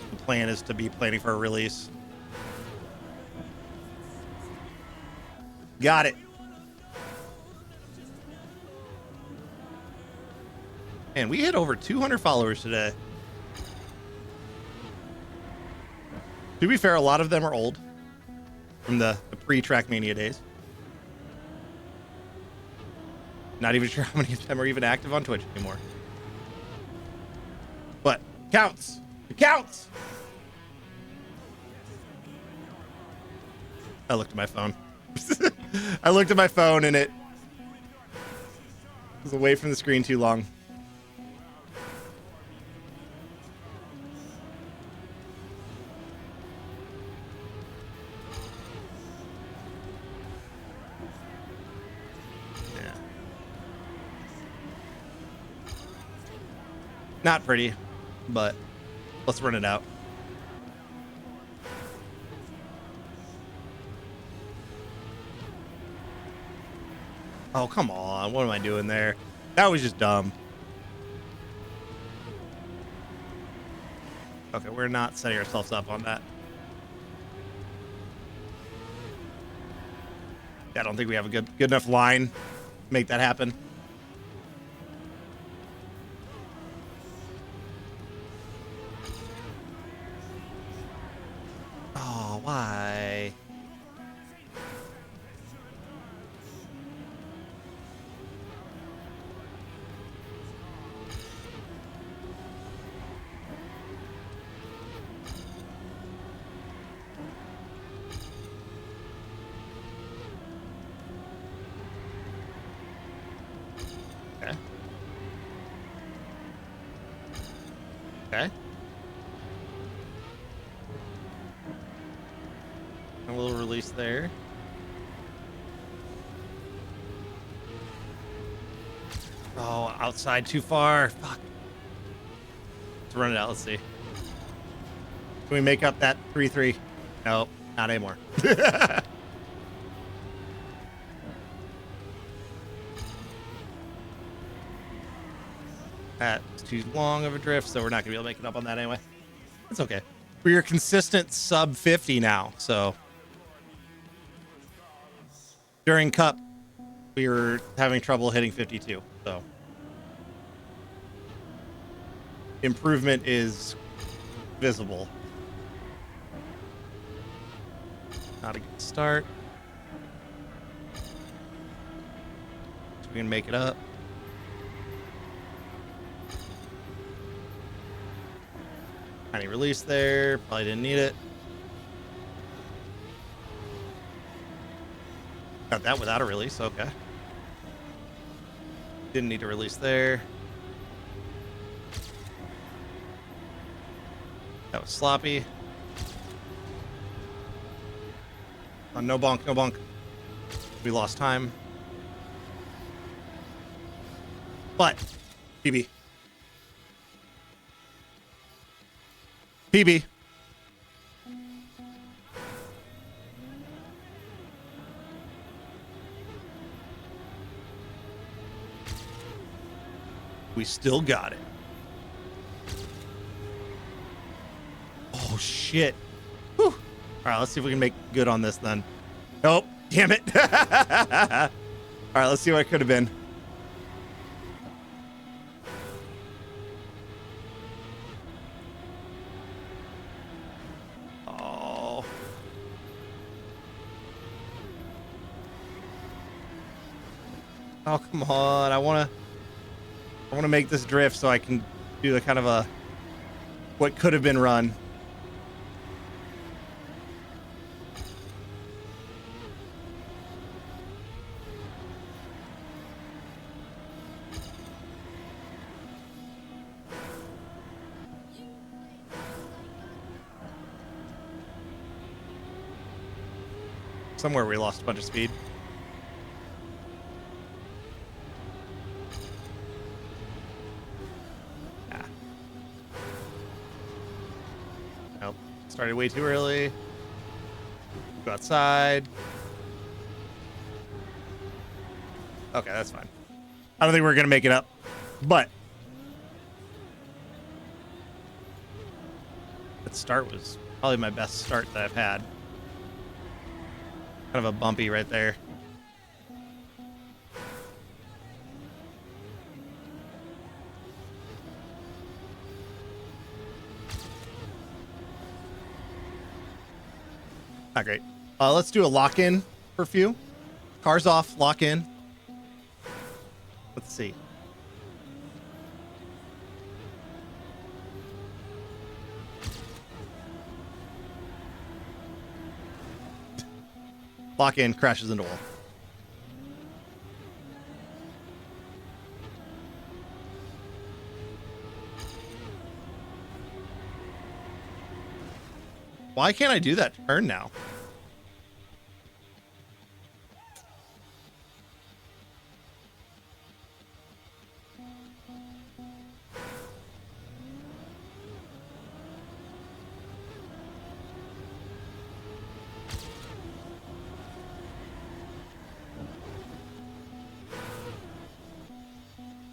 The plan is to be planning for a release. Got it. And we hit over 200 followers today. To be fair, a lot of them are old from the pre-Trackmania days. Not even sure how many of them are even active on Twitch anymore. But it counts. It counts. I looked at my phone. I looked at my phone and it was away from the screen too long. Yeah. Not pretty, but let's run it out. Oh, come on. What am I doing there? That was just dumb. Okay, we're not setting ourselves up on that. I don't think we have a good enough line to make that happen. Oh, why? Okay. Okay. A little release there. Oh, outside too far. Fuck. Let's run it out. Let's see. Can we make up that 3-3? Nope, not anymore. That's too long of a drift, so we're not gonna be able to make it up on that anyway. It's okay. We're consistent sub 50 now, so during Cup we were having trouble hitting 52, so improvement is visible. Not a good start. So we can make it up. Tiny release there. Probably didn't need it. Got that without a release. Okay. Didn't need a release there. That was sloppy. Oh, no bonk, no bonk. We lost time. But, PB. PB. We still got it. Oh, shit. Whew. All right, let's see if we can make good on this then. Nope. Damn it. All right, let's see what it could have been. Oh. Oh, come on. I want to make this drift so I can do the kind of a what could have been run. Somewhere we lost a bunch of speed. Ah. Nope. Started way too early. Go outside. Okay, that's fine. I don't think we're going to make it up, but that start was probably my best start that I've had. Kind of a bumpy right there. Not great. Let's do a lock-in for a few. Cars off, lock in. Let's see. Lock in, crashes into wall. Why can't I do that turn now?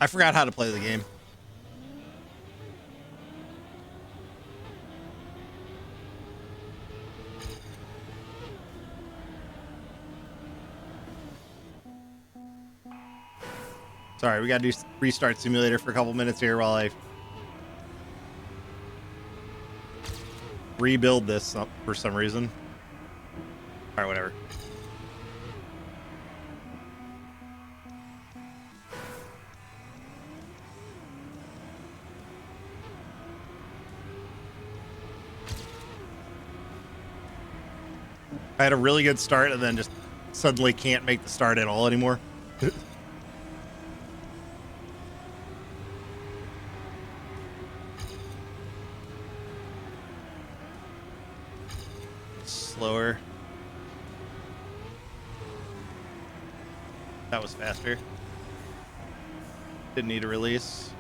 I forgot how to play the game. Sorry, we gotta do restart simulator for a couple minutes here while I rebuild this for some reason. All right, whatever. I had a really good start and then just suddenly can't make the start at all anymore. Slower. That was faster. Didn't need a release.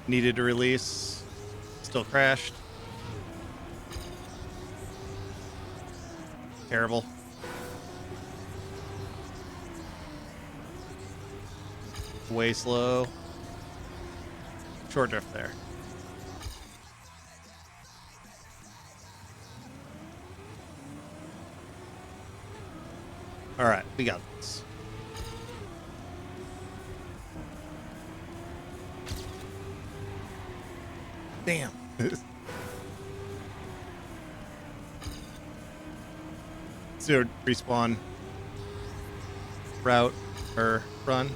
Needed to release. Still crashed. Terrible. Way slow. Short drift there. All right, we got this. Damn. So respawn route or run.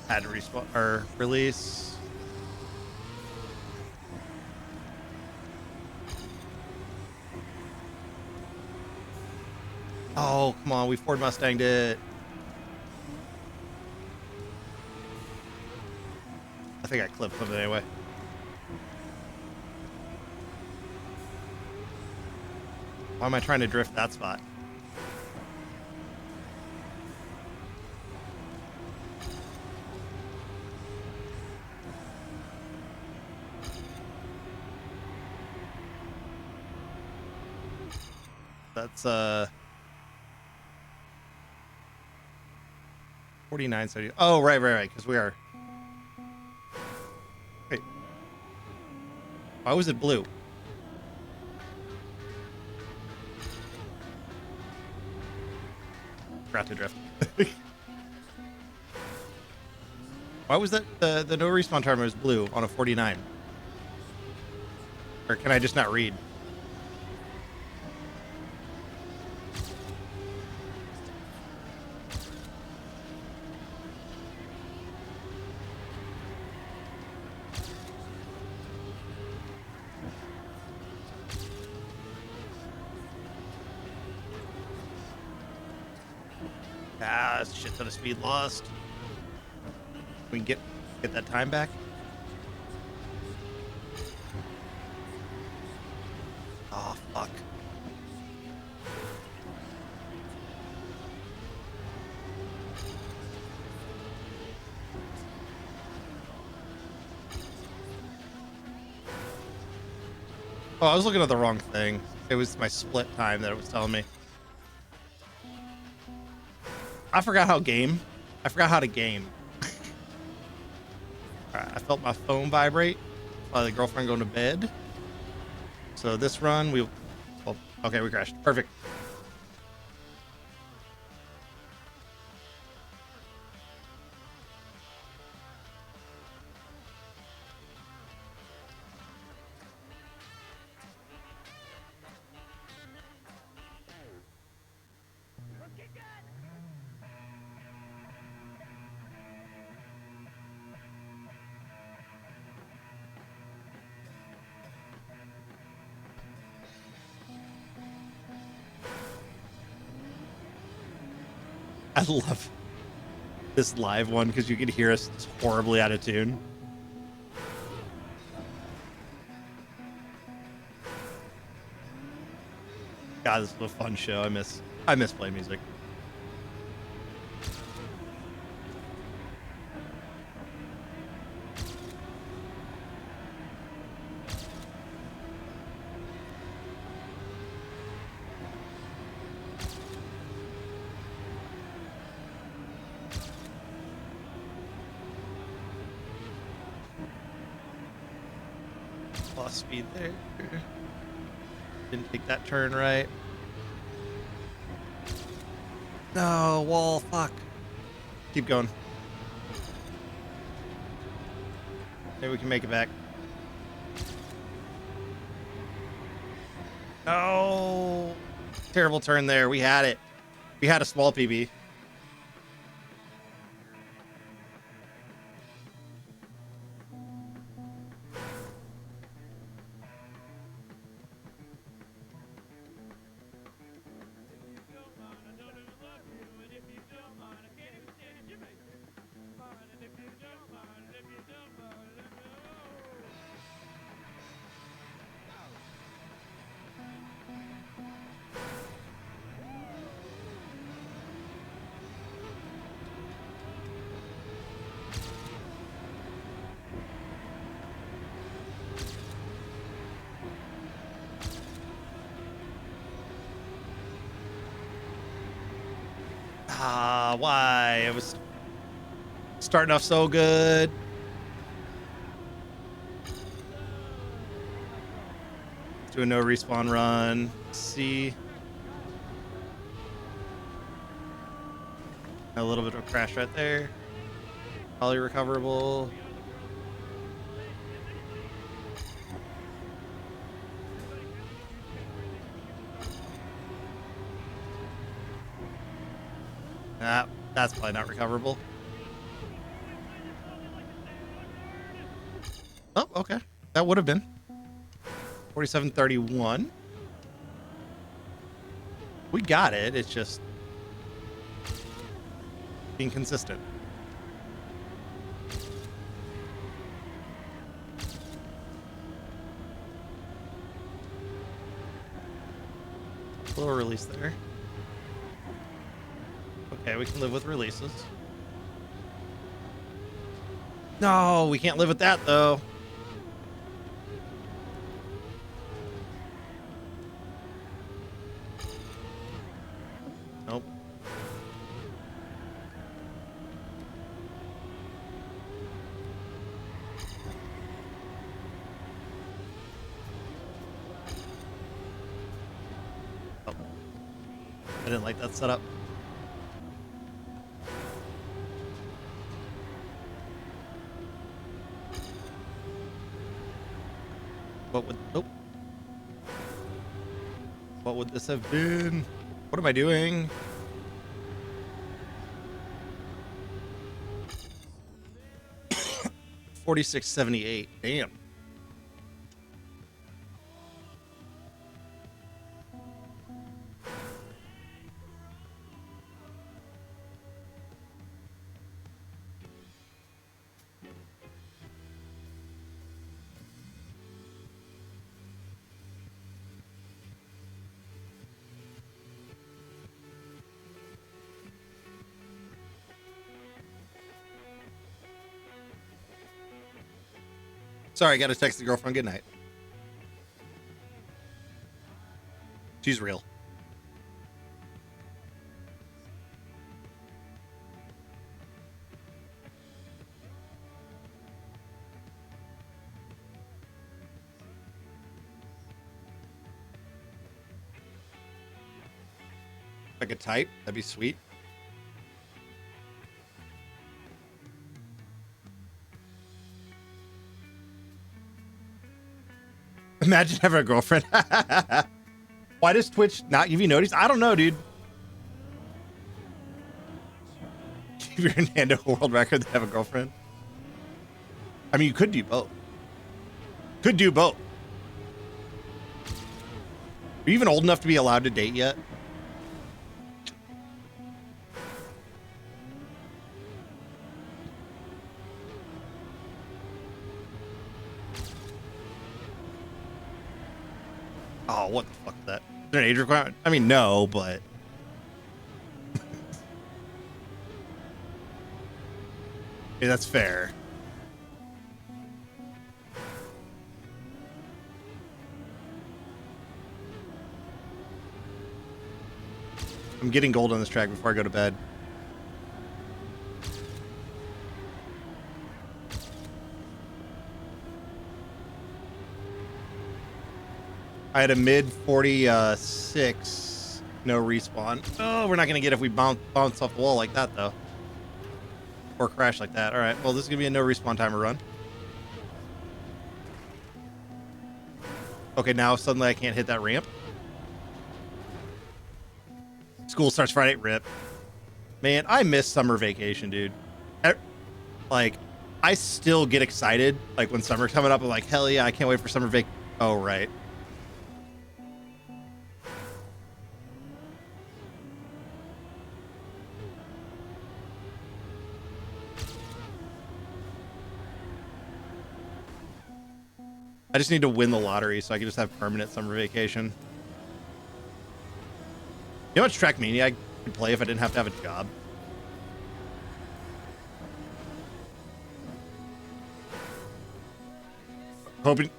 Had to respawn or release. Oh, come on, we Ford Mustanged it. I think I clipped something anyway. Why am I trying to drift that spot? That's 49.70. Oh, right, because we are. Wait. Why was it blue? Forgot to drift. Why was that the no respawn timer was blue on a 49? Or can I just not read? Ah, shit ton of speed lost. We can get that time back. Oh fuck. Oh, I was looking at the wrong thing. It was my split time that it was telling me. I forgot how to game. Alright, I felt my phone vibrate while the girlfriend going to bed. So this run, oh, okay, we crashed. Perfect. I love this live one because you could hear us horribly out of tune. God, this was a fun show. I miss playing music. Lost speed there. Didn't take that turn right. No, wall, fuck. Keep going. Maybe we can make it back. No. Terrible turn there. We had it. We had a small PB. Ah, why? It was starting off so good. Let's do a no respawn run. C. A little bit of a crash right there. Probably recoverable. Nah, that's probably not recoverable. Oh, okay. That would have been 47.31. We got it. It's just being consistent. Little release there. Okay, we can live with releases. No, we can't live with that though. Nope. Oh. I didn't like that setup. What would this have been? What am I doing? $46.78. Damn. Sorry, I gotta text the girlfriend. Good night. She's real. If I could type, that'd be sweet. Imagine having a girlfriend. Why does Twitch not give you notice? I don't know, dude. Give your Nintendo world record to have a girlfriend. I mean, you could do both. Could do both. Are you even old enough to be allowed to date yet? Oh, what the fuck is that? Is there an age requirement? I mean, no, but... Yeah, that's fair. I'm getting gold on this track before I go to bed. I had a mid 46, no respawn. Oh, we're not going to get if we bounce off the wall like that, though. Or crash like that. All right, well, this is going to be a no respawn timer run. Okay, now suddenly I can't hit that ramp. School starts Friday, rip. Man, I miss summer vacation, dude. Like, I still get excited, like, when summer's coming up. I'm like, hell yeah, I can't wait for summer vac. Oh, right. I just need to win the lottery so I can just have permanent summer vacation. You know how much Trackmania I could play if I didn't have to have a job? Hoping,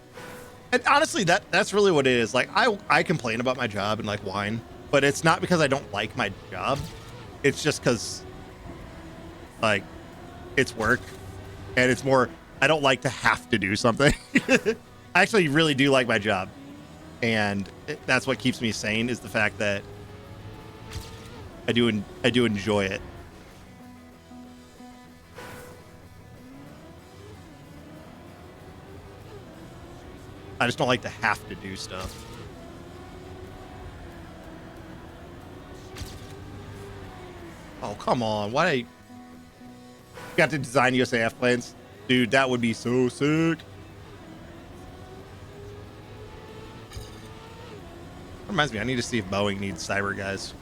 and honestly, that's really what it is. Like, I complain about my job and like whine, but it's not because I don't like my job. It's just because like it's work, and it's more I don't like to have to do something. I actually really do like my job, and that's what keeps me sane is the fact that I do enjoy it. I just don't like to have to do stuff. Oh, come on. Why you got to design USAF planes? Dude, that would be so sick. Reminds me, I need to see if Boeing needs cyber guys.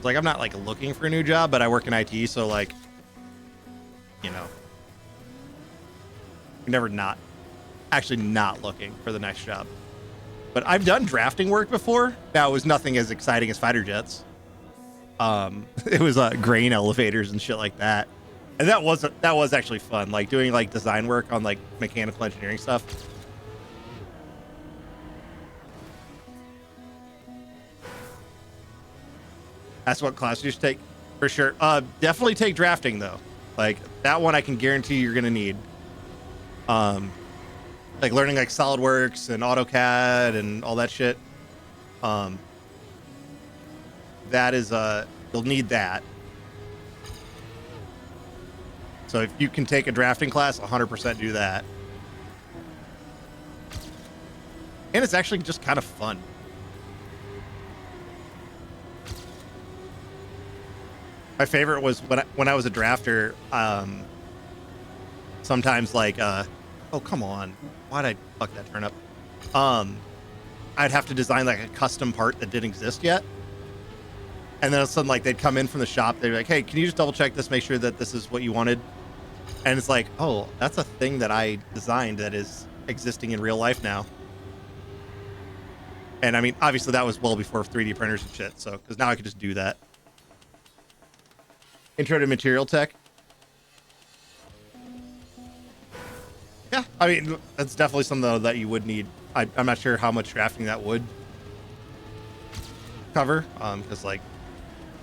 Like, I'm not like looking for a new job, but I work in IT, so like, you know, you're never not looking for the next job. But I've done drafting work before. Now, it was nothing as exciting as fighter jets. It was grain elevators and shit like that, and that was actually fun. Like doing like design work on like mechanical engineering stuff. That's what class you should take for sure. Definitely take drafting though. Like that one, I can guarantee you're gonna need. Like learning like SolidWorks and AutoCAD and all that shit. That is you'll need that. So if you can take a drafting class, 100% do that. And it's actually just kind of fun. My favorite was when I was a drafter. Sometimes like, oh come on, why'd I fuck that turn up? I'd have to design like a custom part that didn't exist yet, and then all of a sudden like they'd come in from the shop. They'd be like, hey, can you just double check this, make sure that this is what you wanted? And it's like, oh, that's a thing that I designed that is existing in real life now. And I mean, obviously that was well before 3D printers and shit. So because now I could just do that. Intro to material tech. Yeah, I mean, that's definitely something though that you would need. I'm not sure how much drafting that would cover, because like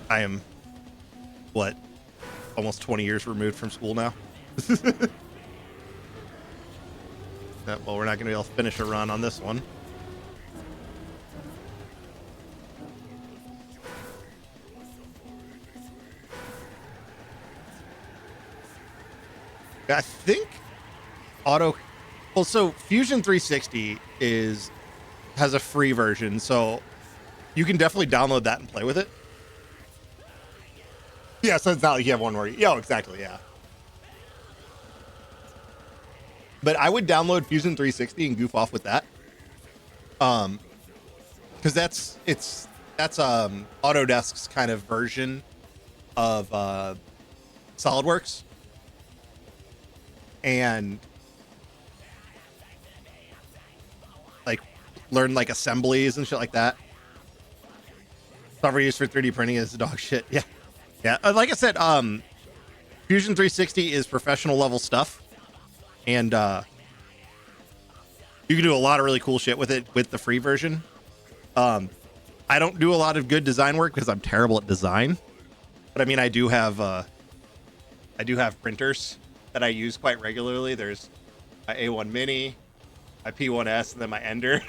I am what, almost 20 years removed from school now. Well, we're not gonna be able to finish a run on this one. I think so Fusion 360 has a free version, so you can definitely download that and play with it. Yeah, so it's not like you have one where exactly, yeah. But I would download Fusion 360 and goof off with that. Because that's Autodesk's kind of version of SolidWorks and like learn like assemblies and shit like that. Software used for 3D printing is dog shit. Yeah. Yeah. Like I said, Fusion 360 is professional level stuff. And you can do a lot of really cool shit with it with the free version. I don't do a lot of good design work because I'm terrible at design. But I mean, I do have printers that I use quite regularly. There's my A1 Mini, my P1S, and then my Ender.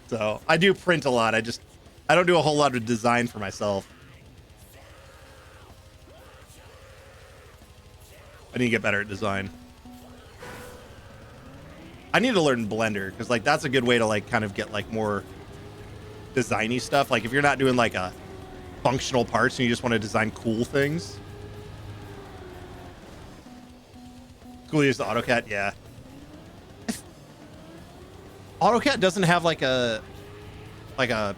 So I do print a lot. I don't do a whole lot of design for myself. I need to get better at design. I need to learn Blender because like that's a good way to like kind of get like more designy stuff. Like if you're not doing like a functional parts and you just want to design cool things. Cool use the AutoCAD, yeah. AutoCAD doesn't have like a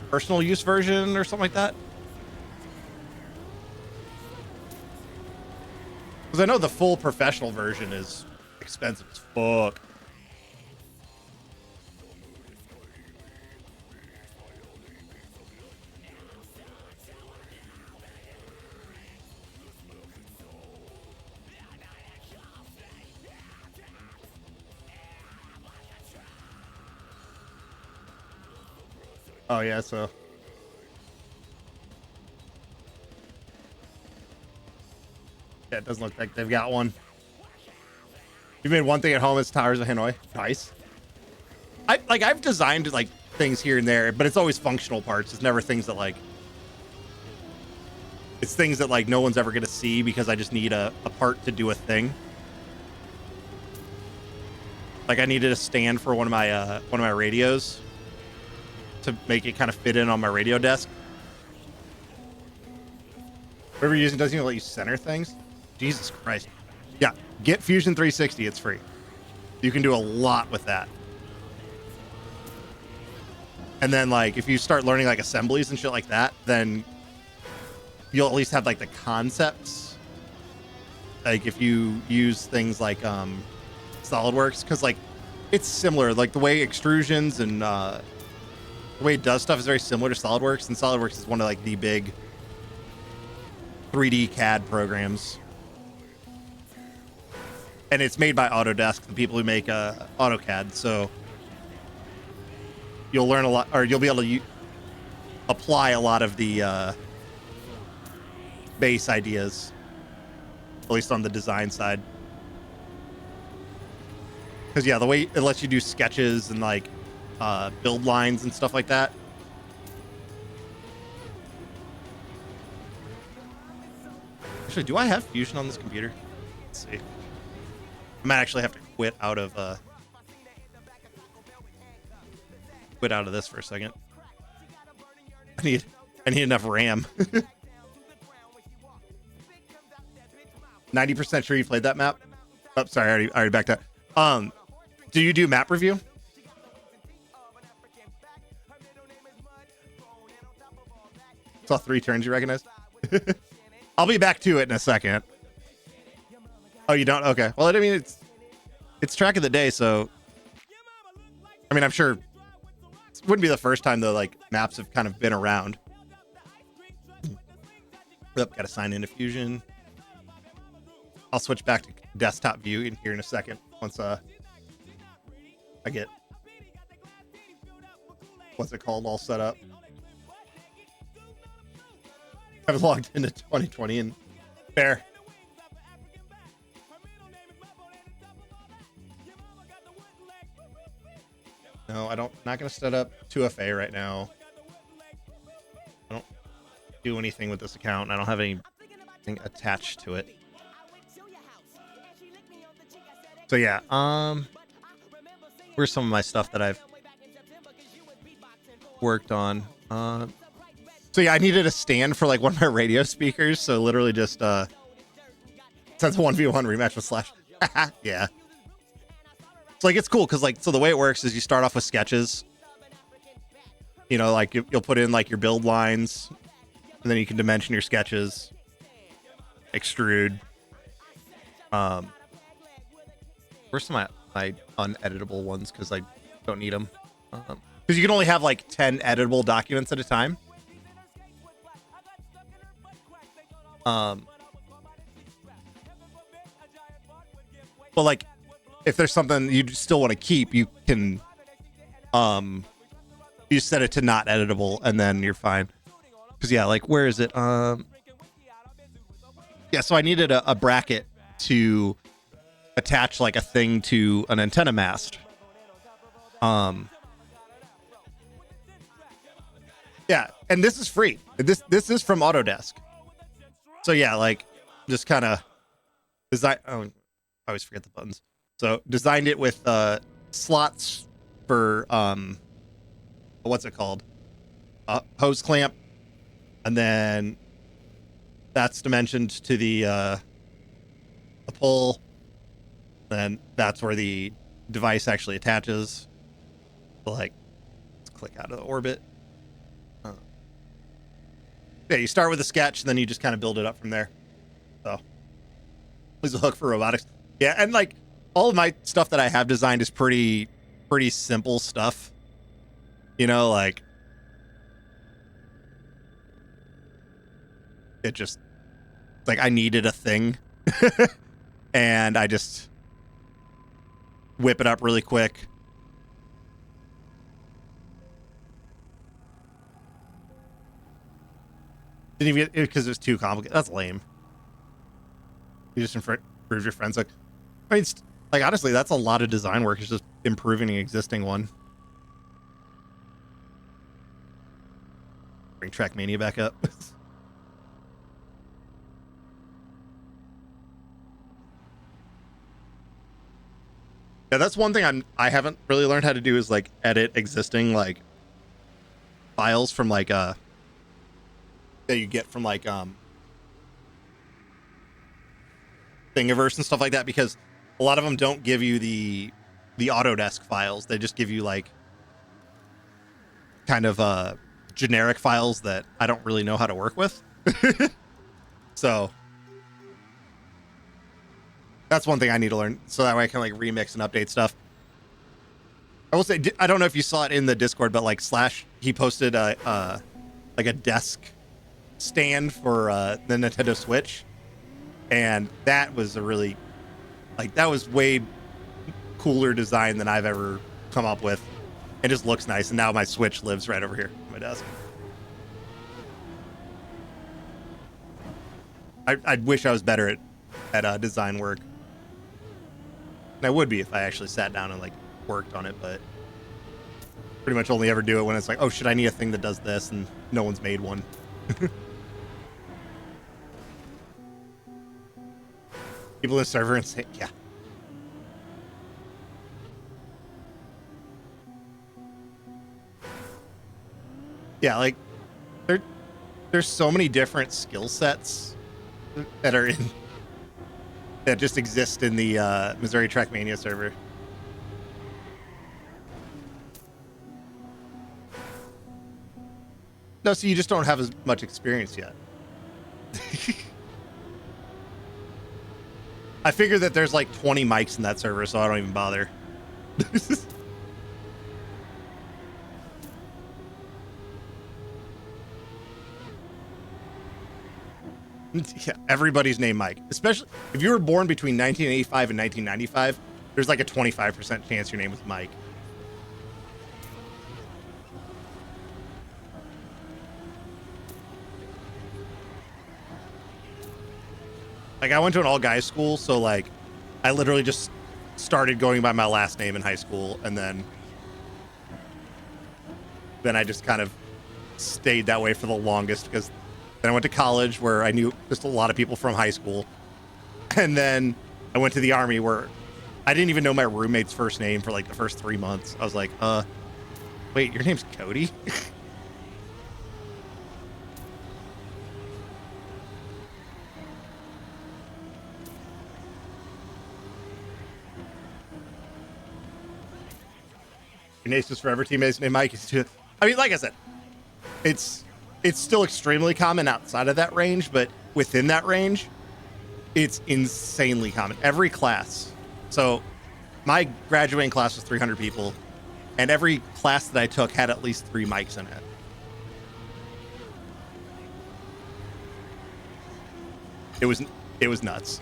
personal use version or something like that. Because I know the full professional version is expensive as fuck. Oh yeah, so yeah, it doesn't look like they've got one. You made one thing at home. It's Towers of Hanoi. Nice. I've designed like things here and there, but it's always functional parts. It's never things that like. It's things that like no one's ever gonna see because I just need a part to do a thing. Like I needed a stand for one of my radios to make it kind of fit in on my radio desk. Whatever you're using doesn't even let you center things. Jesus Christ. Yeah, get Fusion 360. It's free. You can do a lot with that. And then like if you start learning like assemblies and shit like that, then you'll at least have like the concepts. Like if you use things like SolidWorks, because like it's similar. Like the way extrusions and the way it does stuff is very similar to SolidWorks, and SolidWorks is one of like the big 3D CAD programs. And it's made by Autodesk, the people who make AutoCAD. So you'll learn a lot, or you'll be able to apply a lot of the base ideas, at least on the design side. Because yeah, the way it lets you do sketches and like build lines and stuff like that. Actually, do I have Fusion on this computer? Let's see. I might actually have to quit out of this for a second. I need enough RAM. 90% sure you played that map. Oh, sorry, I already backed out. Do you do map review? Saw 3 turns you recognized. I'll be back to it in a second. Oh, you don't? Okay. Well, I mean, it's track of the day, so I mean, I'm sure it wouldn't be the first time though. Like maps have kind of been around. Got to sign into Fusion. I'll switch back to desktop view in here in a second once I get what's it called all set up. I've logged into 2020 and fair. No, not gonna set up 2FA right now. I don't do anything with this account. I don't have anything attached to it. So yeah, where's some of my stuff that I've worked on? So yeah, I needed a stand for like one of my radio speakers. So literally just since 1v1 rematch with Slash. Yeah. So like it's cool because like so the way it works is you start off with sketches. You know, like you'll put in like your build lines, and then you can dimension your sketches, extrude. Where's some of my uneditable ones because I don't need them. Because you can only have like 10 editable documents at a time. But like, if there's something you still want to keep, you can, you set it to not editable, and then you're fine. Because yeah, like where is it? Yeah, so I needed a bracket to attach like a thing to an antenna mast. Yeah, and this is free. This is from Autodesk. So yeah, like just kind of design. Oh, I always forget the buttons. So designed it with slots for what's it called? Hose clamp, and then that's dimensioned to the pole. Then that's where the device actually attaches. So like, let's click out of the orbit. Yeah, you start with a sketch, and then you just kind of build it up from there. So, there's a hook for robotics. Yeah, and like all of my stuff that I have designed is pretty simple stuff. You know, like it just like I needed a thing, and I just whip it up really quick. Didn't even get it because it was too complicated. That's lame. You just improve your friends. Like, I mean, like honestly, that's a lot of design work. It's just improving an existing one. Bring Trackmania back up. Yeah, that's one thing I haven't really learned how to do is like edit existing like files from like that you get from like Thingiverse and stuff like that, because a lot of them don't give you the Autodesk files. They just give you like kind of generic files that I don't really know how to work with. So that's one thing I need to learn, so that way I can like remix and update stuff. I will say, I don't know if you saw it in the Discord, but like Slash, he posted like a desk stand for the Nintendo Switch, and that was a really that was way cooler design than I've ever come up with. It just looks nice, and now my Switch lives right over here on my desk. I wish I was better at design work. And I would be if I actually sat down and like worked on it, but pretty much only ever do it when it's like, oh shit, I need a thing that does this, and no one's made one. People in the server and say, yeah. Yeah, like there's so many different skill sets that are in that just exist in the Missouri Trackmania server. No, so you just don't have as much experience yet. I figure that there's like 20 mics in that server, so I don't even bother. Yeah, everybody's named Mike. Especially if you were born between 1985 and 1995, there's like a 25% chance your name was Mike. Like, I went to an all-guys school, so, like, I literally just started going by my last name in high school, and then I just kind of stayed that way for the longest, because then I went to college, where I knew just a lot of people from high school, and then I went to the Army, where I didn't even know my roommate's first name for, like, the first 3 months. I was like, wait, your name's Cody? Your Nace's Forever teammates named Mike. I mean, like I said, it's it's still extremely common outside of that range, but within that range, it's insanely common. Every class. So my graduating class was 300 people, and every class that I took had at least 3 mics in it. It was nuts.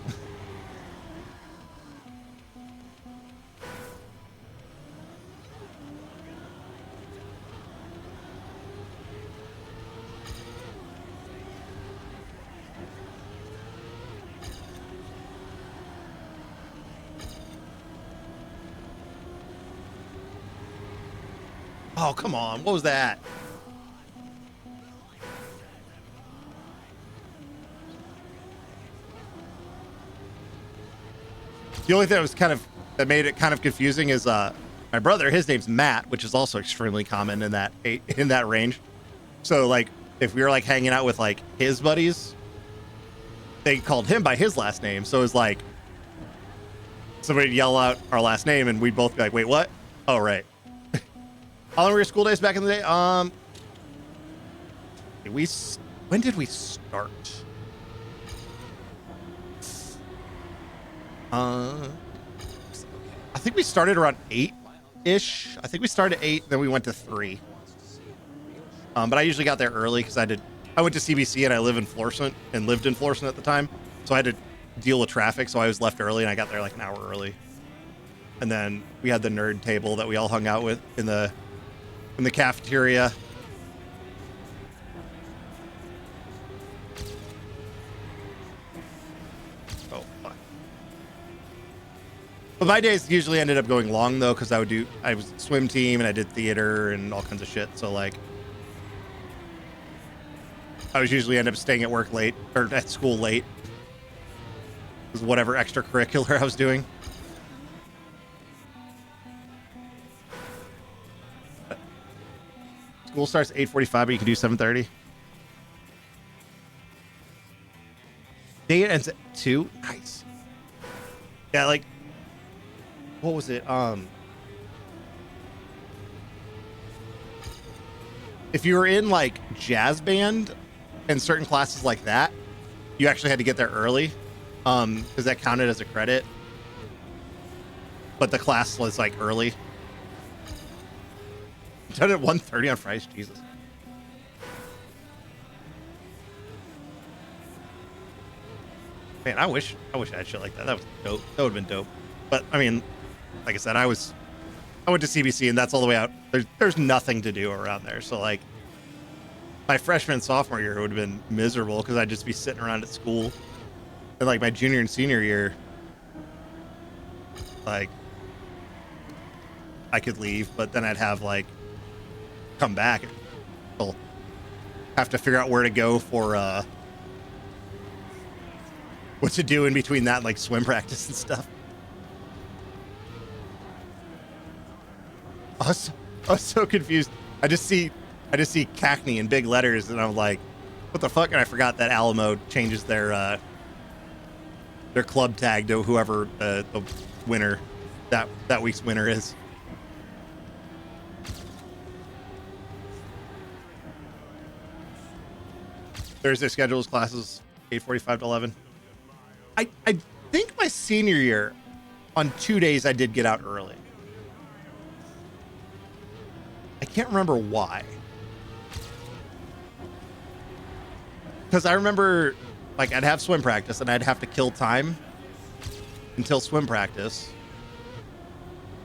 Oh, come on. What was that? The only thing that made it kind of confusing is my brother, his name's Matt, which is also extremely common in that range. So like if we were like hanging out with like his buddies, they called him by his last name. So it was like somebody'd yell out our last name and we'd both be like, wait, what? Oh, right. How long were your school days back in the day? When did we start? I think we started around 8-ish. I think we started at 8, then we went to 3. But I usually got there early because I went to CBC and I lived in Florissant at the time. So I had to deal with traffic. So I was left early and I got there like an hour early. And then we had the nerd table that we all hung out with in the cafeteria. Oh, fuck. But my days usually ended up going long though, because I was swim team and I did theater and all kinds of shit. So like, I was usually end up staying at work late or at school late. Because whatever extracurricular I was doing. School starts at 8:45, but you can do 7:30. Day ends at 2. Nice. Yeah, like, what was it? If you were in like jazz band and certain classes like that, you actually had to get there early, because that counted as a credit. But the class was like early. Done at 1:30 on Fridays, Jesus. Man, I wish I had shit like that. That was dope. That would have been dope. But I mean, like I said, I went to CBC and that's all the way out. There's nothing to do around there. So like, my freshman and sophomore year would have been miserable because I'd just be sitting around at school. And like my junior and senior year, like, I could leave, but then I'd have like come back. I'll have to figure out where to go for what to do in between that and like swim practice and stuff. I was so confused. I just see Cackney in big letters and I'm like, what the fuck? And I forgot that Alamo changes their club tag to whoever the winner that week's winner is. Thursday schedules classes 8:45 to 11. I think my senior year, on 2 days I did get out early. I can't remember why. Because I remember, like, I'd have swim practice and I'd have to kill time until swim practice.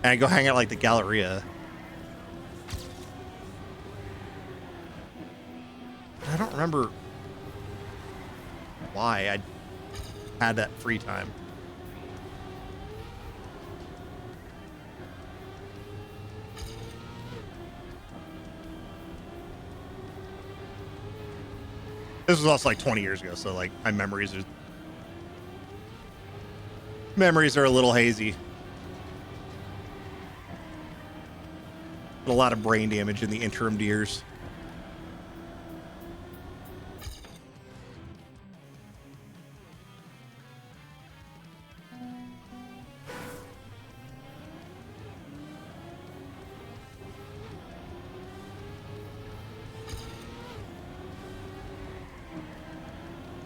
And I'd go hang out like the Galleria. I don't remember why I had that free time. This was also like 20 years ago, so like my memories are a little hazy. A lot of brain damage in the interim years.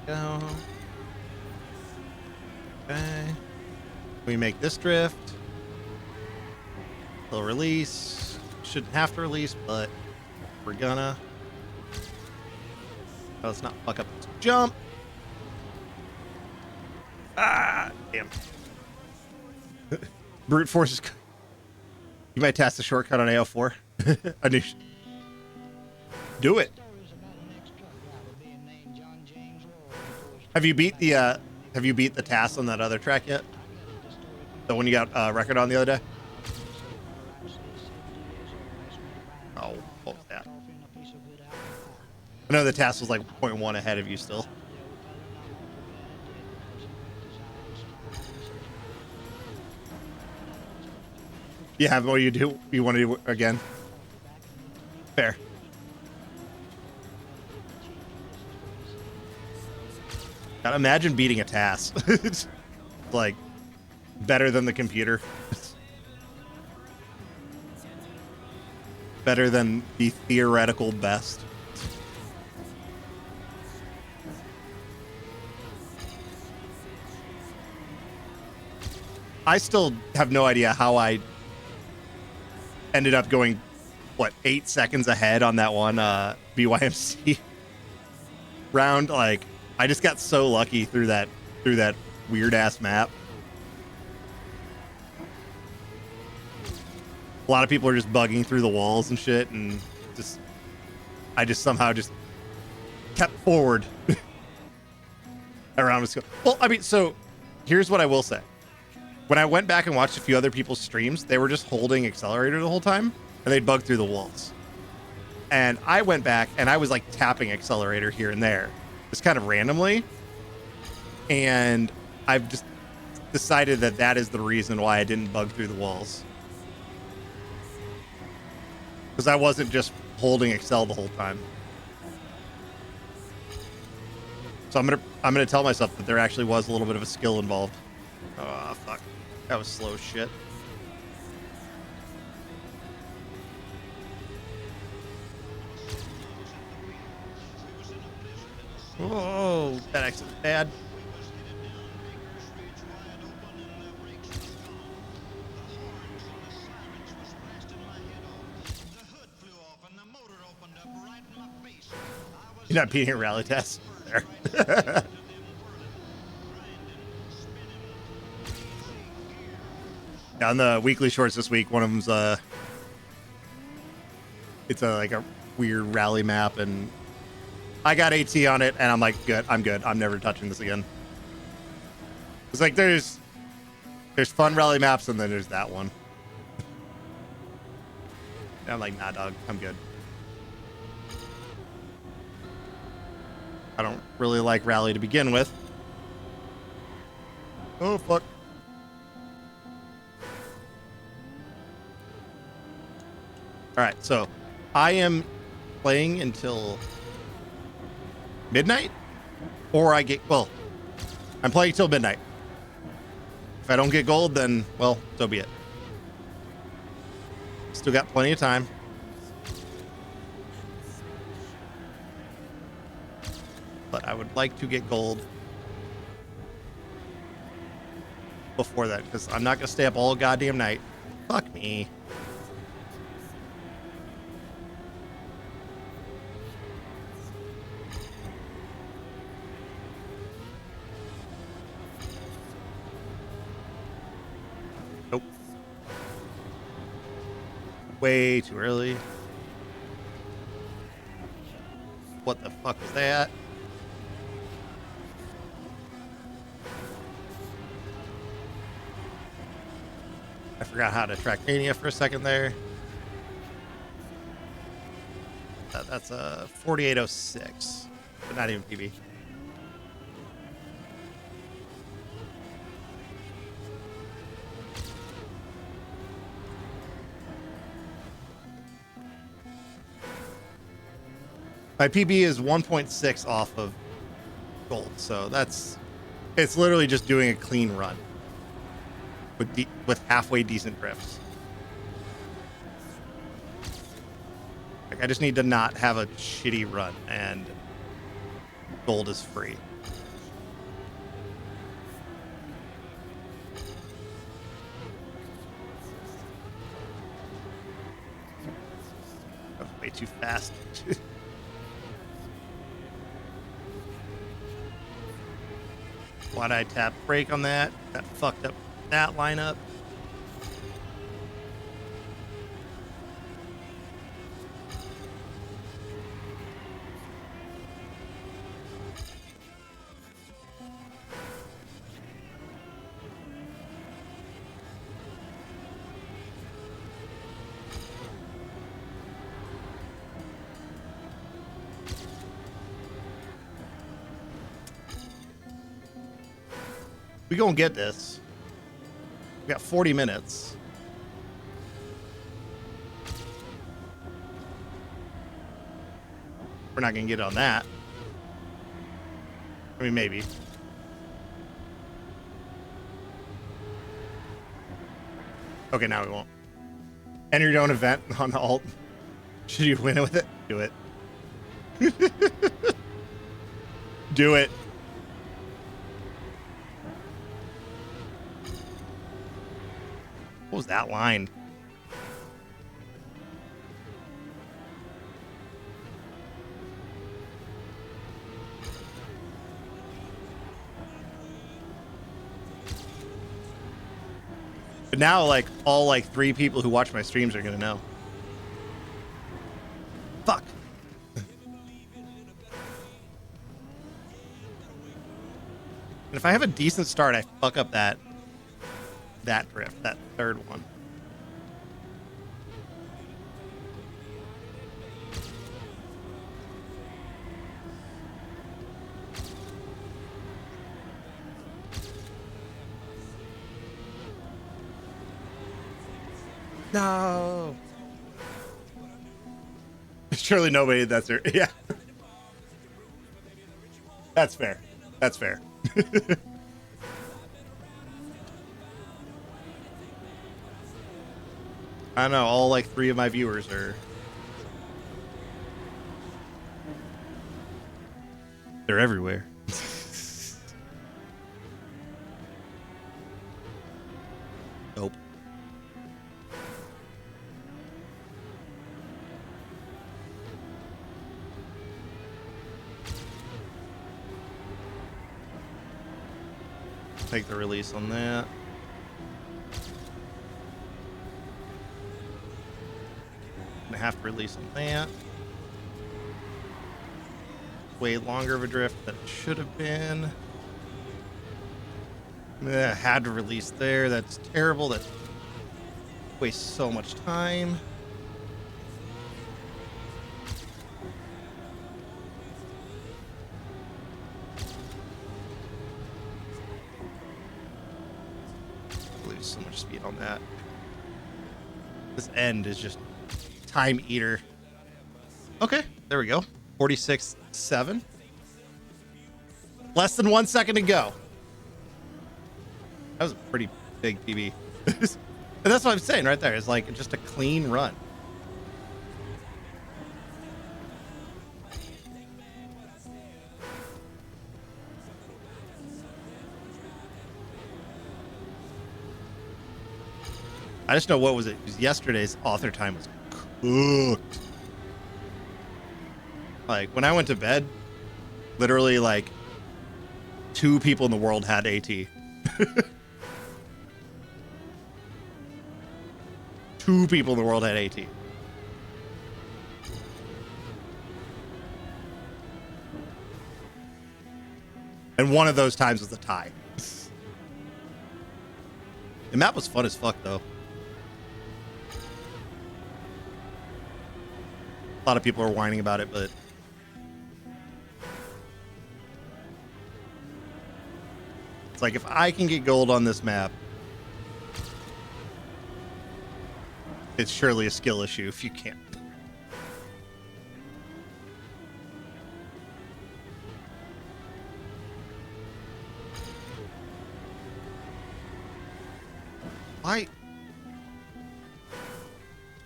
Go. Okay. We make this drift. They'll release. Shouldn't have to release, but we're gonna. Oh, let's not fuck up this jump. Ah, damn. Brute force is. You might test the shortcut on AO4. I knew. Do it. Have you beat the task on that other track yet? The one you got record on the other day? Oh, what was that? I know the task was like 0.1 ahead of you still. Yeah, what do you do? You want to do it again? Fair. God, imagine beating a task. It's like better than the computer. Better than the theoretical best. I still have no idea how I ended up going, what, 8 seconds ahead on that one BYMC round. Like, I just got so lucky through that weird ass map. A lot of people are just bugging through the walls and shit, and I just somehow just kept forward around the scope. Well, I mean, so here's what I will say. When I went back and watched a few other people's streams, they were just holding accelerator the whole time, and they'd bug through the walls. And I went back, and I was like tapping accelerator here and there, just kind of randomly. And I've just decided that that is the reason why I didn't bug through the walls. Because I wasn't just holding Excel the whole time. So I'm gonna tell myself that there actually was a little bit of a skill involved. Oh fuck. That was slow as shit. Whoa, that exit is bad. You're not beating a rally test there. On the weekly shorts this week, one of them's it's like a weird rally map, and I got AT on it, and I'm like, good, I'm never touching this again. It's like there's fun rally maps, and then there's that one. And I'm like, nah, dog, I'm good. I don't really like rally to begin with. Oh fuck. All right, so I am playing until midnight, or I'm playing till midnight. If I don't get gold, then, well, so be it. Still got plenty of time. But I would like to get gold before that, because I'm not going to stay up all goddamn night. Fuck me. Nope. Way too early. What the fuck was that? I forgot how to track Mania for a second there. That's a 4806, but not even PB. My PB is 1.6 off of gold, so it's literally just doing a clean run with halfway decent drifts. Like, I just need to not have a shitty run, and gold is free. That was way too fast. Why'd I tap brake on that? That fucked up that lineup. We gonna get this. We got 40 minutes. We're not gonna get on that. I mean, maybe. Okay, now we won't. Enter your own event on alt. Should you win it with it? Do it. Do it. What was that line? But now, like, all, like, 3 people who watch my streams are gonna know. Fuck. And if I have a decent start, I fuck up that drift, that third one. No. Surely nobody that's there. Yeah. That's fair. That's fair. I don't know, all like 3 of my viewers are... They're everywhere. Nope. Take the release on that. Gonna have to release on that. Way longer of a drift than it should have been. Had to release there. That's terrible. That wastes so much time. Lose so much speed on that. This end is just time eater. Okay, there we go. 46.7. Less than 1 second to go. That was a pretty big PB. And that's what I'm saying right there. It's like just a clean run. I just know what was it? Because yesterday's author time was cooked. Like when I went to bed, literally like 2 people in the world had AT. 2 people in the world had AT. And one of those times was a tie. The map was fun as fuck though. A lot of people are whining about it, but it's like if I can get gold on this map, it's surely a skill issue if you can't.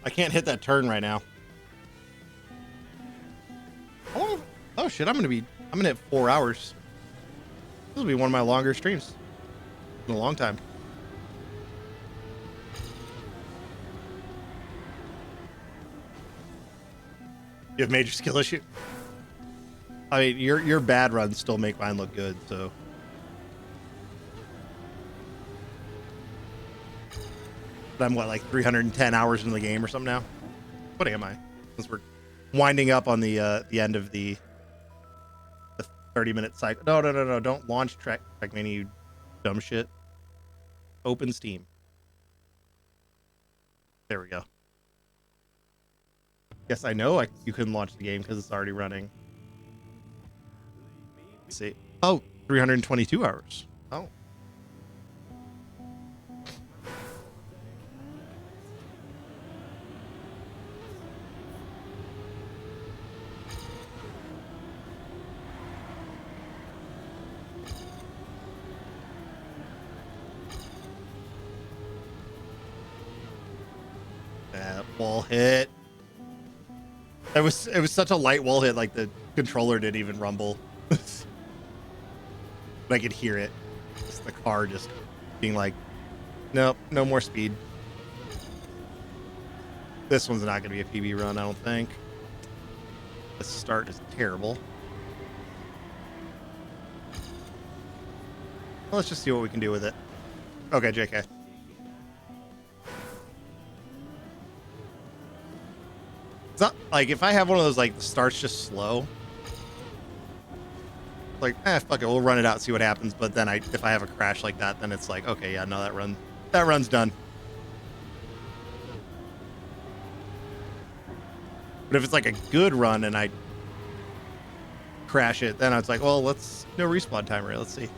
I can't hit that turn right now. Oh shit, I'm gonna be I'm gonna hit 4 hours. This will be one of my longer streams in a long time. You have major skill issue. I mean, your bad runs still make mine look good, so. But I'm what, like 310 hours into the game or something now? What am I? Since we're winding up on the end of the 30-minute cycle. No. Don't launch Trackmania, you dumb shit. Open Steam. There we go. Yes, I know you couldn't launch the game because it's already running. Let's see. Oh, 322 hours. Oh. That wall hit. It was such a light wall hit, like the controller didn't even rumble. But I could hear it. Just the car just being like, nope, no more speed. This one's not going to be a PB run, I don't think. The start is terrible. Well, let's just see what we can do with it. Okay, JK. It's not like if I have one of those, like the start's just slow. Like, fuck it, we'll run it out, see what happens. But then if I have a crash like that, then it's like, okay, yeah, no, that run's done. But if it's like a good run and I crash it, then it's like, well, no respawn timer. Let's see.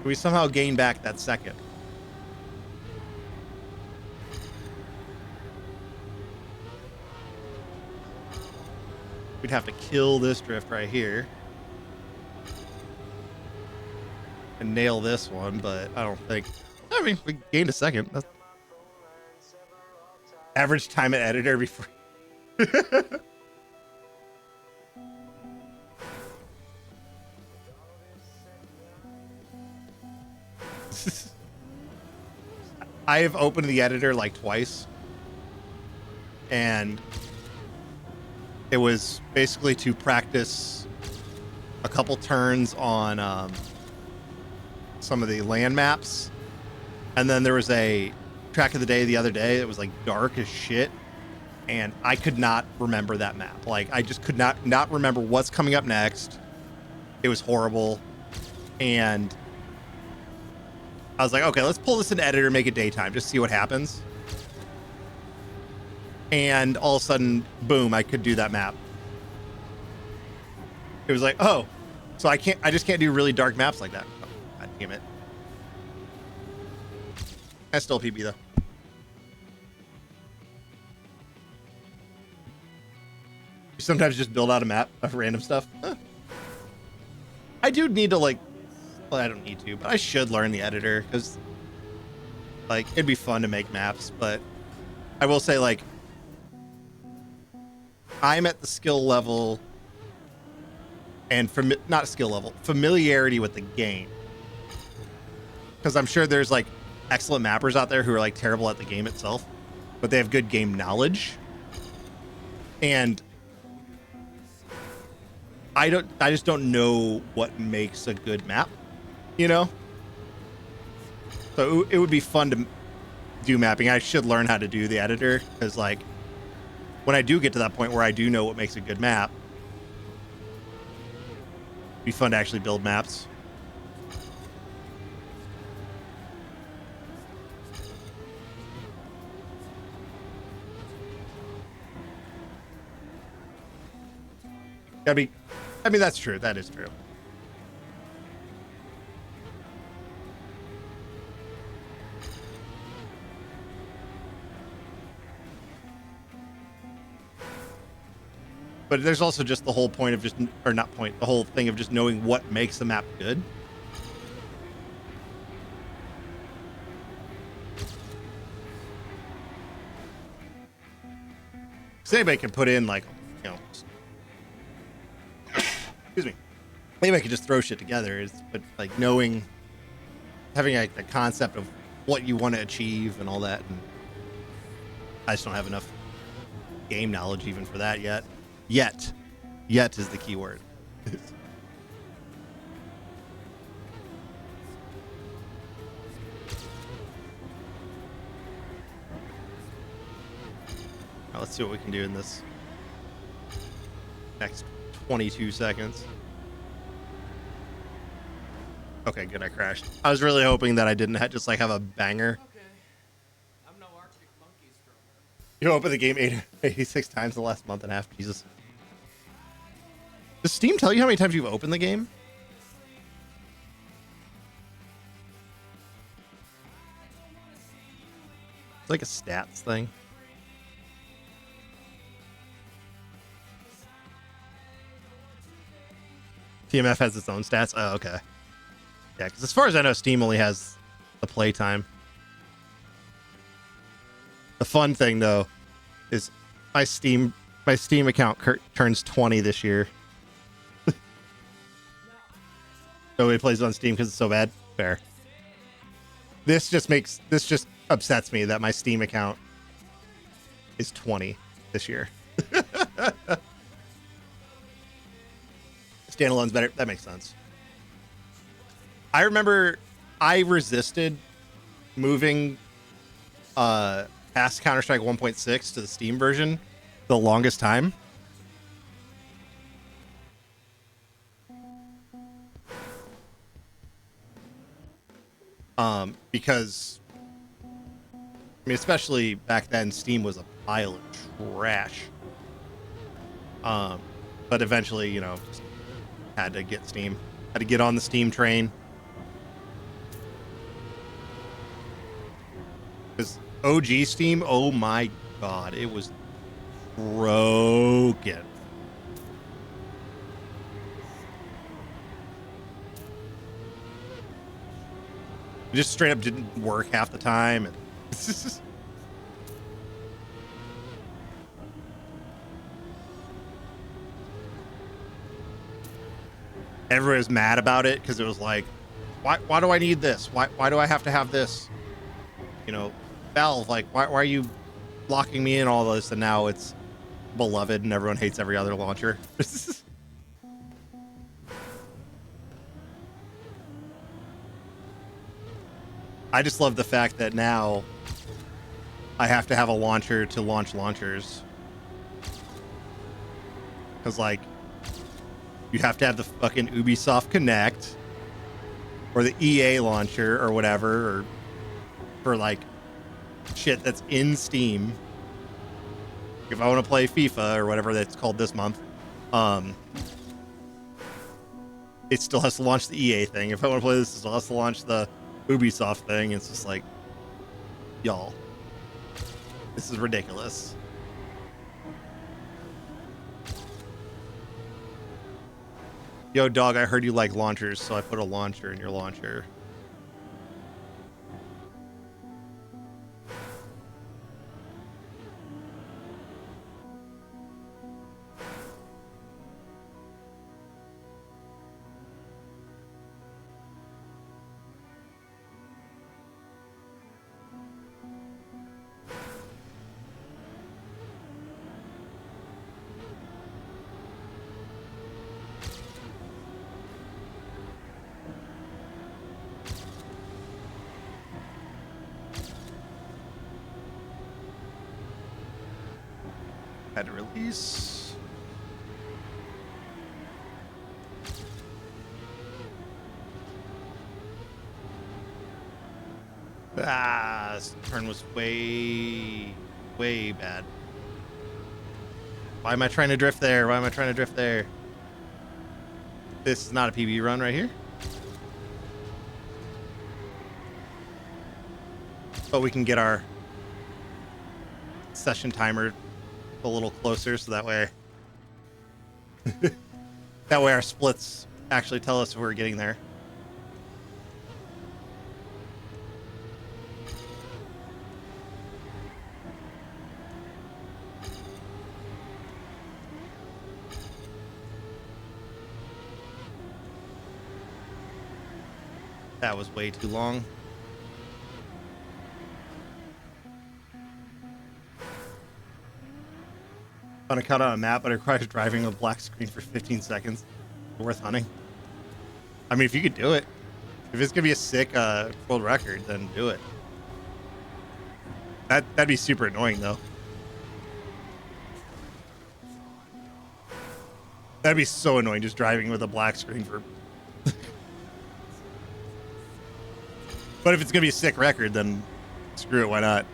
Can we somehow gain back that second? We'd have to kill this drift right here and nail this one, but I don't think. I mean, we gained a second. That's average time at editor before. I have opened the editor like twice, and it was basically to practice a couple turns on some of the land maps. And then there was a track of the day the other day that was like dark as shit. And I could not remember that map. Like, I just could not remember what's coming up next. It was horrible. And I was like, okay, let's pull this in editor, make it daytime, just see what happens. And all of a sudden, boom, I could do that map. It was like, oh, so I just can't do really dark maps like that. Oh, God damn it. That's still PB though. You sometimes just build out a map of random stuff. Huh. I do need to well, I don't need to, but I should learn the editor because like it'd be fun to make maps, but I will say like I'm at the skill level and not skill level, familiarity with the game. Because I'm sure there's like excellent mappers out there who are like terrible at the game itself, but they have good game knowledge. And I just don't know what makes a good map, you know? So it would be fun to do mapping. I should learn how to do the editor because like when I do get to that point where I do know what makes a good map, it'd be fun to actually build maps. I mean, that's true. That is true. But there's also just the whole point of the whole thing of just knowing what makes the map good. Because anybody can put in, like, you know, excuse me, anybody can just throw shit together. But like having a concept of what you want to achieve and all that. And I just don't have enough game knowledge even for that yet. Yet is the key word. Now let's see what we can do in this next 22 seconds. Okay, good. I crashed. I was really hoping that I didn't just like have a banger. Okay. I'm no Arctic Monkeys drummer. You opened the game 86 times in the last month and a half. Jesus. Does Steam tell you how many times you've opened the game? It's like a stats thing. TMF has its own stats. Oh, okay. Yeah, because as far as I know, Steam only has the playtime. The fun thing, though, is my Steam account turns 20 this year. Nobody plays on Steam because it's so bad. Fair. This just upsets me that my Steam account is 20 this year. Standalone's better. That makes sense. I remember I resisted moving past Counter-Strike 1.6 to the Steam version the longest time. Because I mean, especially back then, Steam was a pile of trash. But eventually, you know, just had to get Steam. Had to get on the Steam train. Because OG Steam, oh my god, it was broken. It just straight up didn't work half the time. And everyone was mad about it because it was like, why do I need this? Why do I have to have this? You know, Valve, like, why are you locking me in all this? And now it's beloved and everyone hates every other launcher. I just love the fact that now I have to have a launcher to launch launchers. Because, like, you have to have the fucking Ubisoft Connect or the EA launcher or whatever, or for, like, shit that's in Steam. If I want to play FIFA or whatever that's called this month, it still has to launch the EA thing. If I want to play this, it still has to launch the Ubisoft thing. It's just like, y'all, this is ridiculous. Yo, dog, I heard you like launchers, so I put a launcher in your launcher. Had to release. This turn was way bad. Why am I trying to drift there? Why am I trying to drift there? This is not a PB run right here. But we can get our session timer a little closer, so that way our splits actually tell us if we're getting there. That was way too long. On a cut on a map, but it requires driving a black screen for 15 seconds. Worth hunting. I mean, if you could do it. If it's gonna be a sick world record, then do it. That'd be super annoying though. That'd be so annoying just driving with a black screen for But if it's gonna be a sick record, then screw it, why not?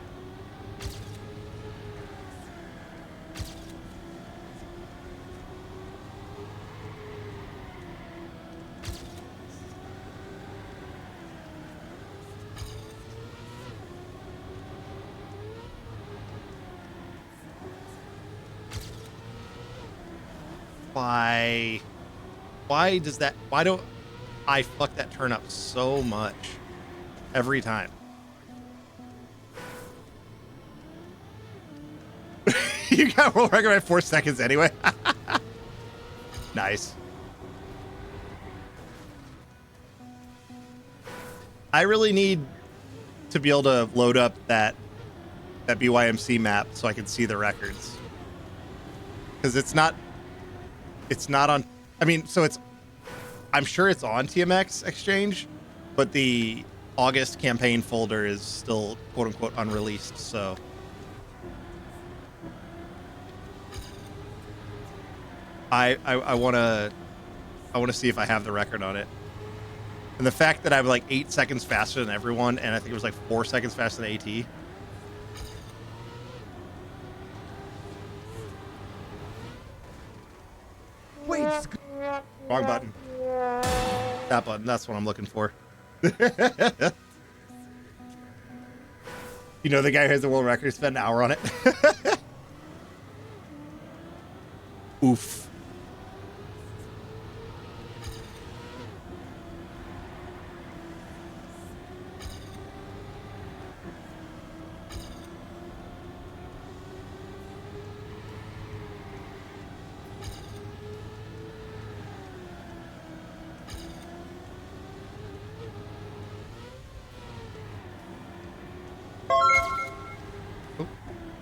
Why does that, why don't I fuck that turn up so much every time? You got world record by 4 seconds anyway. Nice. I really need to be able to load up that BYMC map so I can see the records. Because it's not on, I mean, so I'm sure it's on TMX Exchange, but the August campaign folder is still quote unquote unreleased, so. I want to see if I have the record on it. And the fact that I'm like 8 seconds faster than everyone, and I think it was like 4 seconds faster than AT. Wait, Wrong button. That button, that's what I'm looking for. You know the guy who has the world record spent an hour on it? Oof.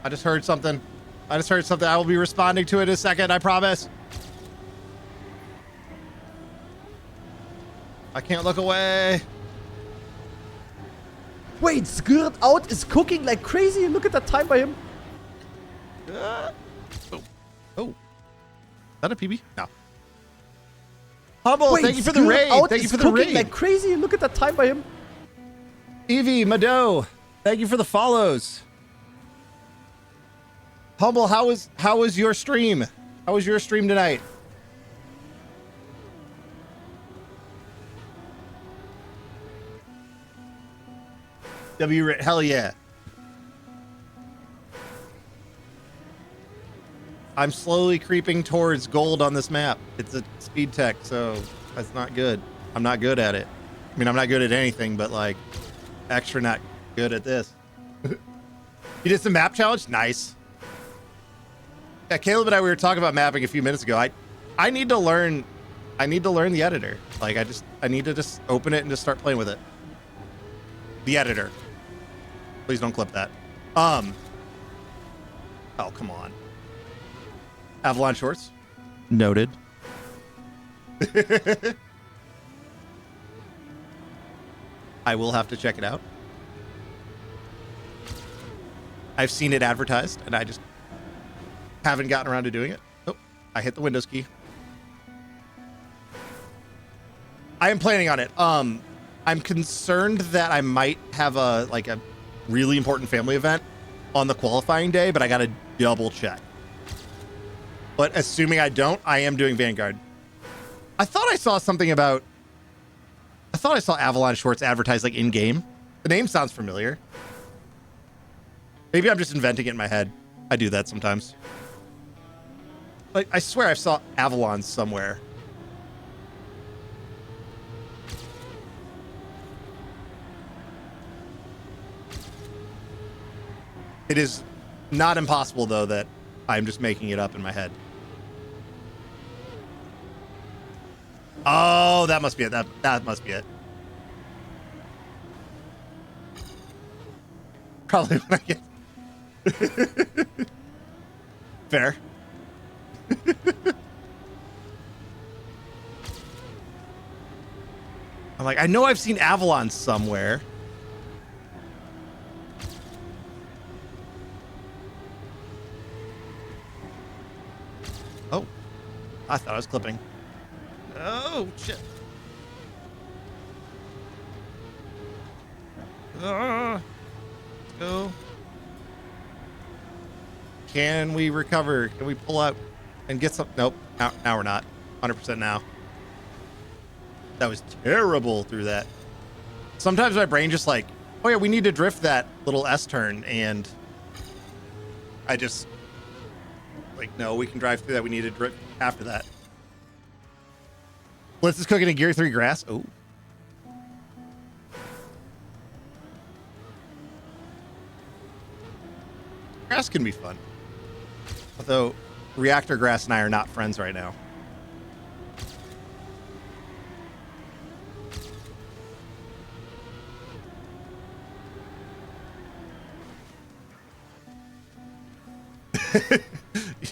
I just heard something. I will be responding to it in a second, I promise. I can't look away. wait, Skirt Out is cooking like crazy. Look at that time by him. Oh. Is that a PB? No. Humble, Wait, thank you for the Skirt raid. Out Thank you is for the cooking raid. like crazy. Look at that time by him. Evie, Mado, thank you for the follows. Humble, how was your stream? How was your stream tonight? Hell yeah. I'm slowly creeping towards gold on this map. It's a speed tech, so that's not good. I'm not good at it. I mean, I'm not good at anything, but like extra not good at this. You did some map challenge? Nice. Yeah, Caleb and I, we were talking about mapping a few minutes ago. I need to learn the editor. Like I need to just open it and just start playing with it. The editor. Please don't clip that. Oh, come on. Avalon Shorts. Noted. I will have to check it out. I've seen it advertised and I just haven't gotten around to doing it. Oh, I hit the Windows key. I am planning on it. I'm concerned that I might have a really important family event on the qualifying day, but I gotta double check. But assuming I don't, I am doing Vanguard. I thought I saw Avalon Shorts advertised like in game. The name sounds familiar. Maybe I'm just inventing it in my head. I do that sometimes. Like I swear I saw Avalon somewhere. It is not impossible, though, that I'm just making it up in my head. Oh, that must be it. That must be it. Probably when I get fair. I'm like, I know I've seen Avalon somewhere. Oh, I thought I was clipping. Oh, shit. Let's go. Can we recover? Can we pull up and get some? Nope. Now we're not. 100% now. That was terrible through that. Sometimes my brain just like, oh yeah, we need to drift that little S turn, and I just like, no, we can drive through that. We need to drift after that. Blitz is cooking a Gear 3 grass. Oh. Grass can be fun. Although Reactor Grass and I are not friends right now.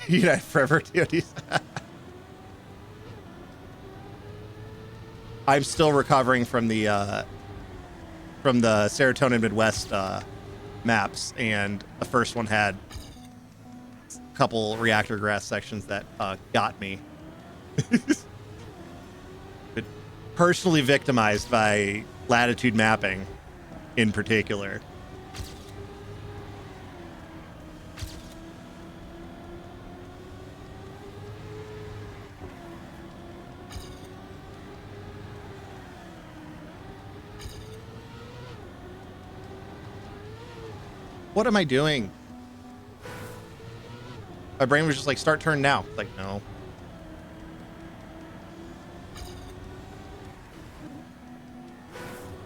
Unite forever, TOTs. I'm still recovering from the Serotonin Midwest maps, and the first one had a couple reactor grass sections that got me. Personally victimized by latitude mapping in particular. What am I doing? My brain was just like, start turn now. Like, no.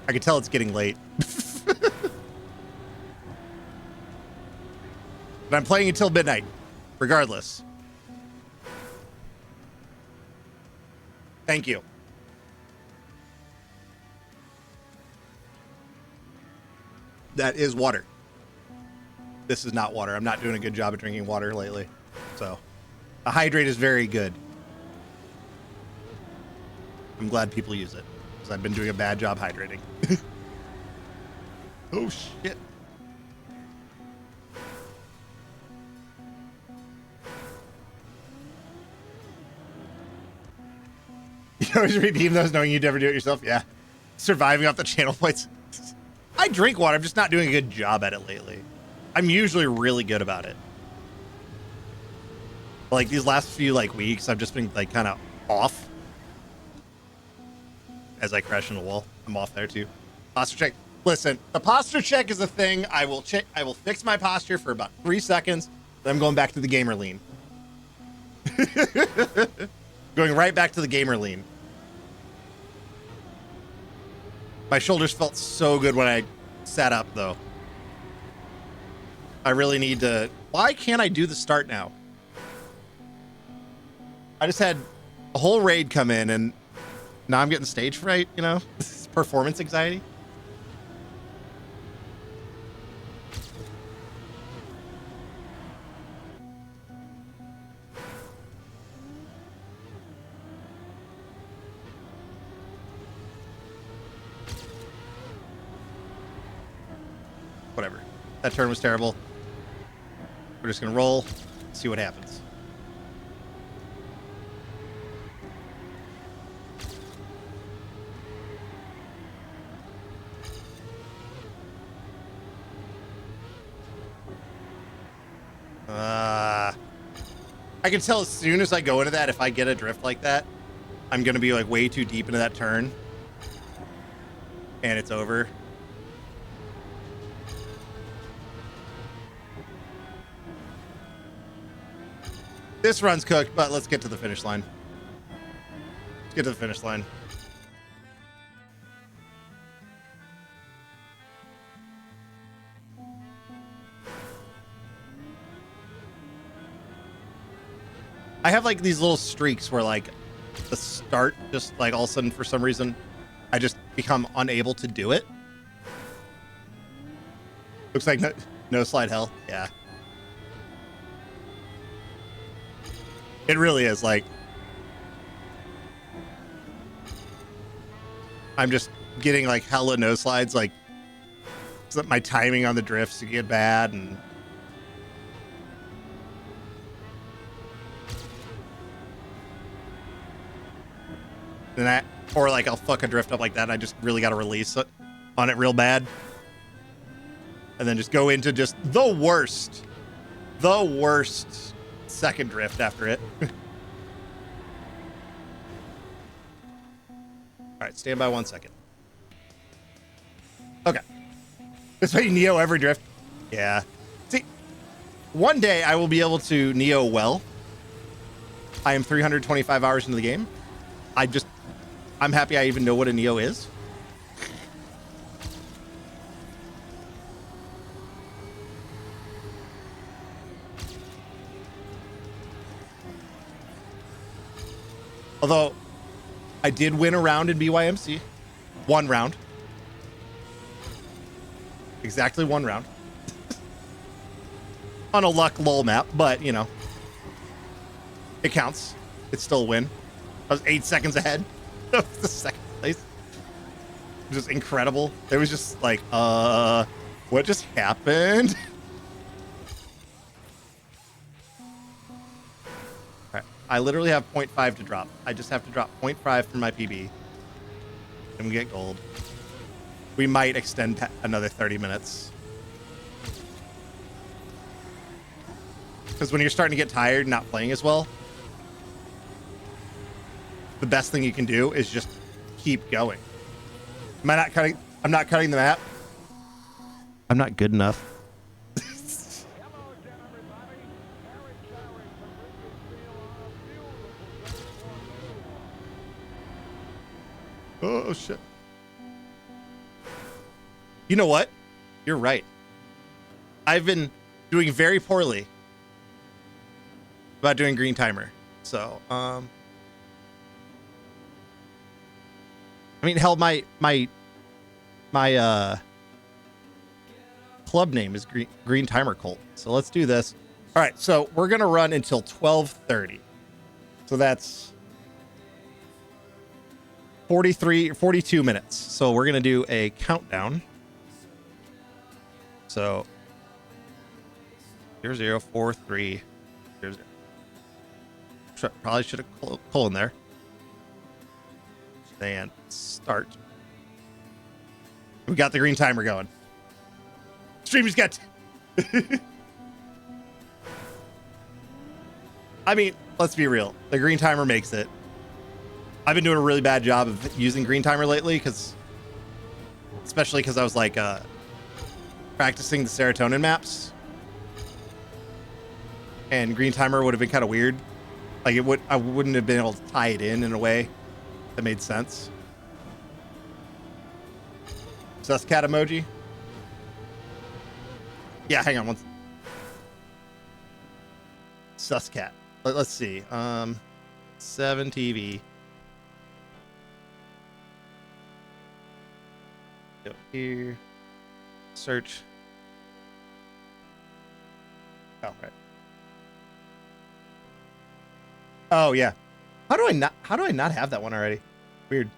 I could tell it's getting late. But I'm playing until midnight, regardless. Thank you. That is water. This is not water. I'm not doing a good job of drinking water lately. So, a hydrate is very good. I'm glad people use it, because I've been doing a bad job hydrating. Oh, shit. You always redeem those knowing you'd never do it yourself? Yeah. Surviving off the channel points. I drink water. I'm just not doing a good job at it lately. I'm usually really good about it. Like these last few like weeks, I've just been like kind of off. As I crash into the wall, I'm off there too. Posture check. Listen, the posture check is a thing. I will check. I will fix my posture for about 3 seconds. Then I'm going back to the gamer lean. Going right back to the gamer lean. My shoulders felt so good when I sat up though. I really need to. Why can't I do the start now? I just had a whole raid come in and now I'm getting stage fright, you know? Performance anxiety. Whatever. That turn was terrible. We're just gonna roll, see what happens. I can tell as soon as I go into that, if I get a drift like that, I'm gonna be like way too deep into that turn. And it's over. This run's cooked, but let's get to the finish line. Let's get to the finish line. I have like these little streaks where like the start just like all of a sudden for some reason I just become unable to do it. Looks like no slide hell. Yeah. It really is like I'm just getting like hella no slides, like so that my timing on the drifts get bad and that, or like I'll fuck a drift up like that and I just really got to release it on it real bad. And then just go into just the worst second drift after it. All right, stand by 1 second. Okay. This way you Neo every drift. Yeah. See, one day I will be able to Neo well. I am 325 hours into the game. I'm happy I even know what a Neo is. Although, I did win a round in BYMC. 1 round. Exactly 1 round. On a luck lull map, but, you know. It counts. It's still a win. I was 8 seconds ahead of the second place. Which is incredible. It was just like, what just happened? I literally have 0.5 to drop. I just have to drop 0.5 from my PB. And we get gold. We might extend another 30 minutes. Because when you're starting to get tired and not playing as well, the best thing you can do is just keep going. I'm not cutting the map. I'm not good enough. Oh, shit. You know what? You're right. I've been doing very poorly about doing green timer. So, I mean, hell, my club name is Green Timer Cult. So let's do this. All right, so we're going to run until 12:30. So that's 42 minutes. So we're going to do a countdown. So 0043 probably should have colon there. And start. We got the green timer going. Stream just got I mean, let's be real. The green timer makes it. I've been doing a really bad job of using green timer lately, especially because I was like practicing the serotonin maps, and green timer would have been kind of weird. Like I wouldn't have been able to tie it in a way that made sense. Sus cat emoji. Yeah, hang on one. Sus cat. Let's see. 7TV. Go here. Search. Oh, right. Oh, yeah. How do I not have that one already? Weird.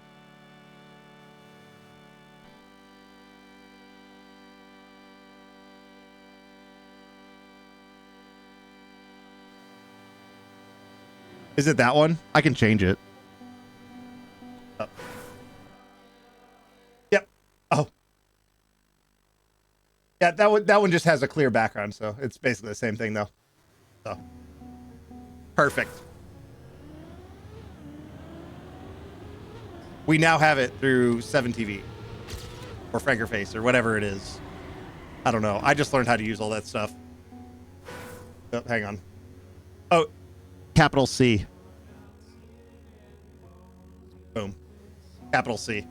Is it that one? I can change it. Oh. Yep. Oh. Yeah, that one just has a clear background, so it's basically the same thing though. So perfect. We now have it through 7TV or Frankerface or whatever it is. I don't know. I just learned how to use all that stuff. Oh, hang on. Oh, capital C. Boom. Capital C.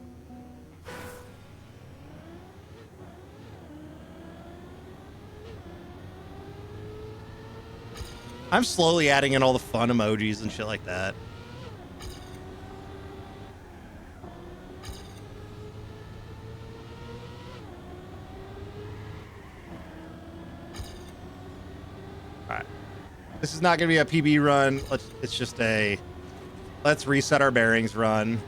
I'm slowly adding in all the fun emojis and shit like that. This is not going to be a PB run. It's just a let's reset our bearings run.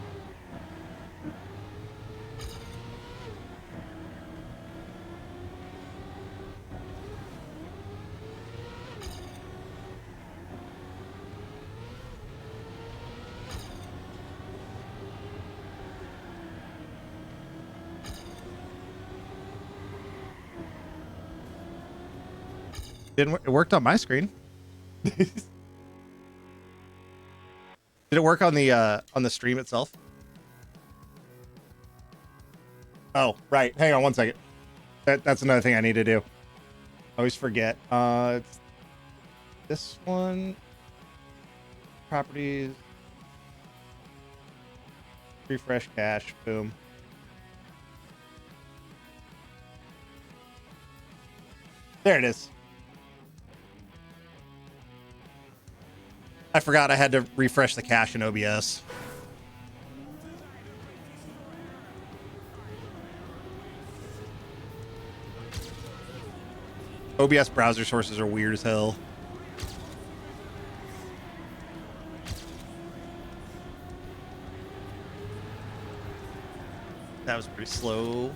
It worked on my screen. Did it work on the stream itself? Oh, right. Hang on one second. That's another thing I need to do. I always forget. It's this one. Properties. Refresh cache. Boom. There it is. I forgot I had to refresh the cache in OBS. OBS browser sources are weird as hell. That was pretty slow.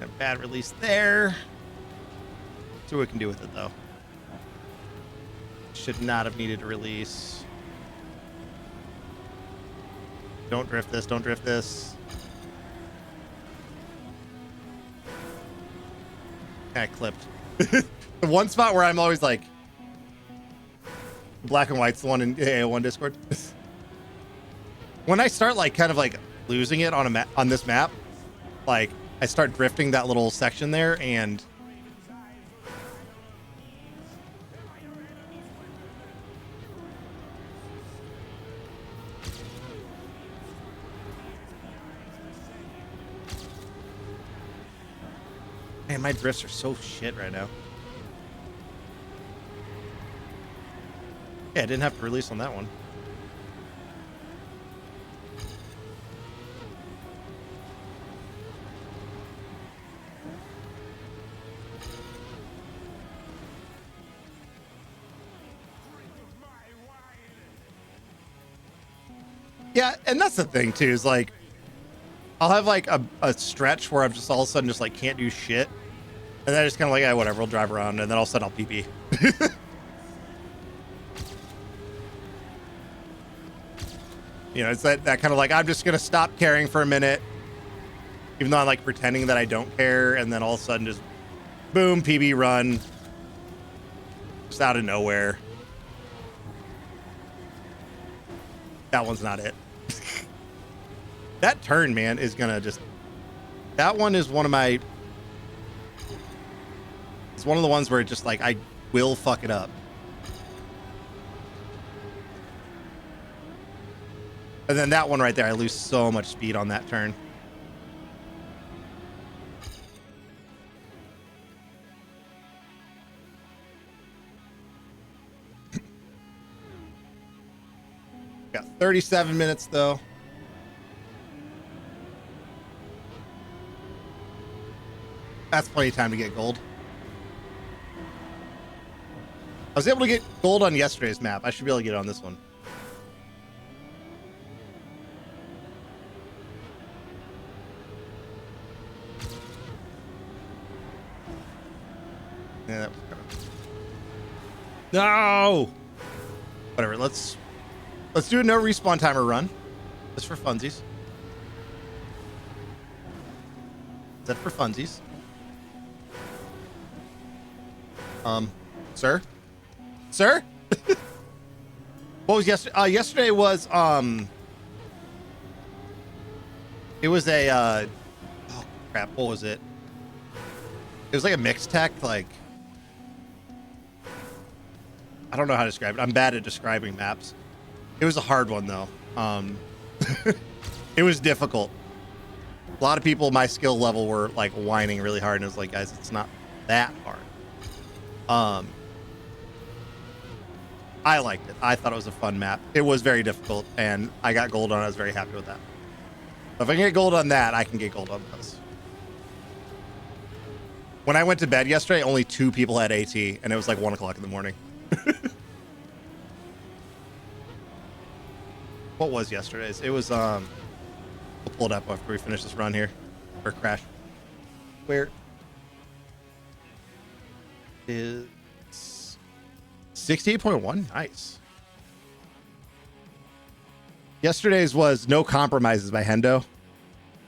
Got a bad release there. See what we can do with it though. Should not have needed to release. Don't drift this, don't drift this. I clipped. The one spot where I'm always like, black and white's the one in AO1 Discord. When I start like kind of like losing it on a map, on this map, like I start drifting that little section there, and man, my drifts are so shit right now. Yeah, I didn't have to release on that one. Yeah, and that's the thing too, is like I'll have like a stretch where I'm just all of a sudden just like can't do shit. And then I just kind of like, yeah, whatever, we'll drive around, and then all of a sudden I'll PP. You know, it's that kind of like, I'm just going to stop caring for a minute, even though I'm like pretending that I don't care, and then all of a sudden just boom, PB run. Just out of nowhere. That one's not it. That turn, man, is going to just... That one is one of my... It's one of the ones where it just like, I will fuck it up. And then that one right there, I lose so much speed on that turn. Got 37 minutes though. That's plenty of time to get gold. I was able to get gold on yesterday's map. I should be able to get it on this one. Yeah, that was kind of... No! Whatever, let's do a no respawn timer run. Just for funsies. Is that for funsies? Sir? Sir? What was yesterday? Yesterday was, it was a, oh crap, what was it? It was like a mixed tech, like, I don't know how to describe it. I'm bad at describing maps. It was a hard one though. It was difficult. A lot of people my skill level were like whining really hard, and it was like, guys, it's not that hard. I liked it. I thought it was a fun map. It was very difficult, and I got gold on it. I was very happy with that. If I can get gold on that, I can get gold on this. When I went to bed yesterday, only 2 people had AT, and it was like 1 o'clock in the morning. What was yesterday's? It was, we'll pull it up after we finish this run here. Or crash. Where is 68.1? Nice. Yesterday's was No Compromises by Hendo.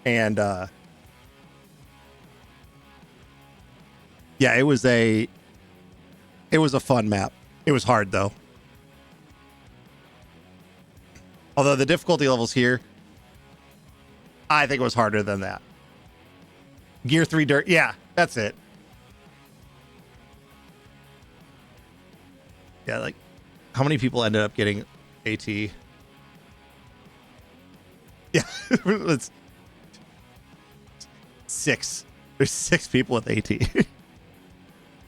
And, yeah, it was a fun map. It was hard though. Although the difficulty levels here, I think it was harder than that. Gear 3 dirt. Yeah, that's it. Yeah, like how many people ended up getting AT? Yeah, it's 6. There's 6 people with AT.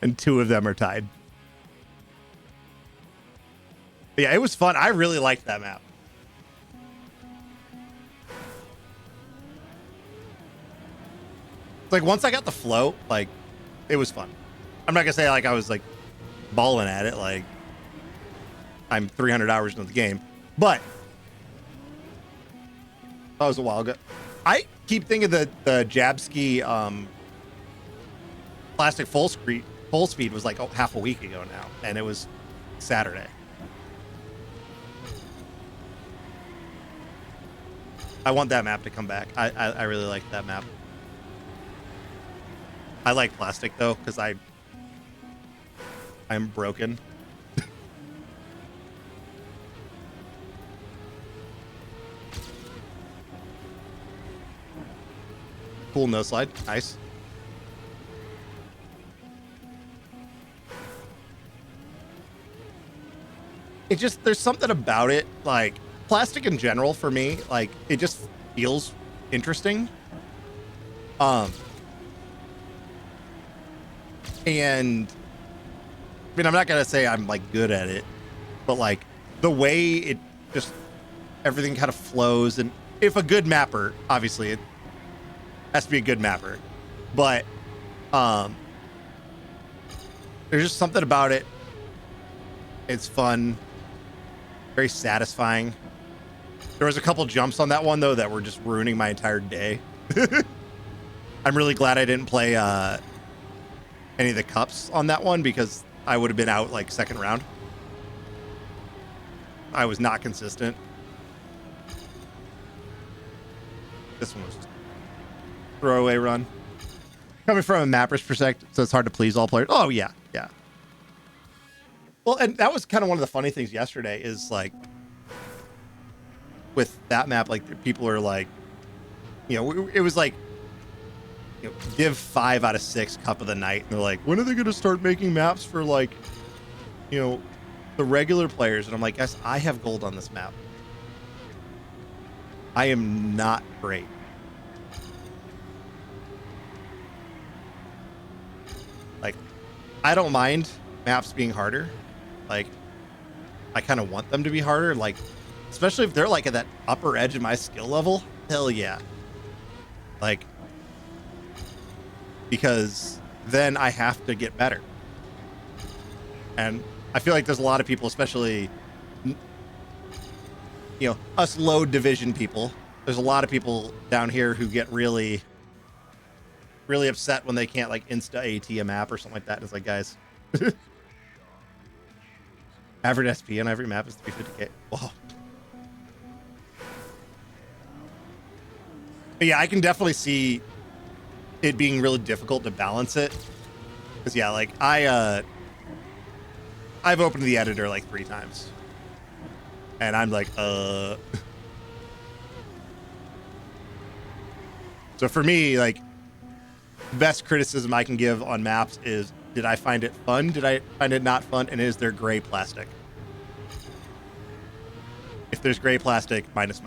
And 2 of them are tied. But yeah, it was fun. I really liked that map. It's like once I got the flow, like it was fun. I'm not gonna say like I was like balling at it, like I'm 300 hours into the game, but that was a while ago. I keep thinking that the Jabski plastic full speed was like half a week ago now, and it was Saturday. I want that map to come back. I really like that map. I like plastic though, because I'm broken. Cool no slide. Nice. It just, there's something about it, like plastic in general for me, like it just feels interesting. And I mean, I'm not gonna say I'm like good at it, but like the way it just everything kind of flows, and if a good mapper, obviously it has to be a good mapper, but there's just something about it. It's fun, very satisfying. There was a couple jumps on that one though that were just ruining my entire day. I'm really glad I didn't play any of the cups on that one, because I would have been out like second round. I was not consistent. This one was just throwaway run. Coming from a mapper's perspective, so it's hard to please all players. Oh yeah, yeah. Well, and that was kind of one of the funny things yesterday is like with that map, like people are like, you know, it was like, you know, Div 5 out of 6 Cup of the Night. And they're like, when are they going to start making maps for like, you know, the regular players? And I'm like, guys, I have gold on this map. I am not great. Like, I don't mind maps being harder. Like, I kind of want them to be harder. Like, especially if they're like at that upper edge of my skill level. Hell yeah. Like, because then I have to get better. And I feel like there's a lot of people, especially, you know, us low division people. There's a lot of people down here who get really, really upset when they can't like insta AT a map or something like that. It's like, guys, average SP on every map is 350k. Whoa. But yeah, I can definitely see it being really difficult to balance it. Because yeah, like I've opened the editor like 3 times. And I'm like, So for me, like, the best criticism I can give on maps is, did I find it fun? Did I find it not fun? And is there gray plastic? If there's gray plastic, minus.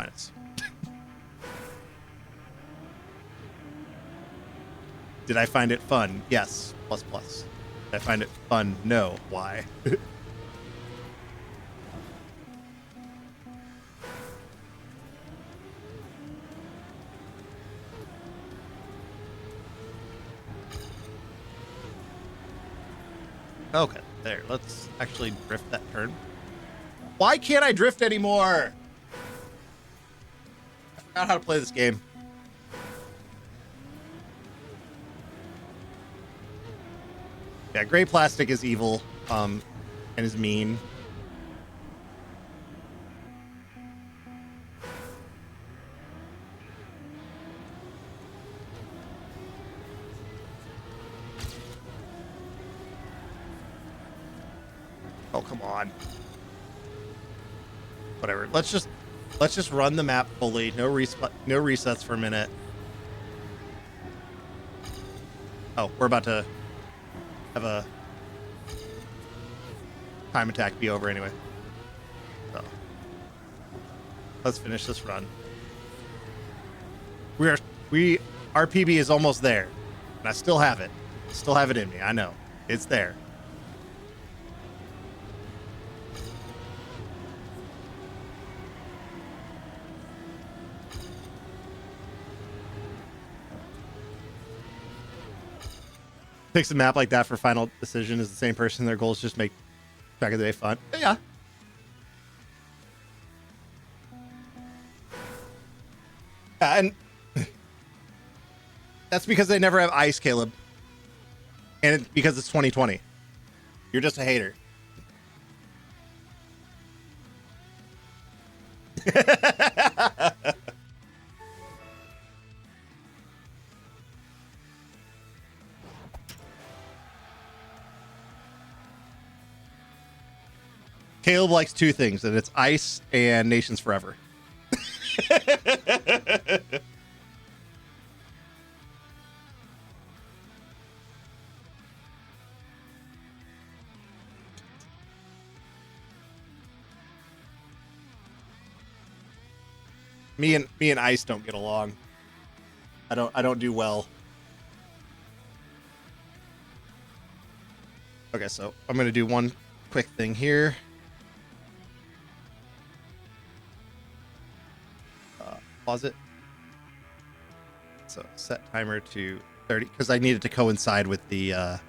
Did I find it fun? Yes, plus. Did I find it fun? No. Why? Okay, there. Let's actually drift that turn. Why can't I drift anymore? I forgot how to play this game. Yeah, gray plastic is evil, and is mean. Oh, come on. Whatever. Let's just run the map fully. No resets for a minute. Oh, we're about to have a time attack be over anyway. So let's finish this run. Our PB is almost there. And I still have it. Still have it in me. I know. It's there. Picks a map like that for final decision is the same person. Their goal is just make track of the day fun. Yeah. And that's because they never have ice, Caleb. And because it's 2020. You're just a hater. Caleb likes two things, and it's ice and Nations Forever. Me and ice don't get along. I don't do well. Okay, so I'm gonna do one quick thing here. Pause it. So set timer to 30 because I need it to coincide with the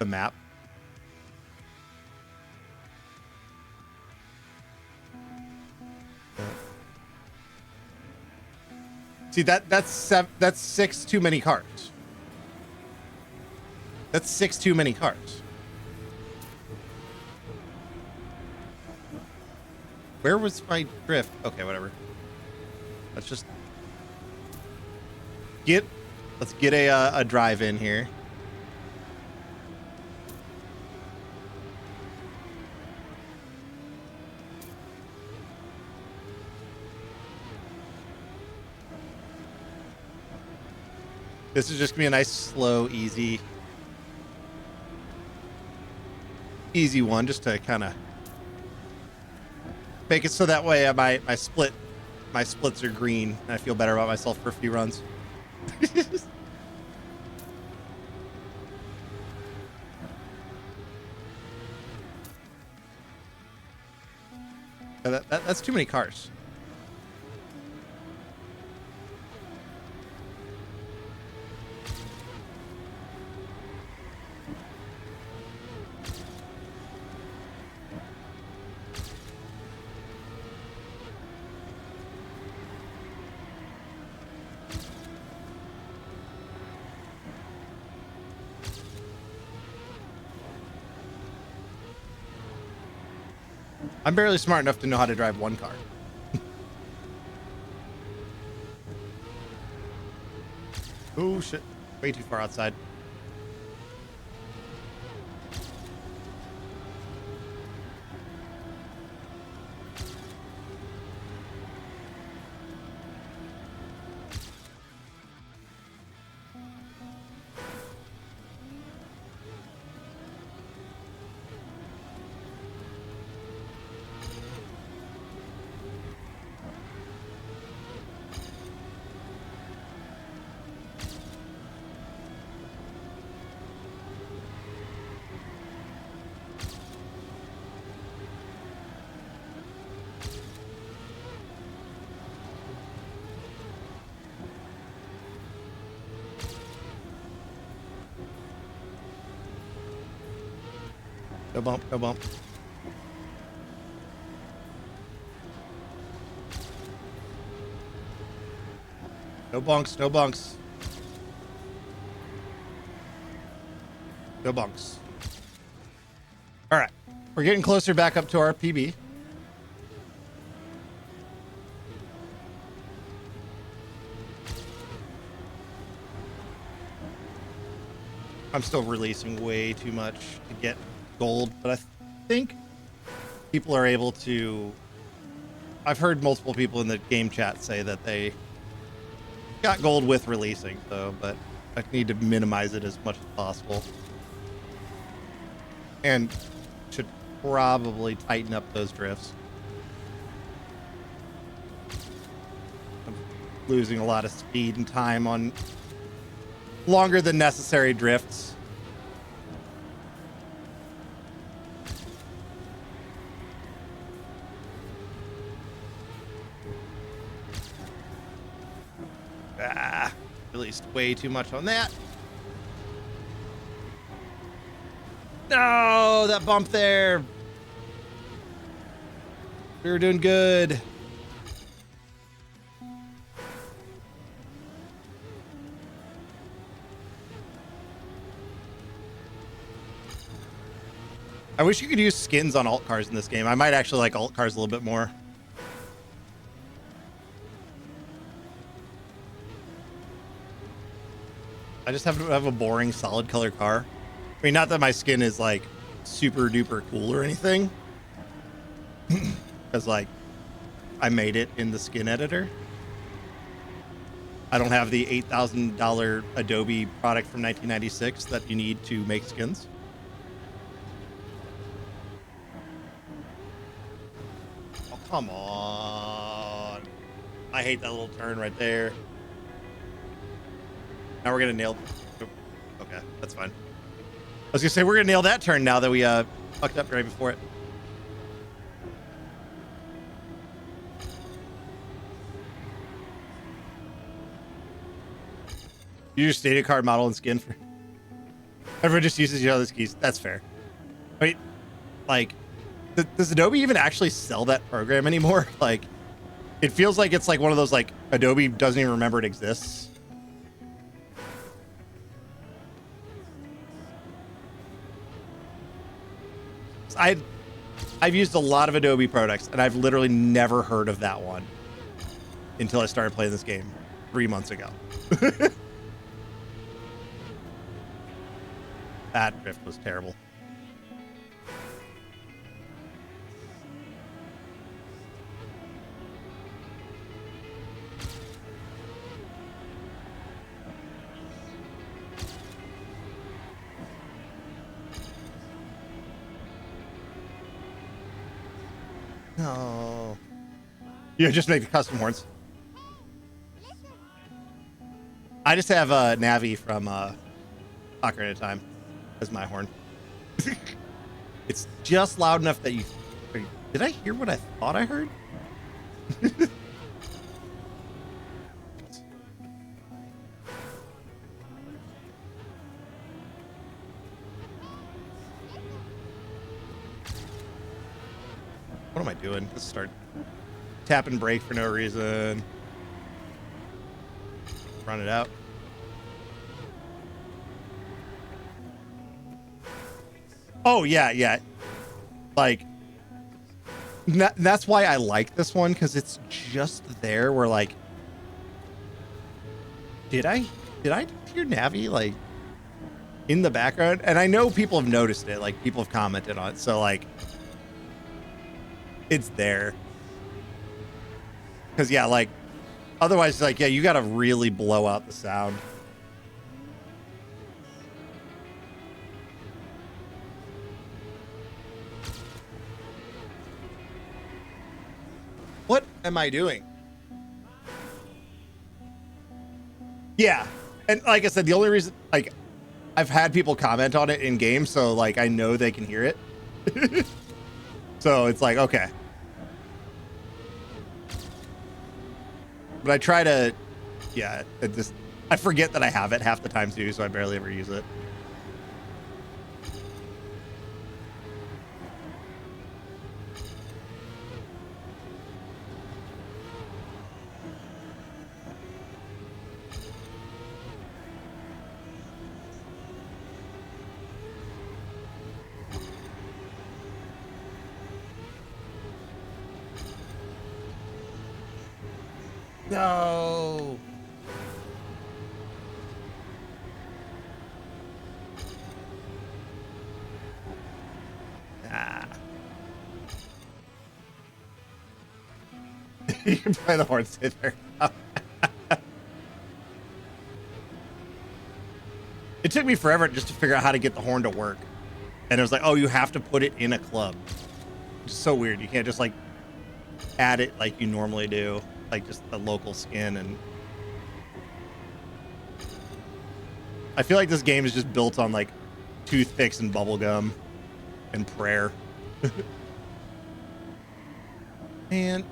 map. See that's six too many cards. That's six too many cards. Where was my drift? Okay, whatever. Let's just let's get a drive in here. This is just gonna be a nice, slow, easy one, just to kind of make it so that way my splits are green and I feel better about myself for a few runs. That's too many cars. I'm barely smart enough to know how to drive one car. Oh shit, way too far outside. No bump, no bump. No bunks, no bunks. No bunks. All right. We're getting closer back up to our PB. I'm still releasing way too much to get gold, but I think people are able to... I've heard multiple people in the game chat say that they got gold with releasing, so, but I need to minimize it as much as possible. And should probably tighten up those drifts. I'm losing a lot of speed and time on longer than necessary drifts. Released way too much on that. No, that bump there. We were doing good. I wish you could use skins on alt cars in this game. I might actually like alt cars a little bit more. I just have to have a boring solid color car. I mean, not that my skin is like super duper cool or anything. Because like I made it in the skin editor. I don't have the $8,000 Adobe product from 1996 that you need to make skins. Oh, come on. I hate that little turn right there. Now we're gonna nail. Okay, that's fine. I was gonna say we're gonna nail that turn now that we fucked up right before it. You just data card model and skin for. Everyone just uses each other's keys. That's fair. I mean, like, does Adobe even actually sell that program anymore? Like, it feels like it's like one of those like Adobe doesn't even remember it exists. I've used a lot of Adobe products, and I've literally never heard of that one until I started playing this game 3 months ago. That drift was terrible. No. You just make the custom horns. I just have a Navi from Ocarina of Time as my horn. It's just loud enough that you... Did I hear what I thought I heard? What am I doing? Let's start tapping brake for no reason. Run it out. Oh, yeah, yeah. Like, that's why I like this one, because it's just there where, like, did I hear Navi, like, in the background? And I know people have noticed it. Like, people have commented on it. So, like, it's there. Because, yeah, like, otherwise, like, yeah, you got to really blow out the sound. What am I doing? Yeah. And like I said, the only reason, like, I've had people comment on it in game, so, like, I know they can hear it. So it's like, okay. But I try to, yeah, I forget that I have it half the time too, so I barely ever use it. No. Ah. You can play the horn sit there. It took me forever just to figure out how to get the horn to work. And it was like, oh, you have to put it in a club. It's so weird. You can't just like add it like you normally do, like just the local skin. And I feel like this game is just built on like toothpicks and bubblegum and prayer. Man,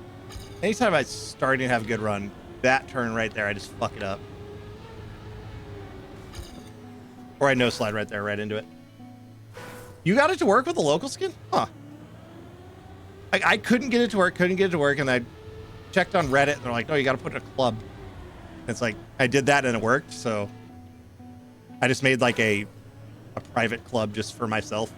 anytime I starting to have a good run, that turn right there, I just fuck it up. Or I no slide right there, right into it. You got it to work with the local skin? Huh. I couldn't get it to work, and I checked on Reddit, and they're like, oh, you got to put it in a club. And it's like, I did that, and it worked, so I just made like a private club just for myself.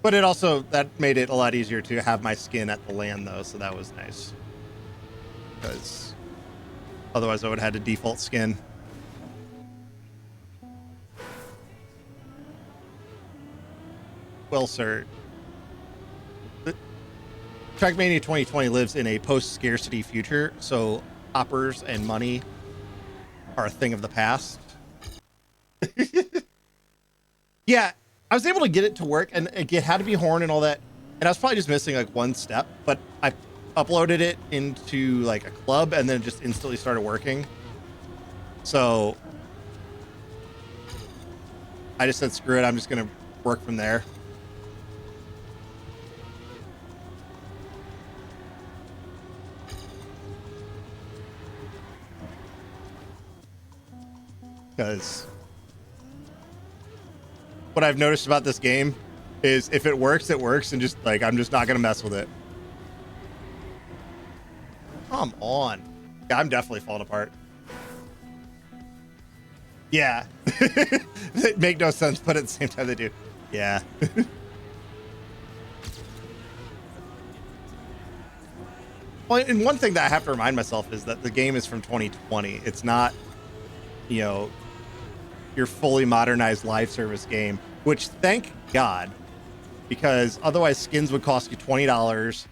But it also, that made it a lot easier to have my skin at the LAN though, so that was nice. Because otherwise I would have had a default skin. Well, sir. Trackmania 2020 lives in a post-scarcity future, so hoppers and money are a thing of the past. Yeah, I was able to get it to work, and it had to be horn and all that, and I was probably just missing like one step, but I uploaded it into like a club, and then it just instantly started working. So I just said, screw it, I'm just gonna work from there. Because what I've noticed about this game is if it works, it works, and just like I'm just not gonna mess with it. Come on. Yeah, I'm definitely falling apart. Yeah. They make no sense, but at the same time they do. Yeah. Well, and one thing that I have to remind myself is that the game is from 2020. It's not, you know, your fully modernized live service game, which thank God, because otherwise skins would cost you $20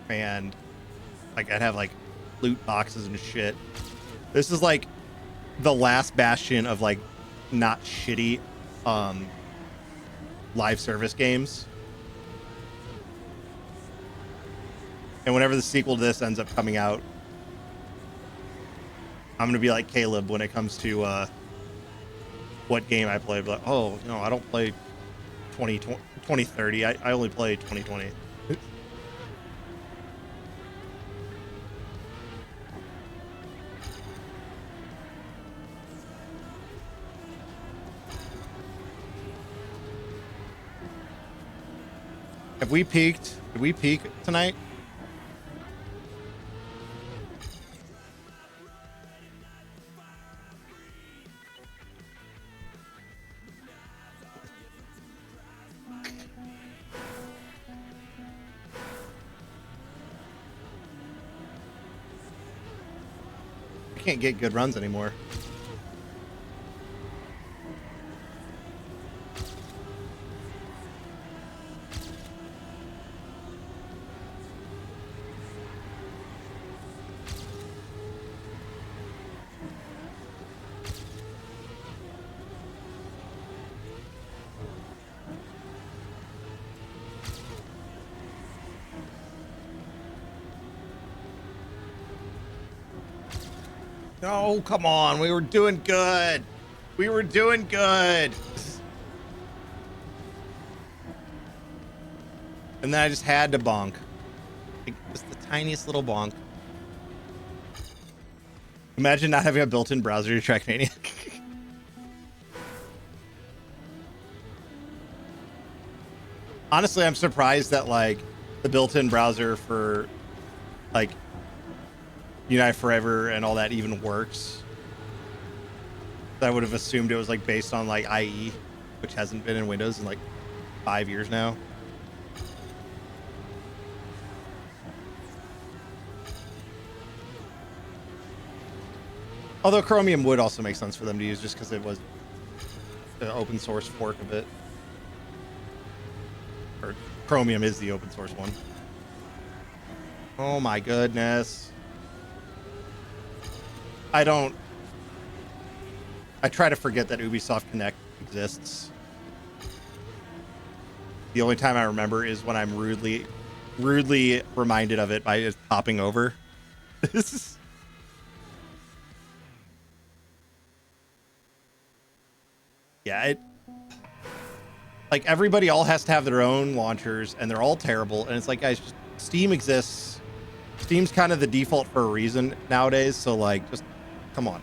and like I'd have like loot boxes and shit. This is like the last bastion of like not shitty live service games. And whenever the sequel to this ends up coming out, I'm going to be like Caleb when it comes to what game I play. But, oh, no, I don't play 2030. I only play 2020. Have we peaked? Did we peak tonight? I can't get good runs anymore. No, come on. We were doing good. We were doing good. And then I just had to bonk. Like, just the tiniest little bonk. Imagine not having a built-in browser to Trackmania. Honestly, I'm surprised that like the built-in browser for like Unite Forever and all that even works. I would have assumed it was like based on like IE, which hasn't been in Windows in like 5 years now. Although Chromium would also make sense for them to use just because it was the open source fork of it. Or Chromium is the open source one. Oh my goodness. I try to forget that Ubisoft Connect exists. The only time I remember is when I'm rudely reminded of it by just popping over. Yeah, like everybody all has to have their own launchers and they're all terrible. And it's like, guys, just Steam exists. Steam's kind of the default for a reason nowadays. So like, just come on.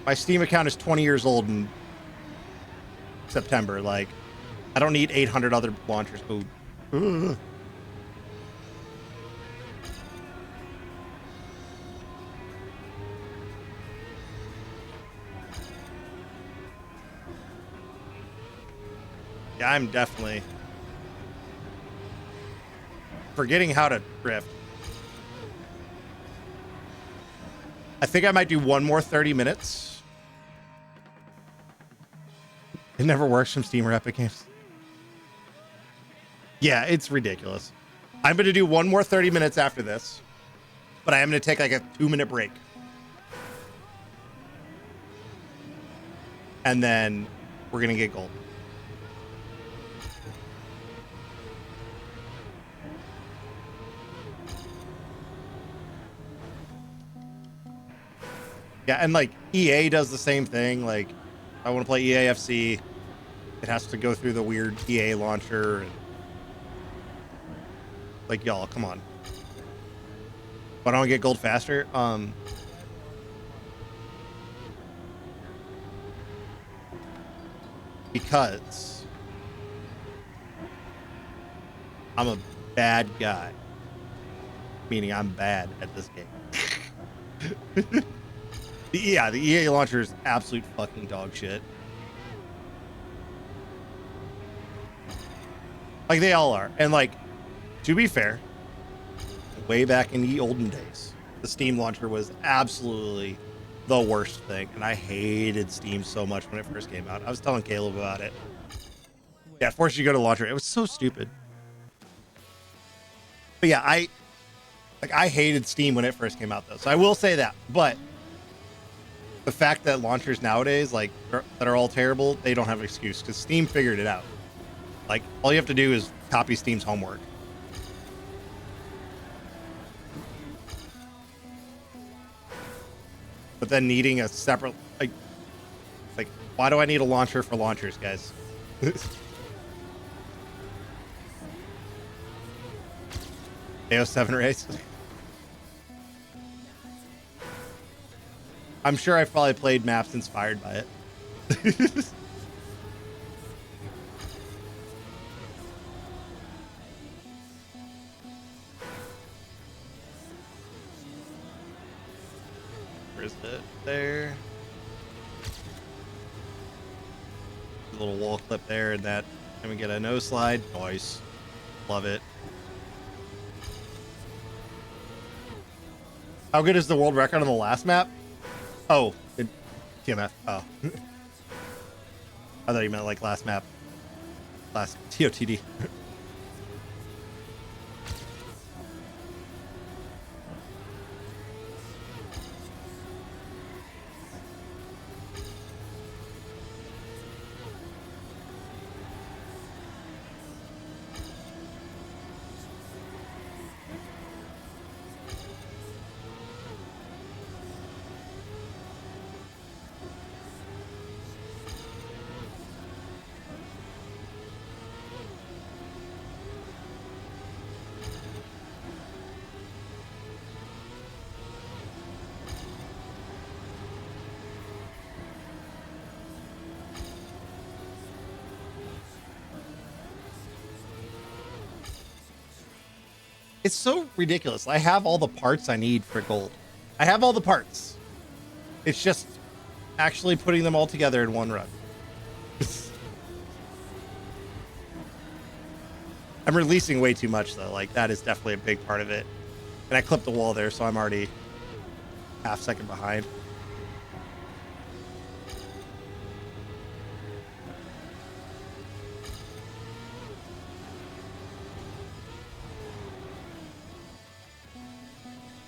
My Steam account is 20 years old in September. Like, I don't need 800 other launchers. Oh, yeah, I'm definitely forgetting how to drift. I think I might do one more 30 minutes. It never works from Steam or Epic Games. Yeah, it's ridiculous. I'm going to do one more 30 minutes after this, but I am going to take like a 2-minute break. And then we're going to get gold. Yeah, and like EA does the same thing. Like, I want to play EAFC. It has to go through the weird EA launcher. And like, y'all, come on. But I don't get gold faster. Because I'm a bad guy. Meaning I'm bad at this game. Yeah, the EA launcher is absolute fucking dog shit. Like, they all are. And, like, to be fair, way back in the olden days, the Steam launcher was absolutely the worst thing. And I hated Steam so much when it first came out. I was telling Caleb about it. Yeah, it forced you to go to launcher. It was so stupid. But yeah, I hated Steam when it first came out, though. So I will say that. But the fact that launchers nowadays, like, that are all terrible, they don't have an excuse because Steam figured it out. Like, all you have to do is copy Steam's homework. But then needing a separate, like, why do I need a launcher for launchers, guys? AO7 race. I'm sure I've probably played maps inspired by it. Where's it? There. A little wall clip there, and that. And we get a no slide. Nice. Love it. How good is the world record on the last map? Oh, TMF. Oh. I thought you meant like last map. Last TOTD. It's so ridiculous. I have all the parts I need for gold. I have all the parts. It's just actually putting them all together in one run. I'm releasing way too much though. Like that is definitely a big part of it. And I clipped the wall there, so I'm already half second behind.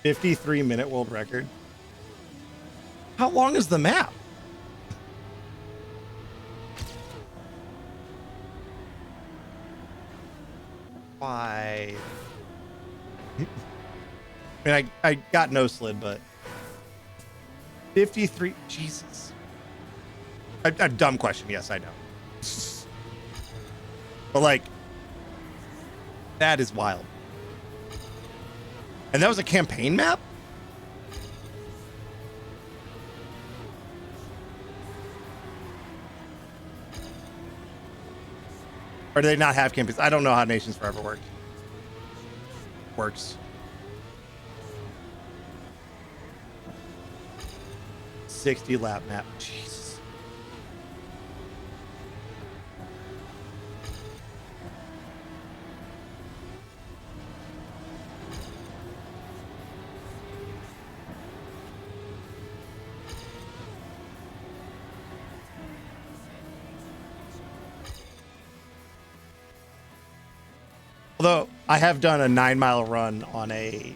"53-minute world record." How long is the map? Why? I mean, I got no slid, but 53. Jesus. A dumb question. Yes, I know. But like, that is wild. And that was a campaign map? Or do they not have campaigns? I don't know how Nations Forever works. 60 lap map. Jesus. Although I have done a 9-mile run on a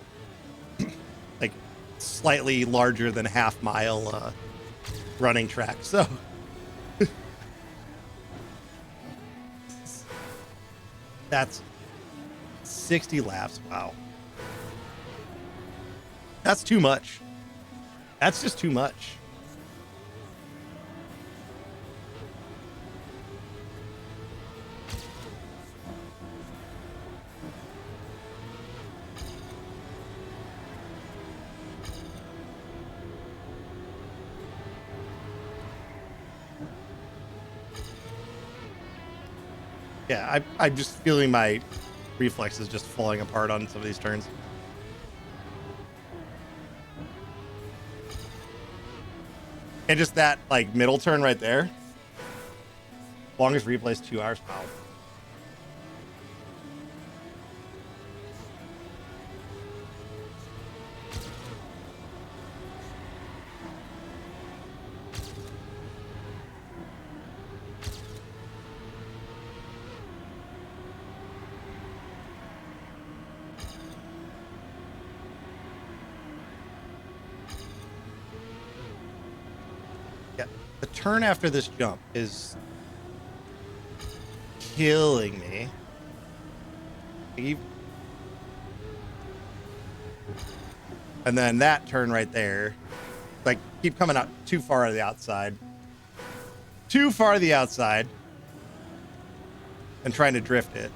like slightly larger than half-mile running track, so that's 60 laps. Wow, that's too much. That's just too much. Yeah, I'm just feeling my reflexes just falling apart on some of these turns. And just that like middle turn right there. Longest replay is 2 hours. Wow. The turn after this jump is killing me. And then that turn right there, like keep coming out too far to the outside. Too far to the outside. And trying to drift it.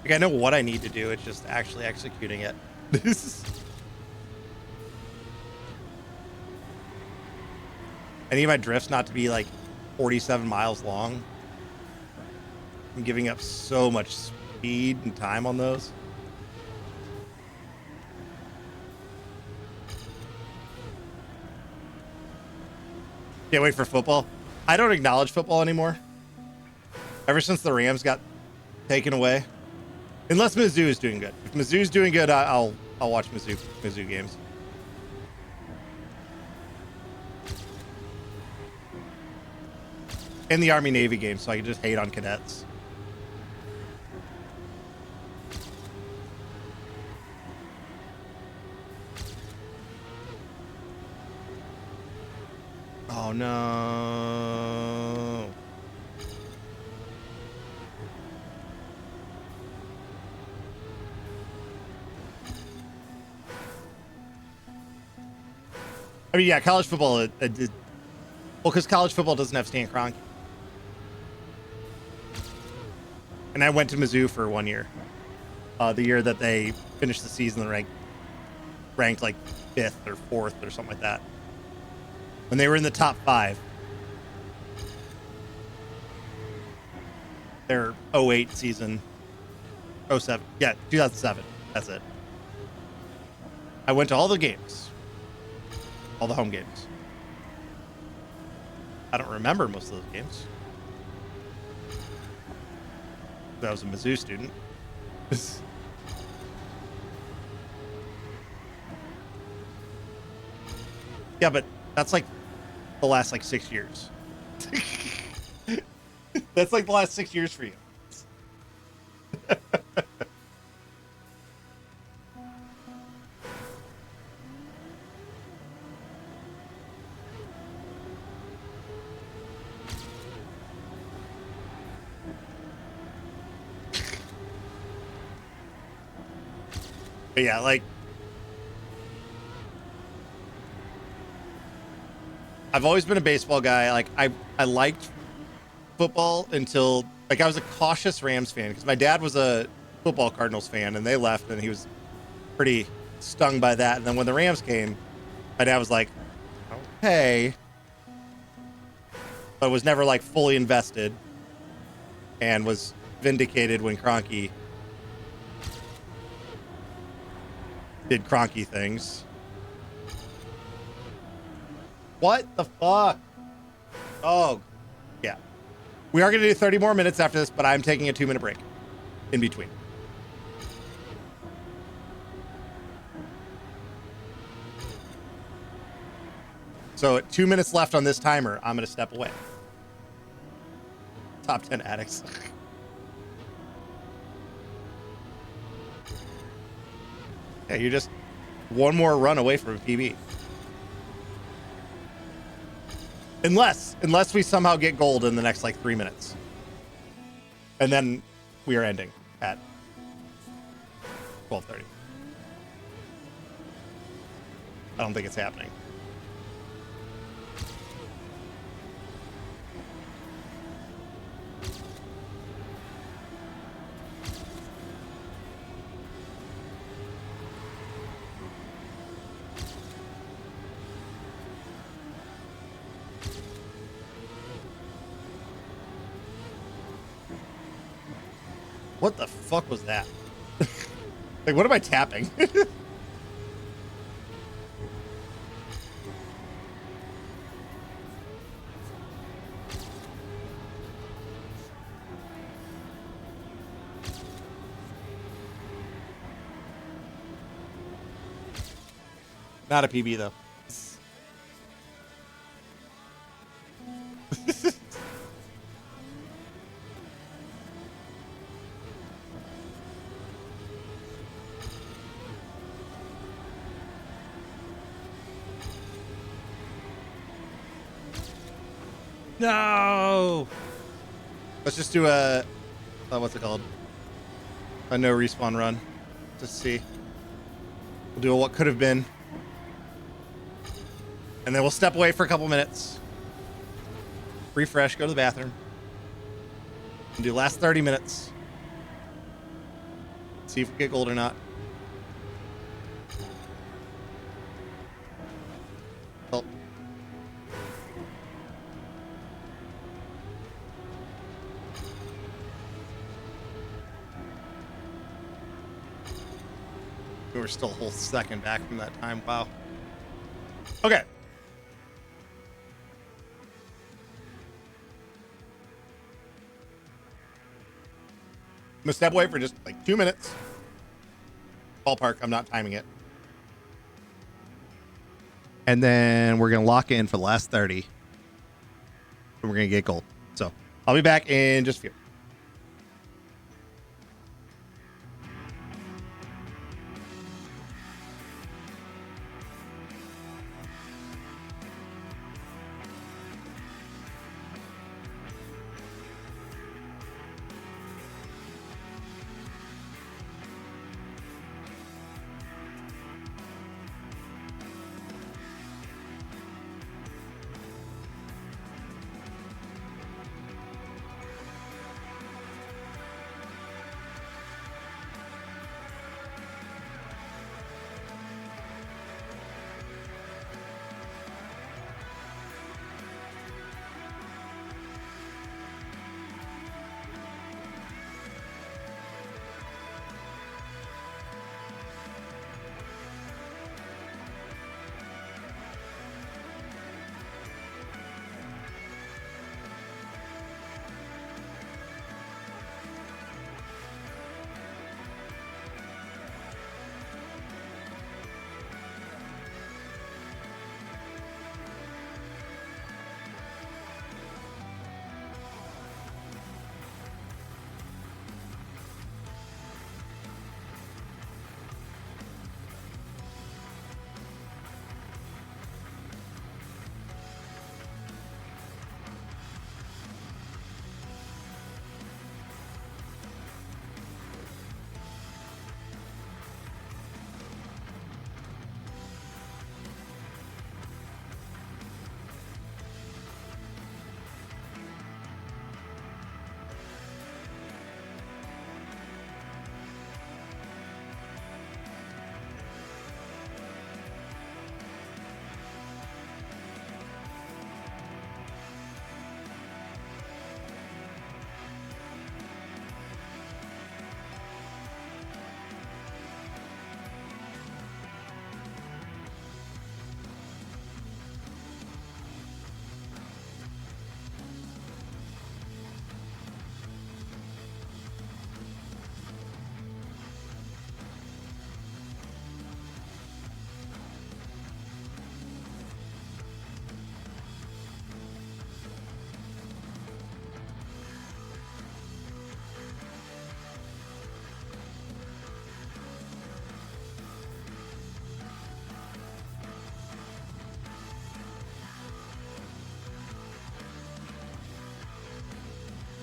Like I know what I need to do, it's just actually executing it. I need my drifts not to be like 47 miles long. I'm giving up so much speed and time on those. Can't wait for football. I don't acknowledge football anymore. Ever since the Rams got taken away. Unless Mizzou is doing good. If Mizzou's doing good, I'll watch Mizzou games. And the Army-Navy game, so I can just hate on cadets. Oh no. I mean, yeah, college football, well, because college football doesn't have Stan Kroenke. And I went to Mizzou for 1 year. The year that they finished the season ranked like 5th or 4th or something like that. When they were in the top 5. their '08 season. '07. Yeah, 2007. That's it. I went to all the games. All the home games. I don't remember most of those games. I was a Mizzou student. Yeah, but that's like the last like 6 years. That's like the last 6 years for you. But yeah, like I've always been a baseball guy. Like I liked football until like I was a cautious Rams fan because my dad was a football Cardinals fan and they left and he was pretty stung by that. And then when the Rams came, my dad was like, okay, but was never like fully invested and was vindicated when Kroenke did Kroenke things. What the fuck? Oh, yeah. We are going to do 30 more minutes after this, but I'm taking a 2-minute break in between. So at 2 minutes left on this timer, I'm going to step away. Top 10 addicts. Yeah, you're just one more run away from a PB. Unless we somehow get gold in the next like 3 minutes. And then we are ending at 12:30. I don't think it's happening. What the fuck was that? Like, what am I tapping? Not a PB, though. No! Let's just do a what's it called? A no respawn run. Just see. We'll do a what could have been. And then we'll step away for a couple minutes. Refresh, go to the bathroom. And do last 30 minutes. See if we get gold or not. Oh. We were still a whole second back from that time. Wow. Okay. I'm gonna step away for just like 2 minutes. Ballpark, I'm not timing it. And then we're gonna lock in for the last 30. And we're gonna get gold. So I'll be back in just a few.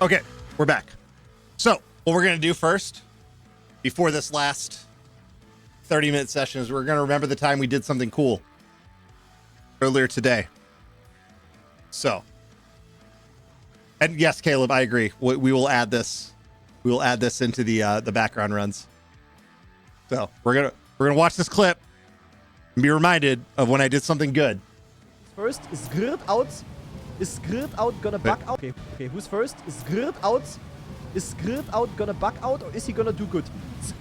Okay, we're back. So what we're gonna do first, before this last 30-minute session, is we're gonna remember the time we did something cool earlier today. So, and yes, Caleb, I agree. We will add this. We will add this into the background runs. So we're gonna watch this clip and be reminded of when I did something good. First, is Grid out? Is Grid out gonna bug out? Okay, who's first? Is Grid out? Is Grid out gonna bug out, or is he gonna do good?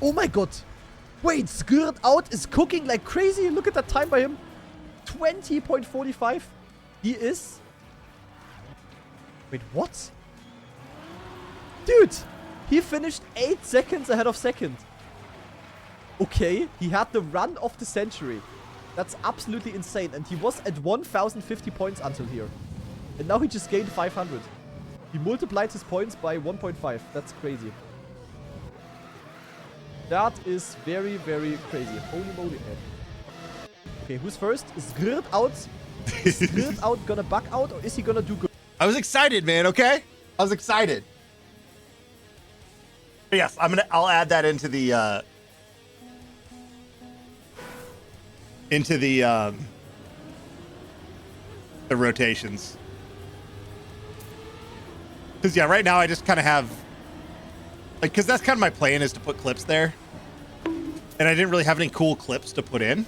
Oh my god! Wait, Grid out is cooking like crazy. Look at that time by him. 20.45. He is... Wait, what? Dude! He finished 8 seconds ahead of second. Okay, he had the run of the century. That's absolutely insane. And he was at 1,050 points until here. And now he just gained 500. He multiplied his points by 1.5. That's crazy. That is very, very crazy. Holy moly. Okay, who's first? Is Grid out? Is Grid out gonna bug out, or is he gonna do good? I was excited, man. Okay, I was excited. But yes, I'll add that into the rotations. Because yeah, right now I just kind of have like, because that's kind of my plan, is to put clips there, and I didn't really have any cool clips to put in.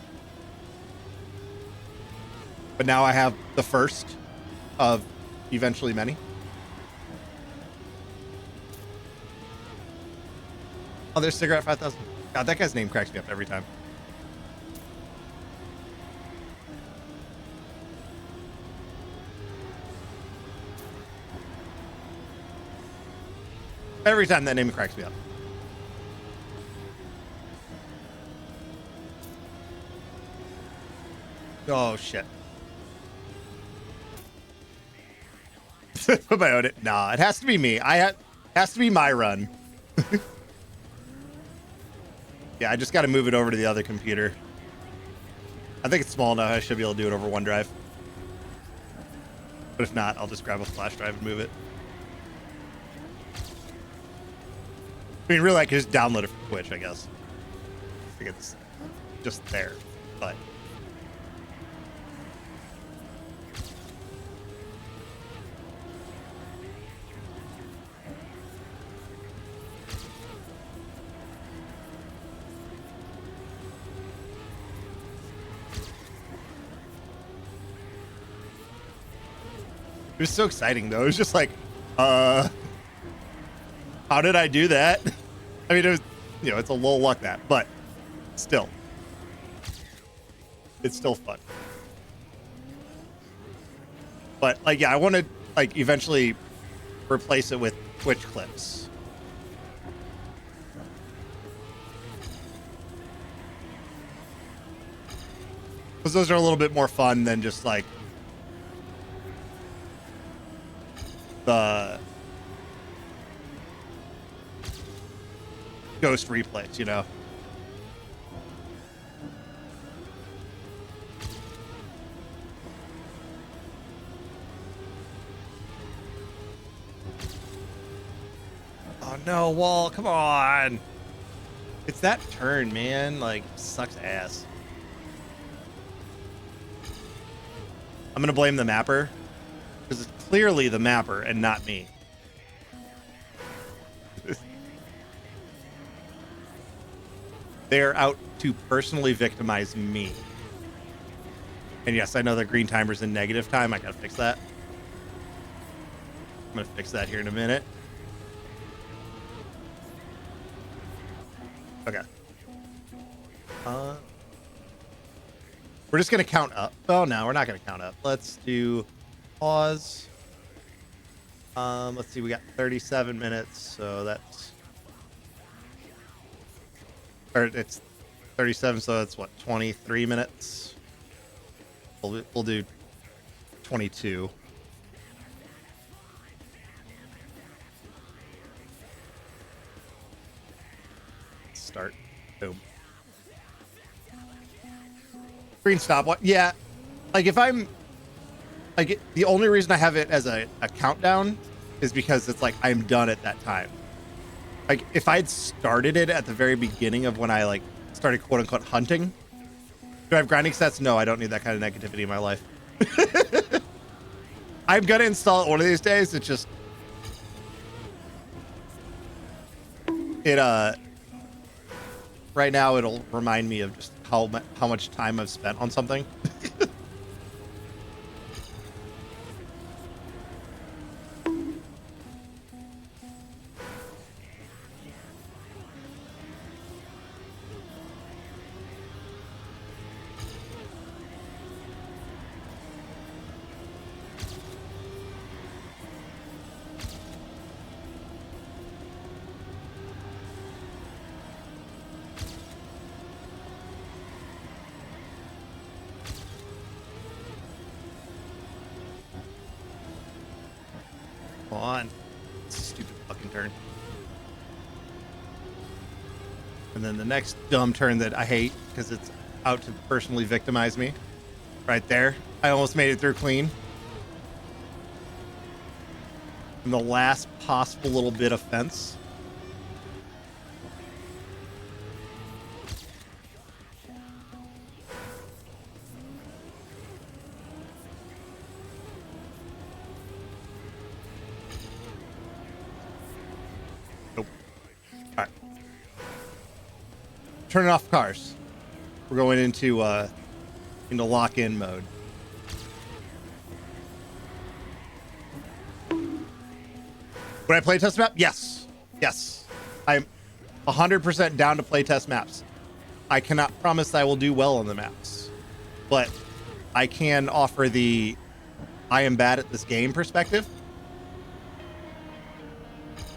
But now I have the first of eventually many. Oh, there's Cigarette 5000. God, that guy's name cracks me up every time. Every time that name cracks me up. Oh, shit. Put my own it. Nah, it has to be me. Has to be my run. Yeah, I just got to move it over to the other computer. I think it's small enough. I should be able to do it over OneDrive. But if not, I'll just grab a flash drive and move it. I mean, really, I could just download it from Twitch, I guess. I think it's just there, but... It was so exciting, though. It was just like, how did I do that? I mean, it was, you know, it's a little luck that, but still, it's still fun. But like, yeah, I want to like eventually replace it with Twitch clips. Because those are a little bit more fun than just like the ghost replays, you know. Oh no, Wall, come on. It's that turn, man. Like, sucks ass. I'm gonna blame the mapper, because it's clearly the mapper and not me. They're out to personally victimize me. And yes, I know the green timer's in negative time. I gotta fix that. I'm gonna fix that here in a minute. Okay. We're just gonna count up. Oh no, we're not gonna count up. Let's do pause. Let's see, we got 37 minutes, so that's, or it's 37, so that's what, 23 minutes? We'll do 22. Start. Boom. Green stopwatch. Yeah. Like if I'm like, the only reason I have it as a countdown is because it's like I'm done at that time. Like if I'd started it at the very beginning of when I like started quote unquote hunting, do I have grinding sets? No, I don't need that kind of negativity in my life. I'm gonna install it one of these days. It's just right now it'll remind me of just how much time I've spent on something. Come on. Stupid fucking turn. And then the next dumb turn that I hate because it's out to personally victimize me. Right there. I almost made it through clean. And the last possible little bit of fence. Nope. All right. Turning off cars. We're going into lock-in mode. Would I play test map? Yes. Yes. I'm 100% down to play test maps. I cannot promise I will do well on the maps, but I can offer the I am bad at this game perspective.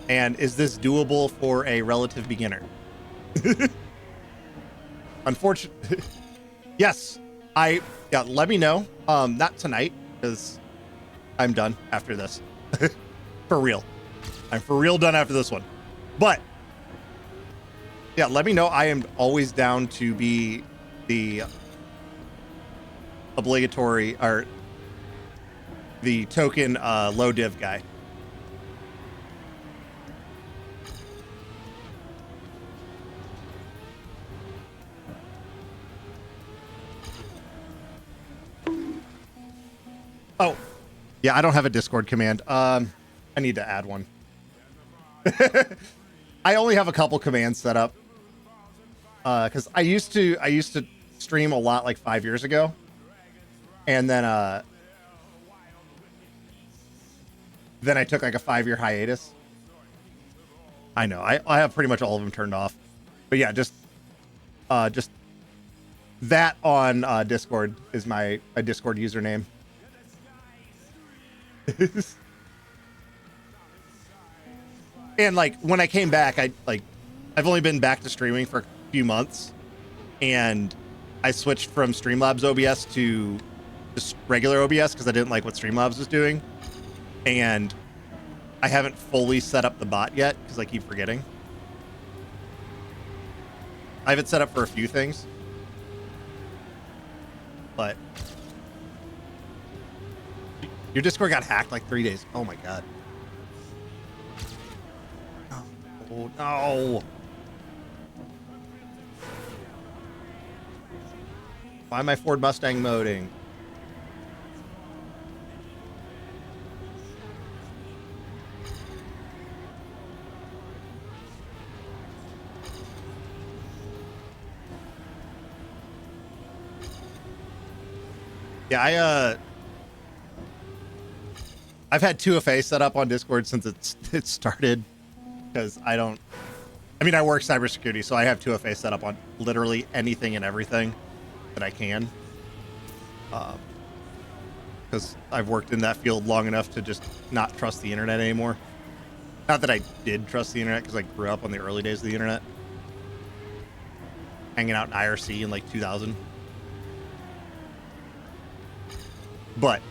And is this doable for a relative beginner? Unfortunately, yes. Let me know. Not tonight, because I'm done after this. For real. I'm for real done after this one. But yeah, let me know. I am always down to be the obligatory or the token low div guy. Oh, yeah, I don't have a Discord command. I need to add one. I only have a couple commands set up. Because I used to stream a lot like 5 years ago. And then I took like a 5-year hiatus. I know, I have pretty much all of them turned off. But yeah, just that on Discord is my Discord username. And like when I came back, I've only been back to streaming for a few months, and I switched from Streamlabs OBS to just regular OBS because I didn't like what Streamlabs was doing, and I haven't fully set up the bot yet because I keep forgetting. I have it set up for a few things, but your Discord got hacked like 3 days. Oh my god. Oh no. Why am I Ford Mustang moding? Yeah, I've had 2FA set up on Discord since it started, because I work cybersecurity, so I have 2FA set up on literally anything and everything that I can. Because I've worked in that field long enough to just not trust the internet anymore. Not that I did trust the internet, because I grew up on the early days of the internet. Hanging out in IRC in like 2000. But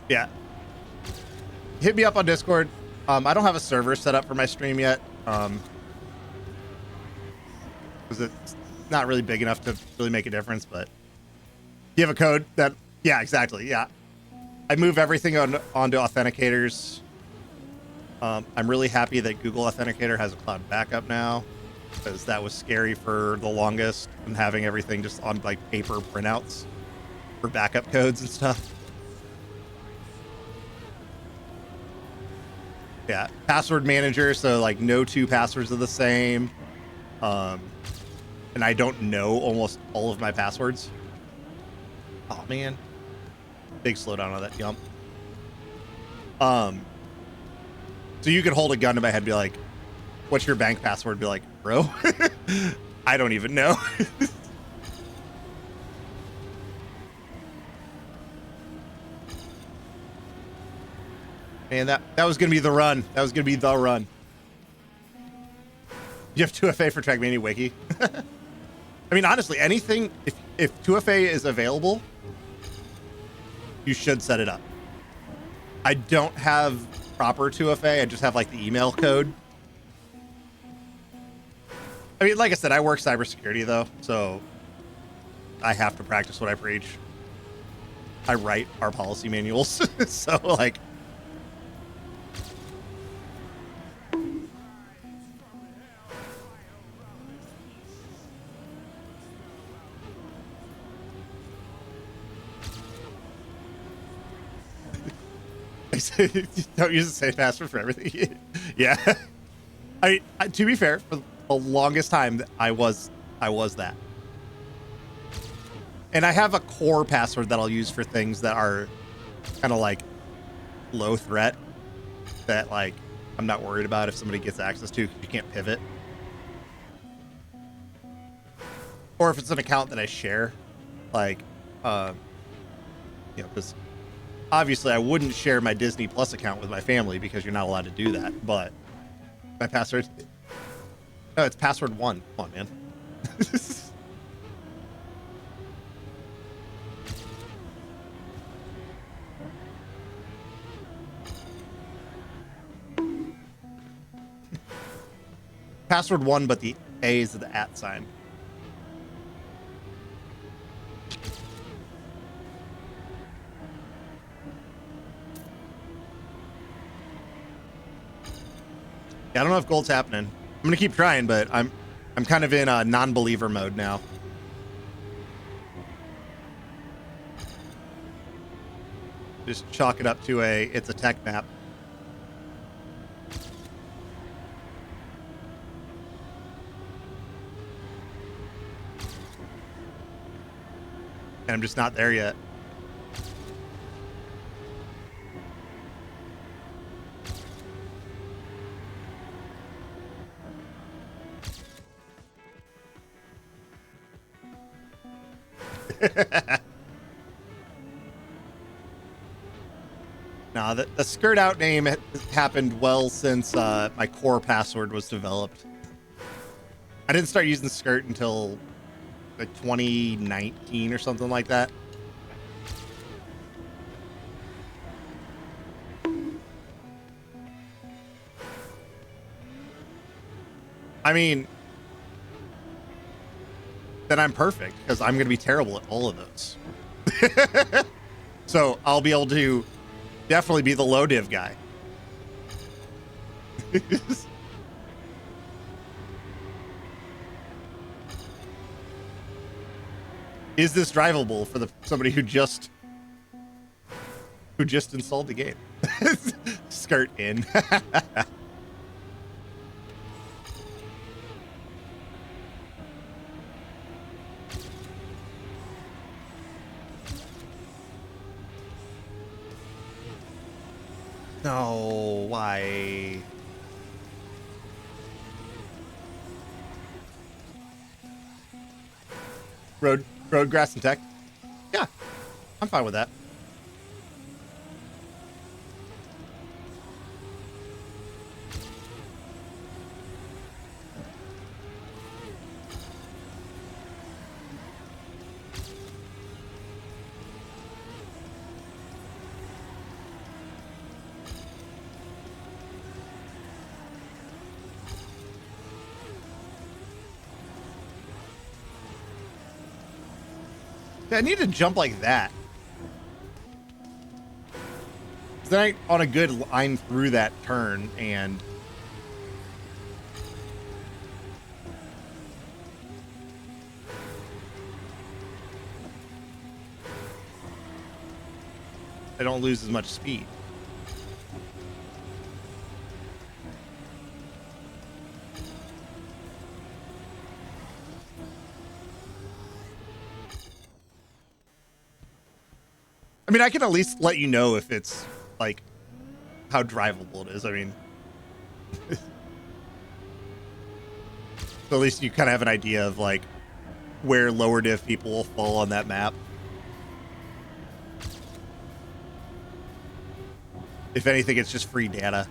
yeah, hit me up on Discord. I don't have a server set up for my stream yet. Because it's not really big enough to really make a difference, but you have a code that, yeah, exactly. Yeah. I move everything onto authenticators. I'm really happy that Google Authenticator has a cloud backup now, because that was scary for the longest, and having everything just on like paper printouts for backup codes and stuff. Yeah, password manager, so like no two passwords are the same. And I don't know almost all of my passwords. Oh man. Big slowdown on that jump. So you could hold a gun to my head and be like, what's your bank password? Be like, bro, I don't even know. Man, that was going to be the run. That was going to be the run. You have 2FA for Trackmania Wiki. I mean, honestly, anything, if 2FA is available, you should set it up. I don't have proper 2FA. I just have like the email code. I mean, like I said, I work cybersecurity though, so I have to practice what I preach. I write our policy manuals, so like. Don't use the same password for everything. Yeah. To be fair, for the longest time, I was that. And I have a core password that I'll use for things that are kind of like low threat, that like I'm not worried about if somebody gets access to. You can't pivot. Or if it's an account that I share, like, because obviously I wouldn't share my Disney Plus account with my family because you're not allowed to do that. But my password, no, it's password 1. Come on, man. Password 1, but the A is the @ sign. Yeah, I don't know if gold's happening. I'm gonna keep trying, but I'm kind of in a non-believer mode now. Just chalk it up to it's a tech map. And I'm just not there yet. Nah, the skirt out name happened well since my core password was developed. I didn't start using skirt until like 2019 or something like that. I mean, then I'm perfect because I'm going to be terrible at all of those. So I'll be able to definitely be the low div guy. Is this drivable for somebody who just installed the game? Skirt in. No, why? Road, grass, and tech. Yeah, I'm fine with that. I need to jump like that. Then I on a good line through that turn and I don't lose as much speed. I mean, I can at least let you know if it's like how drivable it is. I mean, so at least you kind of have an idea of like where lower diff people will fall on that map. If anything, it's just free data.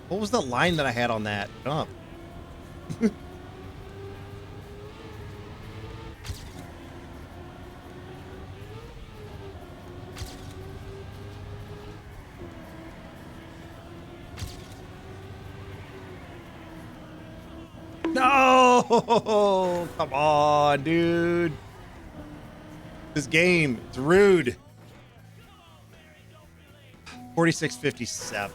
What was the line that I had on that jump? No! Come on, dude. This game, it's rude. 46.57.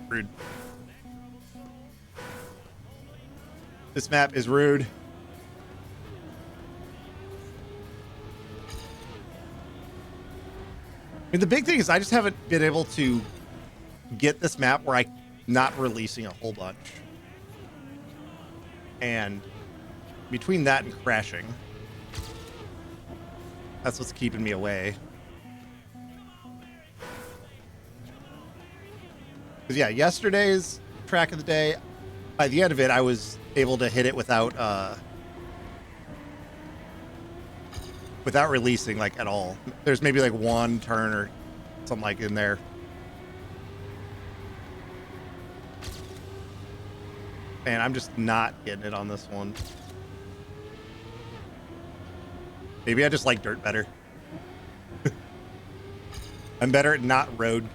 Rude. This map is rude. I mean, the big thing is I just haven't been able to get this map where I'm not releasing a whole bunch. And between that and crashing, that's what's keeping me away. Because yeah, yesterday's track of the day, by the end of it, I was able to hit it without releasing like at all. There's maybe like one turn or something like in there. And I'm just not getting it on this one. Maybe I just like dirt better. I'm better at not road.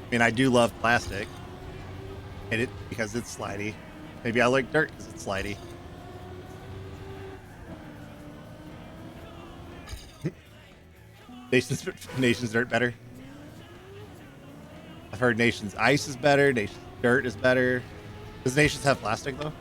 I mean, I do love plastic, and it because it's slidey. Maybe I like dirt because it's slidey. Nations dirt better. I've heard Nations ice is better. Nations dirt is better. Does Nations have plastic though?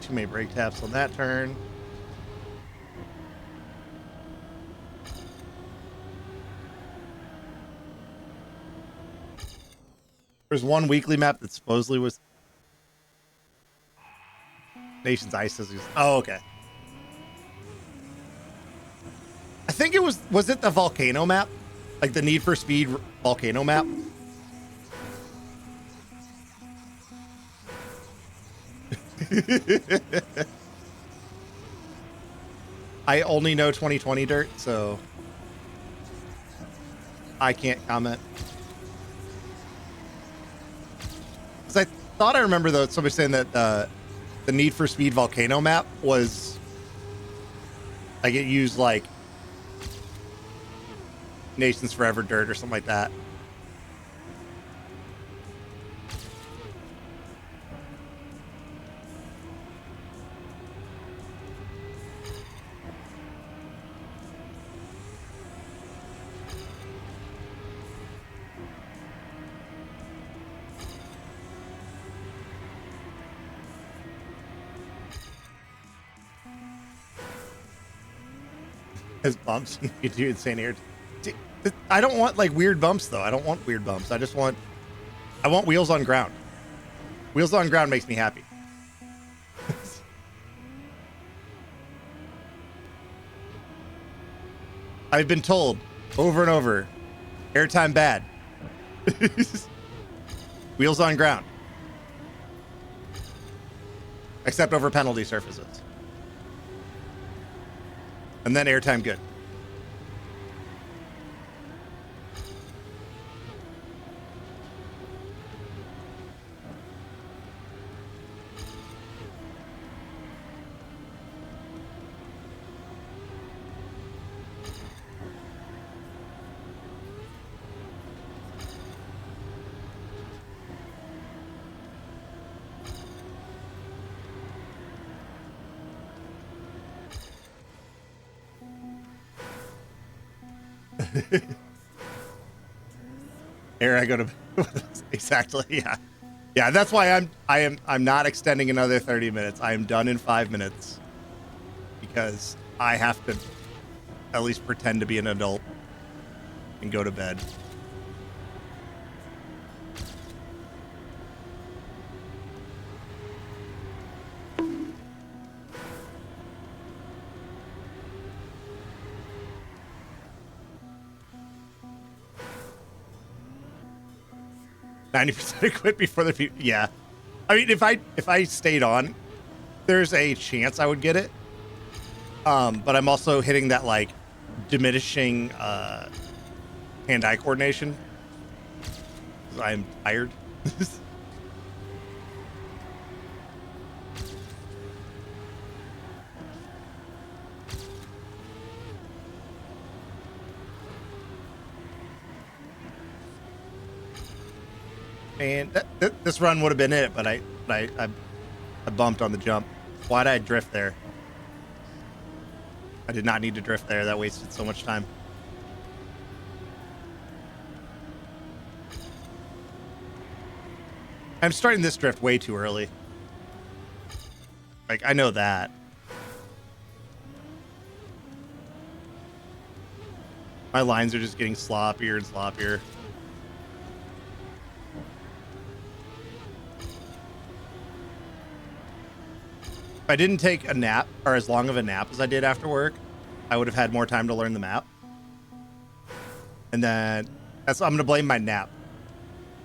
Too many brake taps on that turn. There's one weekly map that supposedly was Nations Ice. Oh, okay. I think it was it the volcano map? Like the Need for Speed volcano map? I only know 2020 dirt, so I can't comment. Because I thought I remember though somebody saying that the Need for Speed volcano map was like it used like Nations Forever dirt or something like that. As bumps, you do insane air. I don't want like weird bumps though. I don't want weird bumps. I want wheels on ground. Wheels on ground makes me happy. I've been told over and over, airtime bad. Wheels on ground. Except over penalty surfaces. And then airtime good. Here I go to exactly. Yeah. That's why I'm not extending another 30 minutes. I am done in 5 minutes because I have to at least pretend to be an adult and go to bed. %, quit before the people. Yeah, I mean, if I stayed on, there's a chance I would get it. But I'm also hitting that like diminishing hand-eye coordination. 'Cause I'm tired. And this run would have been it, but I bumped on the jump. Why did I drift there? I did not need to drift there. That wasted so much time. I'm starting this drift way too early. Like, I know that. My lines are just getting sloppier and sloppier. If I didn't take a nap, or as long of a nap as I did after work, I would have had more time to learn the map. And then I'm going to blame my nap.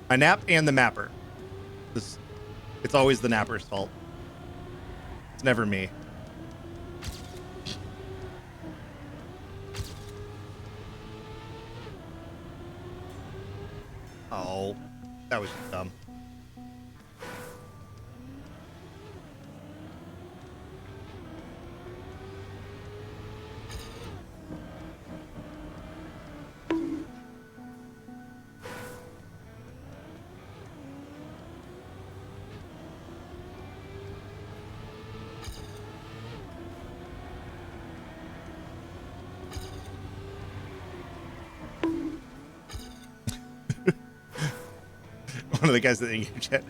My nap and the mapper. It's always the napper's fault. It's never me. Oh, that was just dumb. One of the guys that in your chat,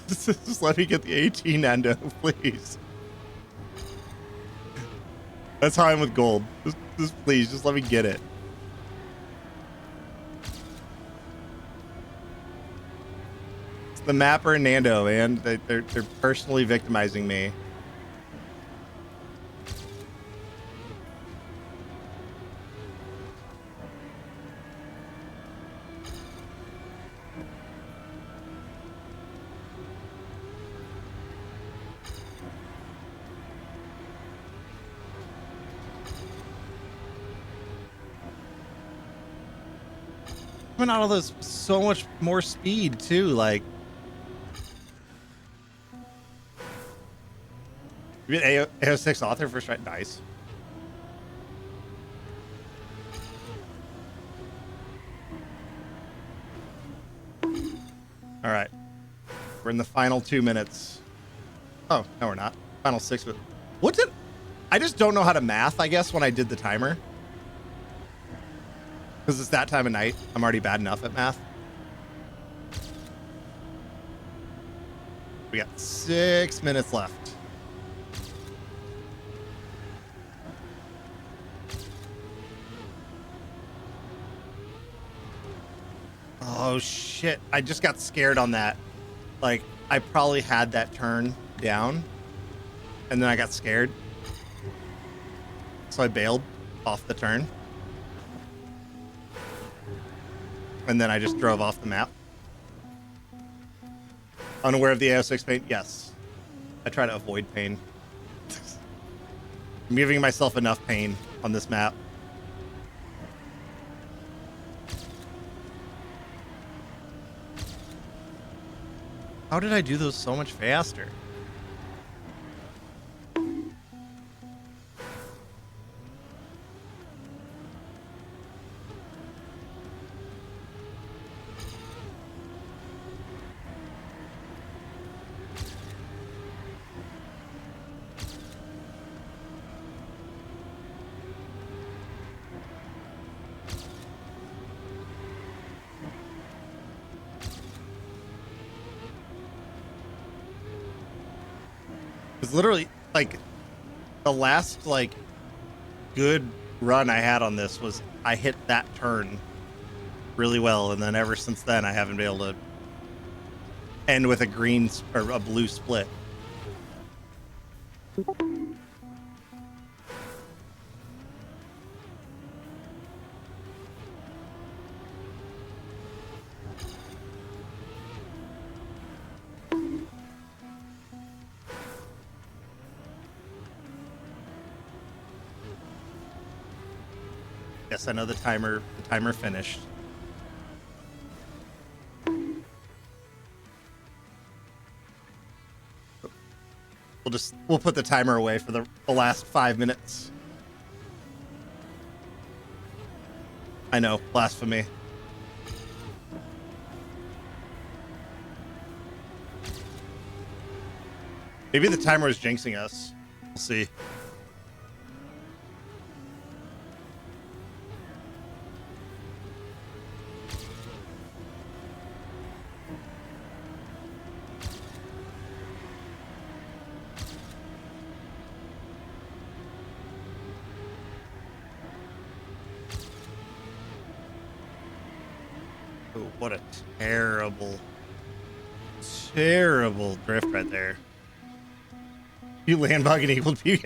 just let me get the 18, Nando, please. That's how I'm with gold. Just please, just let me get it. It's the mapper and Nando, man. They're personally victimizing me. Coming out of those so much more speed too, like you get AO6 author for strike. Nice. All right, we're in the final 2 minutes. Oh no, we're not. Final 6. But what did I just don't know how to math? I guess when I did the timer. Because it's that time of night. I'm already bad enough at math. We got 6 minutes left. Oh shit, I just got scared on that. Like, I probably had that turn down, and then I got scared. So I bailed off the turn. And then I just drove off the map. Unaware of the AO6 pain? Yes. I try to avoid pain. I'm giving myself enough pain on this map. How did I do those so much faster? It's literally like the last like good run I had on this was I hit that turn really well, and then ever since then I haven't been able to end with a green or a blue split. Yes, I know the timer finished. We'll put the timer away for the last 5 minutes. I know, blasphemy. Maybe the timer is jinxing us. We'll see. Oh, what a terrible drift right there. You land bug and equal to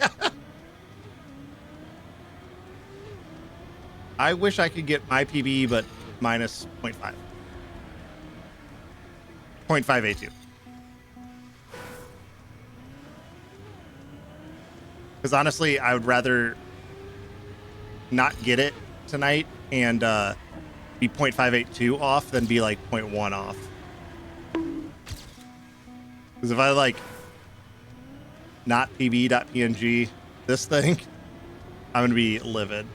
I wish I could get my PB, but minus 0.5. 0.582. Because honestly, I would rather not get it tonight and be 0.582 off than be like 0.1 off. Because if I like not pb.png this thing, I'm gonna be livid.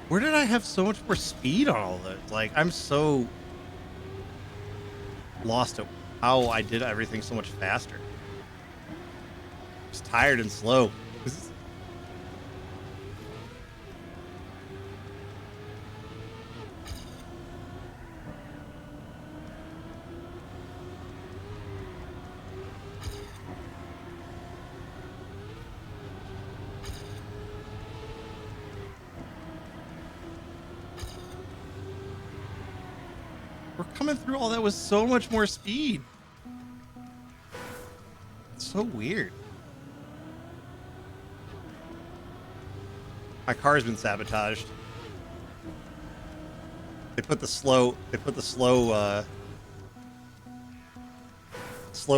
Where did I have so much more speed on all this? Like, I'm so lost at how I did everything so much faster. Just tired and slow. We're coming through all that with so much more speed. It's so weird. My car's been sabotaged. They put the slow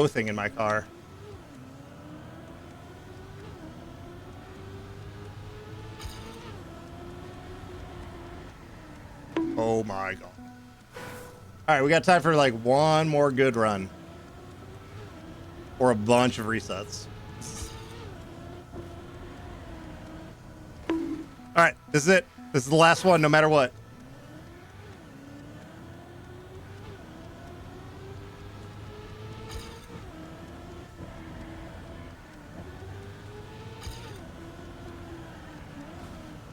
thing in my car. Oh my god. All right, we got time for like one more good run. Or a bunch of resets. All right, this is it. This is the last one, no matter what.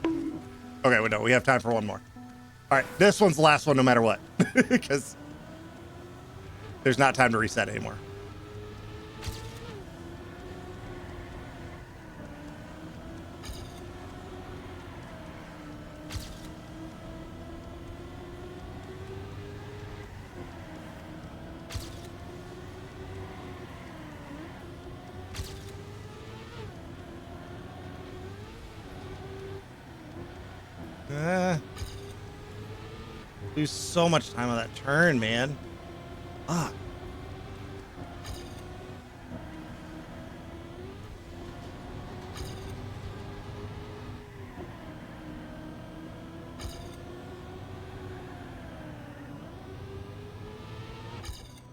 Okay, well, no, we have time for one more. All right, this one's the last one, no matter what. because there's not time to reset anymore. Lose so much time on that turn, man. Ah.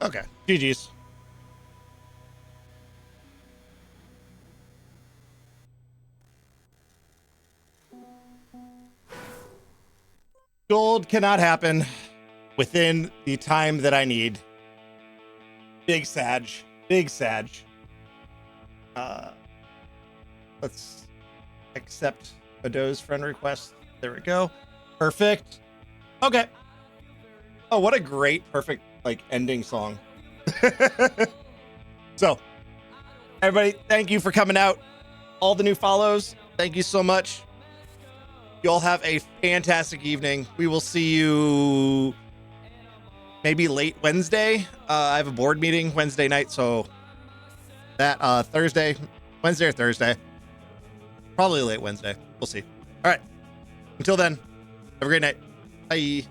Okay, GG's. Gold cannot happen within the time that I need. Big Sag. Big Sag. Let's accept Ado's friend request. There we go. Perfect. Okay. Oh, what a great, perfect, like, ending song. So, everybody, thank you for coming out. All the new follows, thank you so much. You all have a fantastic evening. We will see you maybe late Wednesday. I have a board meeting Wednesday night, so that Wednesday or Thursday. Probably late Wednesday. We'll see. All right. Until then, have a great night. Bye.